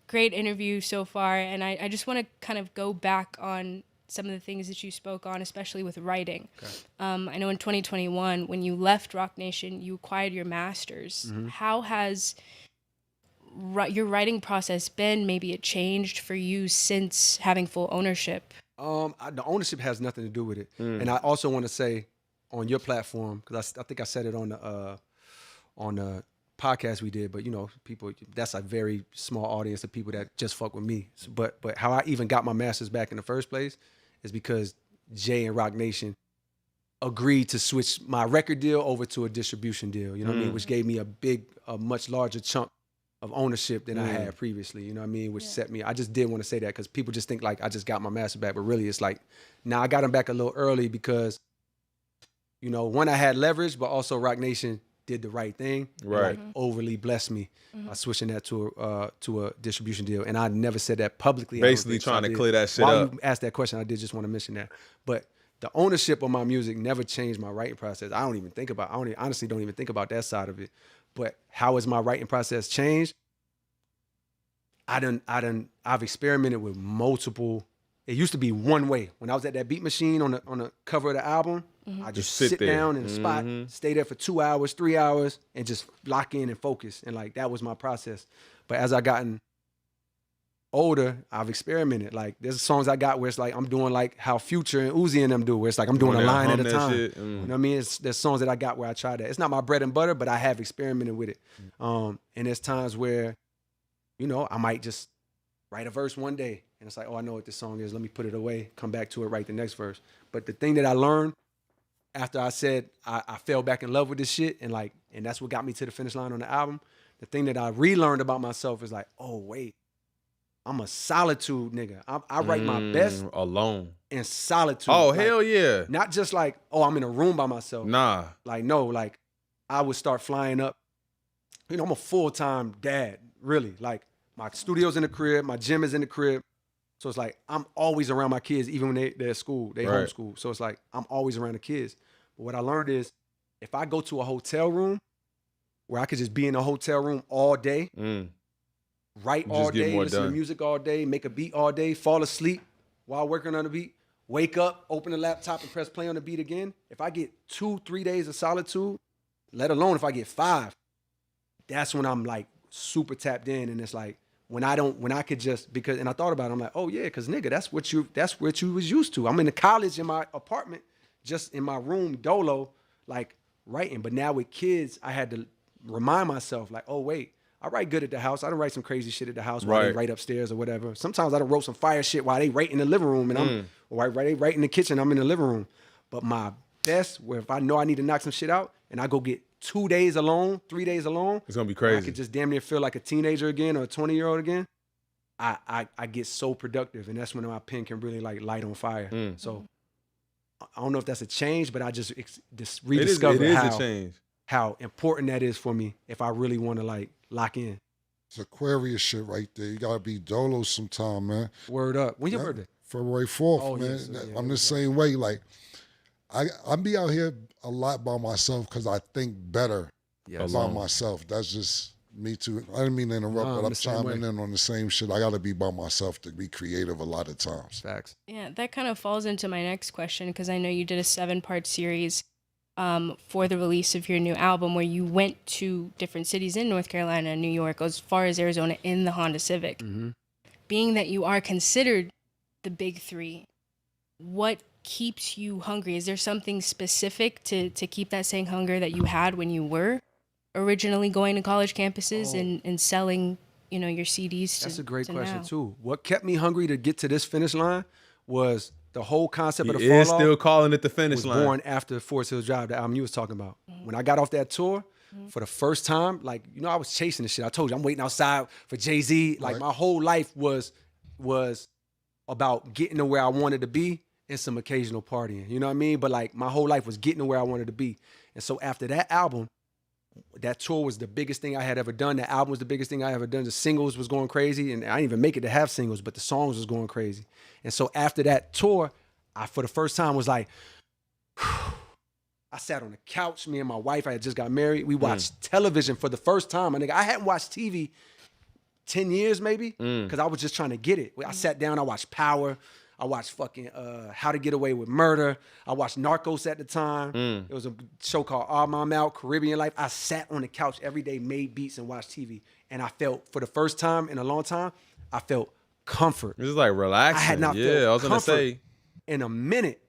great interview so far, and I just want to kind of go back on some of the things that you spoke on, especially with writing. Okay. I know in 2021, when you left Roc Nation, you acquired your master's. Mm-hmm. How has your writing process been? Maybe it changed for you since having full ownership The ownership has nothing to do with it. And I also want to say on your platform, because I think I said it on the podcast we did, but you know, people, that's a very small audience of people that just fuck with me. So, but how I even got my masters back in the first place is because Jay and Roc Nation agreed to switch my record deal over to a distribution deal, you know what I mean? Which gave me a much larger chunk of ownership than I had previously, you know what I mean? Which set me, I just did want to say that because people just think like I just got my master back, but really it's like, nah, I got them back a little early because, you know, one, I had leverage, but also Roc Nation did the right thing, right? And, like, overly blessed me by switching that to a distribution deal, and I never said that publicly. Basically, trying to clear that shit up. While you asked that question, I did just want to mention that. But the ownership of my music never changed my writing process. I honestly don't even think about that side of it. But how has my writing process changed? I've experimented with multiple. It used to be one way. When I was at that beat machine on the cover of the album, I just sit down in a spot, stay there for 2 hours, 3 hours, and just lock in and focus. And like that was my process. But as I gotten older, I've experimented. Like there's songs I got where it's like I'm doing like how Future and Uzi and them do, where it's like I'm doing a line at a time. You know what I mean? There's songs that I got where I try that. It's not my bread and butter, but I have experimented with it. And there's times where, you know, I might just write a verse one day and it's like, oh, I know what this song is. Let me put it away, come back to it, write the next verse. But the thing that I learned after I said I fell back in love with this shit and that's what got me to the finish line on the album. The thing that I relearned about myself is like, oh, wait, I'm a solitude nigga. I write my best alone in solitude. Oh, like, hell yeah. Not just like, oh, I'm in a room by myself. Nah. Like, no, like I would start flying up. You know, I'm a full-time dad, really. Like my studio's in the crib, my gym is in the crib. So it's like, I'm always around my kids, even when they're at school, they homeschool. So it's like, I'm always around the kids. But what I learned is, if I go to a hotel room where I could just be in a hotel room all day, write all day, listen to music all day, make a beat all day, fall asleep while working on the beat, wake up, open the laptop and press play on the beat again. If I get 2-3 days of solitude, let alone if I get 5, that's when I'm like super tapped in. And it's like, when I could just, because, and I thought about it, I'm like, oh yeah, cause nigga, that's what you was used to. I'm in the college in my apartment, just in my room, dolo, like writing. But now with kids, I had to remind myself like, oh wait, I write good at the house. I don't write some crazy shit at the house while they write upstairs or whatever. Sometimes I don't wrote some fire shit while they write in the living room and they write in the kitchen, I'm in the living room. But my best, where if I know I need to knock some shit out and I go get 2 days alone, 3 days alone, it's gonna be crazy. I could just damn near feel like a teenager again or a 20-year-old again. I get so productive, and that's when my pen can really like light on fire. So I don't know if that's a change, but I just rediscovered a change. How important that is for me if I really want to like lock in. It's Aquarius shit right there. You gotta be dolo sometime, man. Word up. When your birthday? February 4th, Oh, man. yes, yeah, I'm the same way. Like I be out here a lot by myself because I think better by myself. That's just me too. I didn't mean to interrupt, but I'm chiming in on the same shit. I gotta be by myself to be creative a lot of times. Facts. Yeah, that kind of falls into my next question because I know you did a 7-part series for the release of your new album where you went to different cities in North Carolina and New York, as far as Arizona, in the Honda Civic. Being that you are considered the big 3, what keeps you hungry? Is there something specific to keep that same hunger that you had when you were originally going to college campuses and selling, you know, your CDs? That's a great question too. What kept me hungry to get to this finish line was the whole concept of the fall off. Still calling it the finish line. Was born after Forest Hills Drive, the album you was talking about. When I got off that tour, for the first time, like, you know, I was chasing this shit. I told you, I'm waiting outside for Jay-Z. Like, my whole life was about getting to where I wanted to be and some occasional partying. You know what I mean? But, like, my whole life was getting to where I wanted to be. And so after that album, that tour was the biggest thing I had ever done. The album was the biggest thing I ever done. The singles was going crazy. And I didn't even make it to have singles, but the songs was going crazy. And so after that tour, I, for the first time, was like, I sat on the couch. Me and my wife, I had just got married. We watched television for the first time. My nigga, I hadn't watched TV 10 years maybe, because I was just trying to get it. I sat down, I watched Power. I watched fucking How to Get Away with Murder. I watched Narcos at the time. It was a show called All Mom Out, Caribbean Life. I sat on the couch every day, made beats and watched TV. And I felt, for the first time in a long time, I felt comfort. It's like relaxing. I had not yeah, felt I was gonna comfort say. in a minute.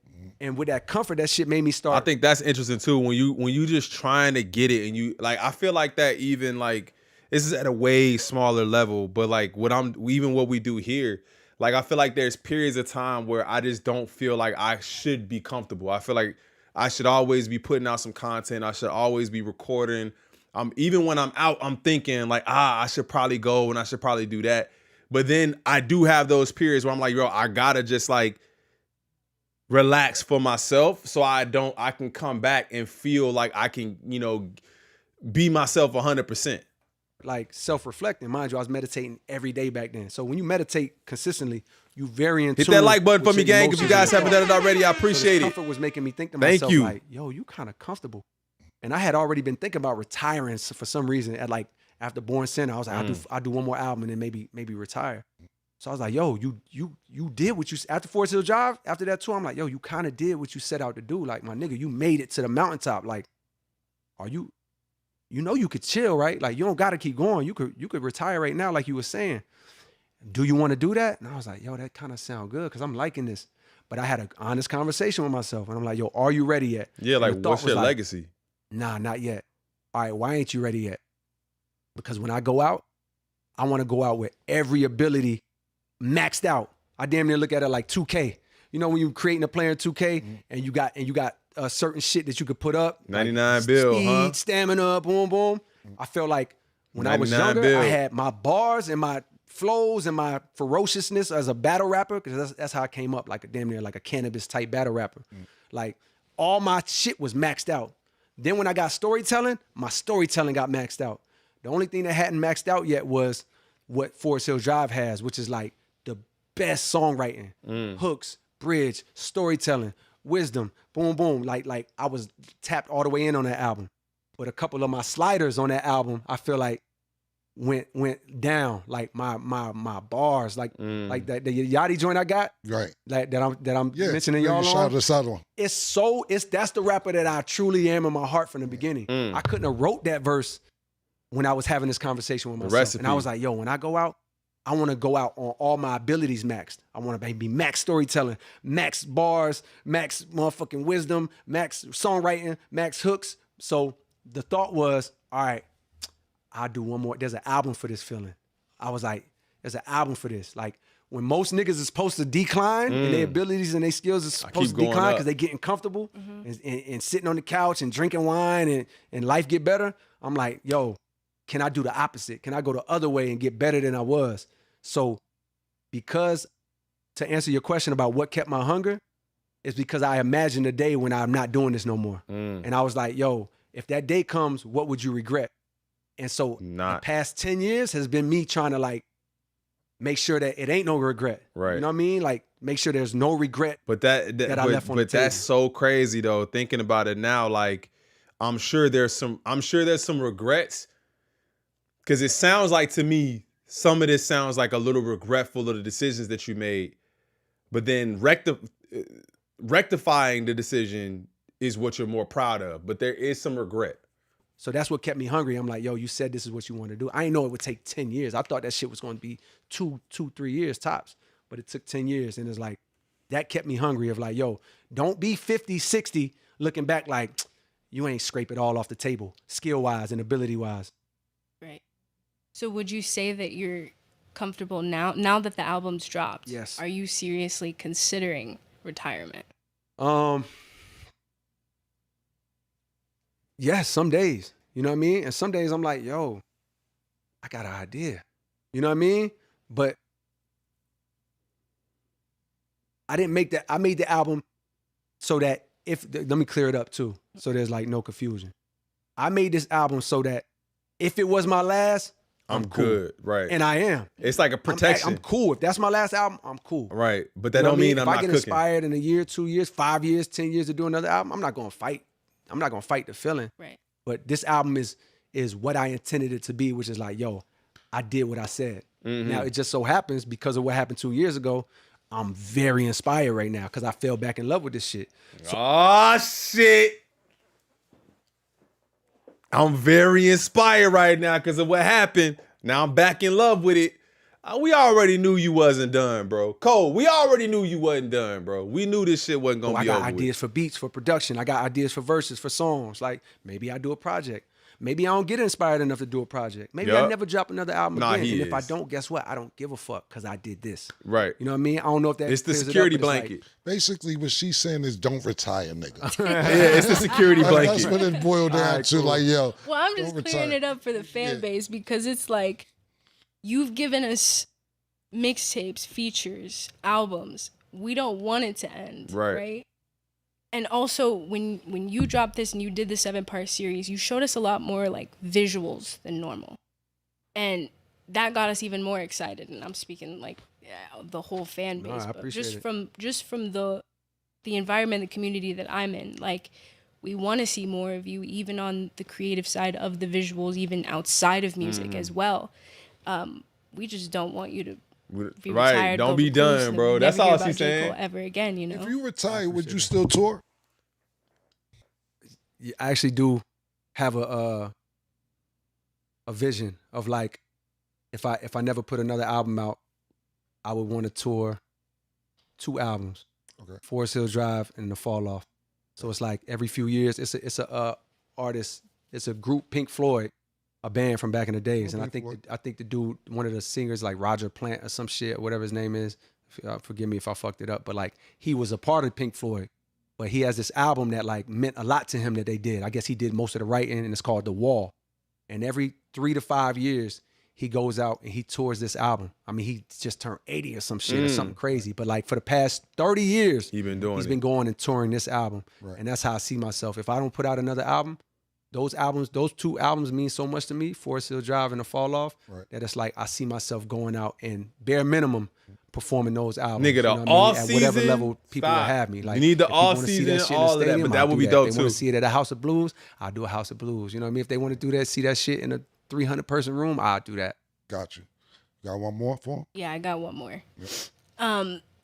And with that comfort, that shit made me start. I think that's interesting too. When you just trying to get it, and you like, I feel like that even like this is at a way smaller level. But like what we do here, like I feel like there's periods of time where I just don't feel like I should be comfortable. I feel like I should always be putting out some content. I should always be recording. Even when I'm out, I'm thinking like, I should probably go and I should probably do that. But then I do have those periods where I'm like, yo, I gotta just like relax for myself so I can come back and feel like I can, be myself 100%. Like self-reflecting. Mind you, I was meditating every day back then. So when you meditate consistently, you very in Hit tune that like button for with me, your gang. If you emotions guys and haven't done it already, I So appreciate this it. comfort was making me think to Thank myself, you. like, yo, you kind of comfortable. And I had already been thinking about retiring for some reason. At like after Born Sinner, I was like, I'll do one more album and then maybe retire. So I was like, yo, you did what you after Forest Hill Drive. After that tour, I'm like, yo, you kind of did what you set out to do. Like, my nigga, you made it to the mountaintop. Like, are you? You know you could chill, right? Like, you don't gotta keep going. You could retire right now, like you were saying. Do you want to do that? And I was like, yo, that kind of sound good because I'm liking this. But I had an honest conversation with myself, and I'm like, yo, are you ready yet? Yeah, And like the thought what's was your like, legacy? Nah, not yet. All right, why ain't you ready yet? Because when I go out, I want to go out with every ability maxed out. I damn near look at it like 2K. You know when you're creating a player in 2K and you got certain shit that you could put up. 99 like bill, speed, huh? stamina, boom, boom. I felt like when I was 99 younger, bill. I had my bars and my flows and my ferociousness as a battle rapper, because that's how I came up, like a damn near like a cannabis type battle rapper. Like all my shit was maxed out. Then when I got storytelling, my storytelling got maxed out. The only thing that hadn't maxed out yet was what Forest Hill Drive has, which is like the best songwriting, hooks, bridge, storytelling, wisdom, boom, boom. Like I was tapped all the way in on that album. But a couple of my sliders on that album, I feel like went down. Like my bars, like that the Yachty joint I got, Right. like that I'm Yeah. mentioning Yeah, y'all you on. shot this other one. That's the rapper that I truly am in my heart from the beginning. I couldn't have wrote that verse when I was having this conversation with myself. recipe. And I was like, yo, when I go out, I want to go out on all my abilities maxed. I want to be max storytelling, max bars, max motherfucking wisdom, max songwriting, max hooks. So the thought was, all right, I'll do one more. There's an album for this feeling. I was like, there's an album for this. Like when most niggas is supposed to decline and their abilities and their skills is supposed to going decline up. because they getting comfortable and sitting on the couch and drinking wine and life get better. I'm like, yo, can I do the opposite? Can I go the other way and get better than I was? So because to answer your question about what kept my hunger is because I imagined a day when I'm not doing this no more. And I was like, yo, if that day comes, what would you regret? And so the past 10 years has been me trying to like make sure that it ain't no regret. Right. You know what I mean? Like make sure there's no regret. But I left on the table. That's so crazy though. Thinking about it now, like I'm sure there's some regrets. Cause it sounds like to me, some of this sounds like a little regretful of the decisions that you made. But then rectifying the decision is what you're more proud of. But there is some regret. So that's what kept me hungry. I'm like, yo, you said this is what you want to do. I didn't know it would take 10 years. I thought that shit was going to be 3 years tops. But it took 10 years. And it's like, that kept me hungry of like, yo, don't be 50, 60 looking back like, you ain't scrape it all off the table, skill-wise and ability-wise. Right. So would you say that you're comfortable now that the album's dropped? Yes. Are you seriously considering retirement? Yes, some days. You know what I mean? And some days I'm like, yo, I got an idea. You know what I mean? But I didn't make that. I made the album so that let me clear it up too, so there's like no confusion. I made this album so that if it was my last, I'm cool. Good, right? And I am. It's like a protection. I'm cool. If that's my last album, I'm cool. Right, but that You know don't what I mean I'm if not I get cooking. inspired in a year, 2 years, 5 years, 10 years to do another album, I'm not gonna fight. I'm not gonna fight the feeling. Right. But this album is what I intended it to be, which is like, yo, I did what I said. Now it just so happens because of what happened 2 years ago, I'm very inspired right now because I fell back in love with this shit. Oh shit! I'm very inspired right now because of what happened. Now I'm back in love with it. We already knew you wasn't done, bro. Cole, we already knew you wasn't done, bro. We knew this shit wasn't gonna I be got over ideas with. for beats, for production. I got ideas for verses, for songs. Like, maybe I do a project. Maybe I don't get inspired enough to do a project. Maybe I Yup. never drop another album Nah, again. he And if I is. don't, guess what? I don't give a fuck because I did this. Right. You know what I mean? I don't know if that It's the clears it up, security but it's like- blanket. Basically, what she's saying is don't retire, nigga. Yeah, it's the security That's blanket. what it boiled down Alright, to. cool. Like, yo, Well, I'm just don't clearing retire. it up for the fan Yeah. base because it's like you've given us mixtapes, features, albums. We don't want it to end, right? And also, when you dropped this and you did the 7-part series, you showed us a lot more like visuals than normal, and that got us even more excited. And I'm speaking like the whole fan base, I but appreciate it. just from the environment, the community that I'm in, like we want to see more of you, even on the creative side of the visuals, even outside of music as well. We just don't want you to be Right. retired, Don't go be recluse, done, and bro. never That's hear all about she's J. Cole saying. ever again, you know. If you retire, would you still tour? I actually do have a vision of like, if I never put another album out, I would want to tour 2 albums. Okay. Forest Hill Drive and The Fall Off. So it's like every few years, it's a artist, it's a group, Pink Floyd, a band from back in the days. Oh, And Pink I think the dude, one of the singers, like Roger Plant or some shit, or whatever his name is, forgive me if I fucked it up, but like he was a part of Pink Floyd. But he has this album that like meant a lot to him that they did. I guess he did most of the writing, and it's called The Wall. And every 3 to 5 years, he goes out and he tours this album. I mean, he just turned 80 or some shit or something crazy. But like for the past 30 years, He been doing he's it. been going and touring this album. Right. And that's how I see myself. If I don't put out another album, those 2 albums mean so much to me, Forest Hill Drive and The Fall Off, Right. that it's like I see myself going out and bare minimum performing those albums. Nigga, the you know what I mean? all At whatever season, level people will stop. have me. Like, You need the if people all wanna see season, that shit in all the of that, stadium, but that I'll would do be that. dope If they want too. to see it at a House of Blues, I'll do a House of Blues. You know what I mean? If they want to do that, see that shit in a 300-person room, I'll do that. Got you. Got one more for him? Yeah, I got one more.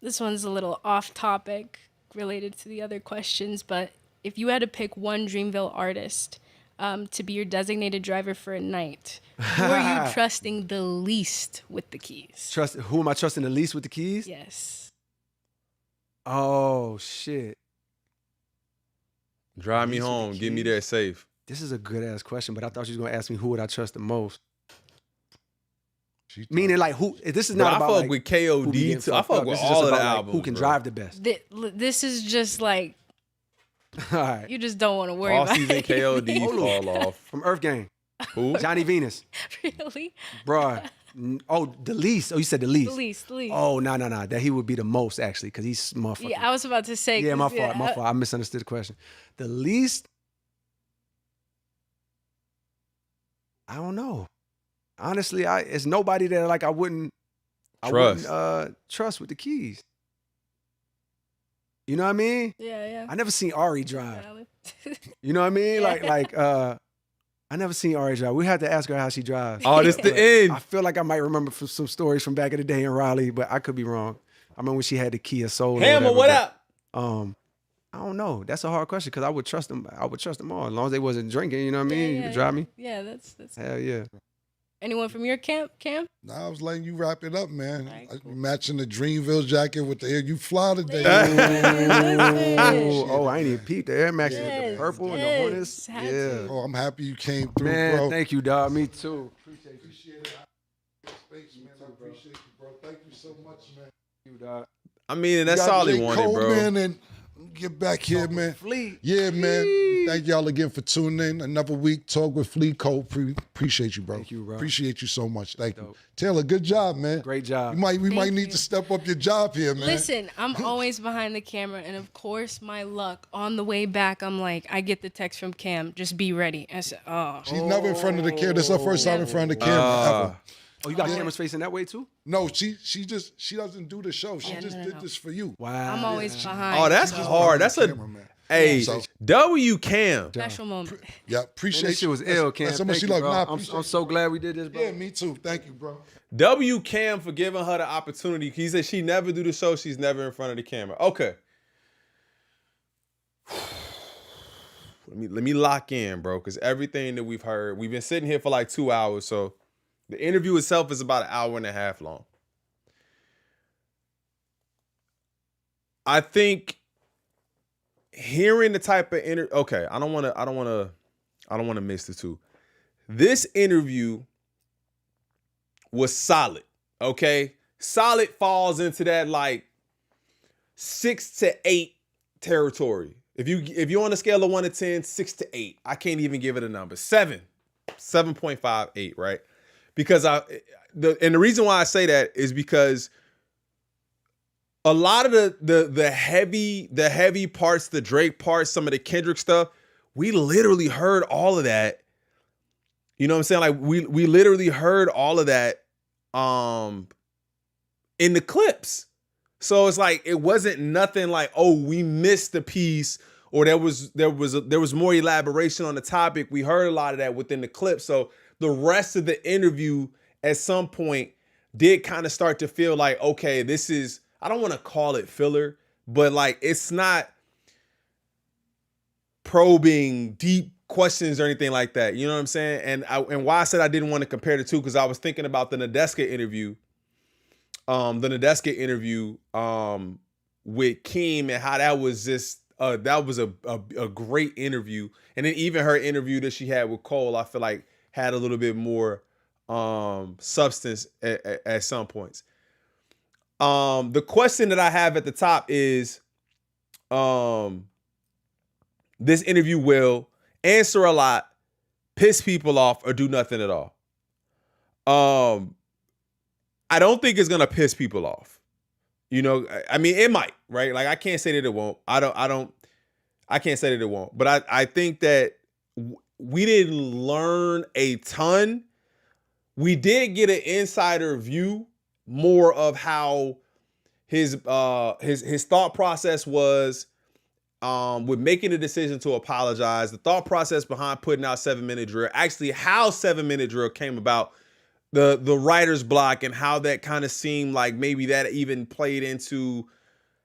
This one's a little off topic related to the other questions, but if you had to pick one Dreamville artist to be your designated driver for a night, who are you trusting the least with the keys? Who am I trusting the least with the keys? Yes. Oh, shit. Drive me Keys with the home. Get me keys. there safe. This is a good-ass question, but I thought you was going to ask me who would I trust the most. She Meaning, like, who? This is Bro, not I about, fuck like, with who be KOD getting too. I fucked fuck up. with This is just all of the about, like, albums. who can bro. drive the best. This is just like, All right. you just don't want to worry All about season it. KOD fall off. From Earth Gang. Who? Johnny Venus. Really? Bruh. Oh, the least. Oh, you said the least. The least. Oh, no. That he would be the most, actually, because he's motherfucking. Yeah, I was about to say. Yeah, my 'cause, fault. My fault. I misunderstood the question. The least, I don't know. Honestly, it's nobody that like I wouldn't trust with the keys. You know what I mean? Yeah. I never seen Ari drive. Valid. You know what I mean? Yeah. I never seen Ari drive. We had to ask her how she drives. Oh, this the But end. I feel like I might remember from some stories from back in the day in Raleigh, but I could be wrong. I remember when she had the Kia Soul. or Hammer, whatever, what but, up? I don't know. That's a hard question because I would trust them. I would trust them all as long as they wasn't drinking. You know what I mean? You could drive me. Yeah, that's. Hell yeah. Anyone from your camp, Cam? Nah, I was letting you wrap it up, man. All right, cool. Matching the Dreamville jacket with the air. You fly today. Oh, I ain't even peeped the Air Max with the Yes, purple and the yes, Hornets. had Yeah. to. Oh, I'm happy you came through, Man, bro. thank you, dog. Me too. Appreciate it. Space, man. I appreciate you, bro. Thank you so much, man. You, dog. I mean, and that's Got all he J. wanted, Cole, bro. Man, and get back here, man. Fleet. Yeah, man. Thank y'all again for tuning in. Another week, Talk with Fleet Cole. Appreciate you, bro. Thank you, bro. Appreciate you so much. Thank you. Dope. Taylor, good job, man. Great job. We might Thank need you. to step up your job here, man. Listen, I'm always behind the camera, and of course, my luck. On the way back, I'm like, I get the text from Cam, just be ready. I said, oh. She's never in front of the camera. This is her first time in front of the camera ever. Oh, you got cameras facing that way too? No, she doesn't do the show. She Yeah, just no. did this for you. Wow. I'm always behind. Oh, that's so hard. That's a Cameraman. hey So- W Cam. special moment. Yeah, Man, appreciate this shit was ill, Cam. That's how much Thank she you, like. bro. Nah, I'm appreciate so glad we did this, bro. Yeah, me too. Thank you, bro. W Cam for giving her the opportunity. He said she never do the show. She's never in front of the camera. Okay. Let me lock in, bro, because everything that we've heard, we've been sitting here for like 2 hours. So the interview itself is about an hour and a half long. I think hearing the type of okay, I don't want to mix the two. This interview was solid. Okay, solid falls into that like 6 to 8 territory. If you're on a scale of 1 to 10, 6 to 8. I can't even give it a number. 7.58, right? Because the reason why I say that is because a lot of the heavy parts, the Drake parts, some of the Kendrick stuff, we literally heard all of that. You know what I'm saying? Like we literally heard all of that in the clips. So it's like it wasn't nothing like, oh, we missed the piece, or there was more elaboration on the topic. We heard a lot of that within the clip. So the rest of the interview at some point did kind of start to feel like, okay, this is, I don't want to call it filler, but like it's not probing deep questions or anything like that. You know what I'm saying? And why I said I didn't want to compare the two, because I was thinking about the Nadeska interview. With Keem, and how that was just that was a great interview. And then even her interview that she had with Cole, I feel like had a little bit more substance at some points. The question that I have at the top is, this interview will answer a lot, piss people off, or do nothing at all. I don't think it's gonna piss people off. You know, I mean, it might, right? Like, I can't say that it won't. I can't say that it won't. But I think that we didn't learn a ton. We did get an insider view more of how his thought process was with making the decision to apologize, the thought process behind putting out 7-Minute Drill, actually how 7-Minute Drill came about, the writer's block, and how that kind of seemed like maybe that even played into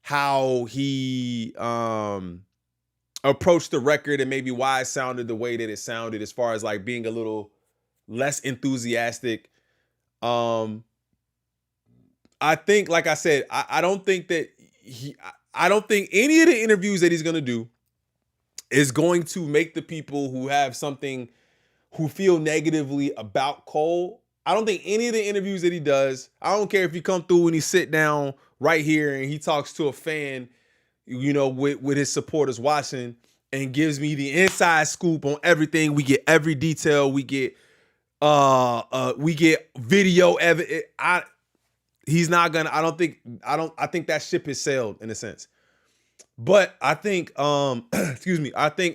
how he approached the record, and maybe why it sounded the way that it sounded, as far as like being a little less enthusiastic. I think, like I said, I don't think that I don't think any of the interviews that he's going to do is going to make the people who have something, who feel negatively about Cole. I don't think any of the interviews that he does, I don't care if he come through and he sit down right here and he talks to a fan, you know, with his supporters watching, and gives me the inside scoop on everything. We get every detail. We get video evidence. He's not gonna, I think that ship has sailed in a sense. But I think, excuse me, I think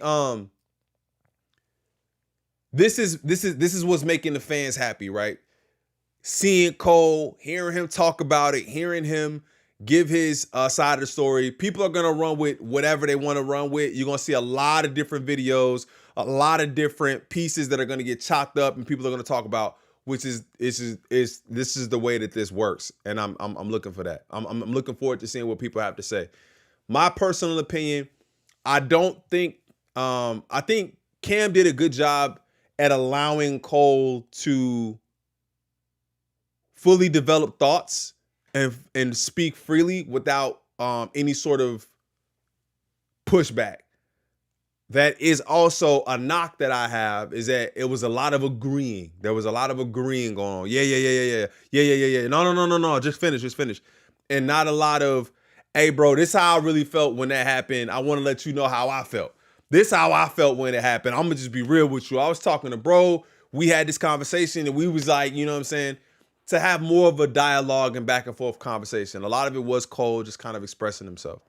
this is what's making the fans happy, right? Seeing Cole, hearing him talk about it, hearing him give his side of the story. People are gonna run with whatever they want to run with. You're gonna see a lot of different videos, a lot of different pieces that are gonna get chopped up, and people are gonna talk about, which is this is the way that this works, and I'm looking for that. I'm looking forward to seeing what people have to say. My personal opinion, I think Cam did a good job at allowing Cole to fully develop thoughts and speak freely without any sort of pushback. That is also a knock that I have, is that it was a lot of agreeing. There was a lot of agreeing going on. Yeah. No. Just finish. And not a lot of, hey, bro, this is how I really felt when that happened. I want to let you know how I felt. This is how I felt when it happened. I'm going to just be real with you. I was talking to bro. We had this conversation, and we was like, you know what I'm saying, to have more of a dialogue and back and forth conversation. A lot of it was Cole just kind of expressing himself.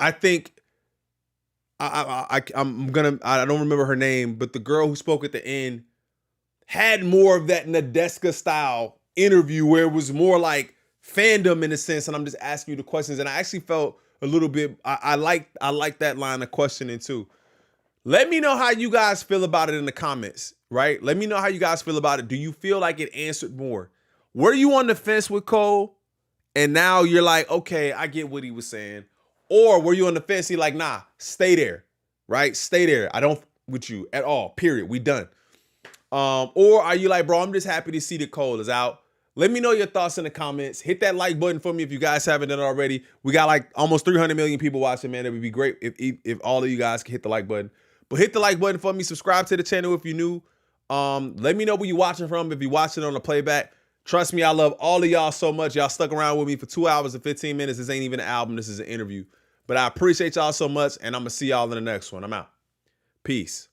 I think I don't remember her name, but the girl who spoke at the end had more of that Nadeska style interview, where it was more like fandom in a sense, and I'm just asking you the questions. And I actually felt a little bit, I like that line of questioning too. Let me know how you guys feel about it in the comments, right? Let me know how you guys feel about it. Do you feel like it answered more? Were you on the fence with Cole, and now you're like, okay, I get what he was saying? Or were you on the fence? You're like, nah, stay there, right? Stay there. I don't with you at all, period. We done. Or are you like, bro, I'm just happy to see that Cole is out. Let me know your thoughts in the comments. Hit that like button for me if you guys haven't done it already. We got like almost 300 million people watching, man. It would be great if all of you guys could hit the like button. But hit the like button for me. Subscribe to the channel if you're new. Let me know where you're watching from. If you're watching on the playback, trust me, I love all of y'all so much. Y'all stuck around with me for 2 hours and 15 minutes. This ain't even an album. This is an interview. But I appreciate y'all so much, and I'm going to see y'all in the next one. I'm out. Peace.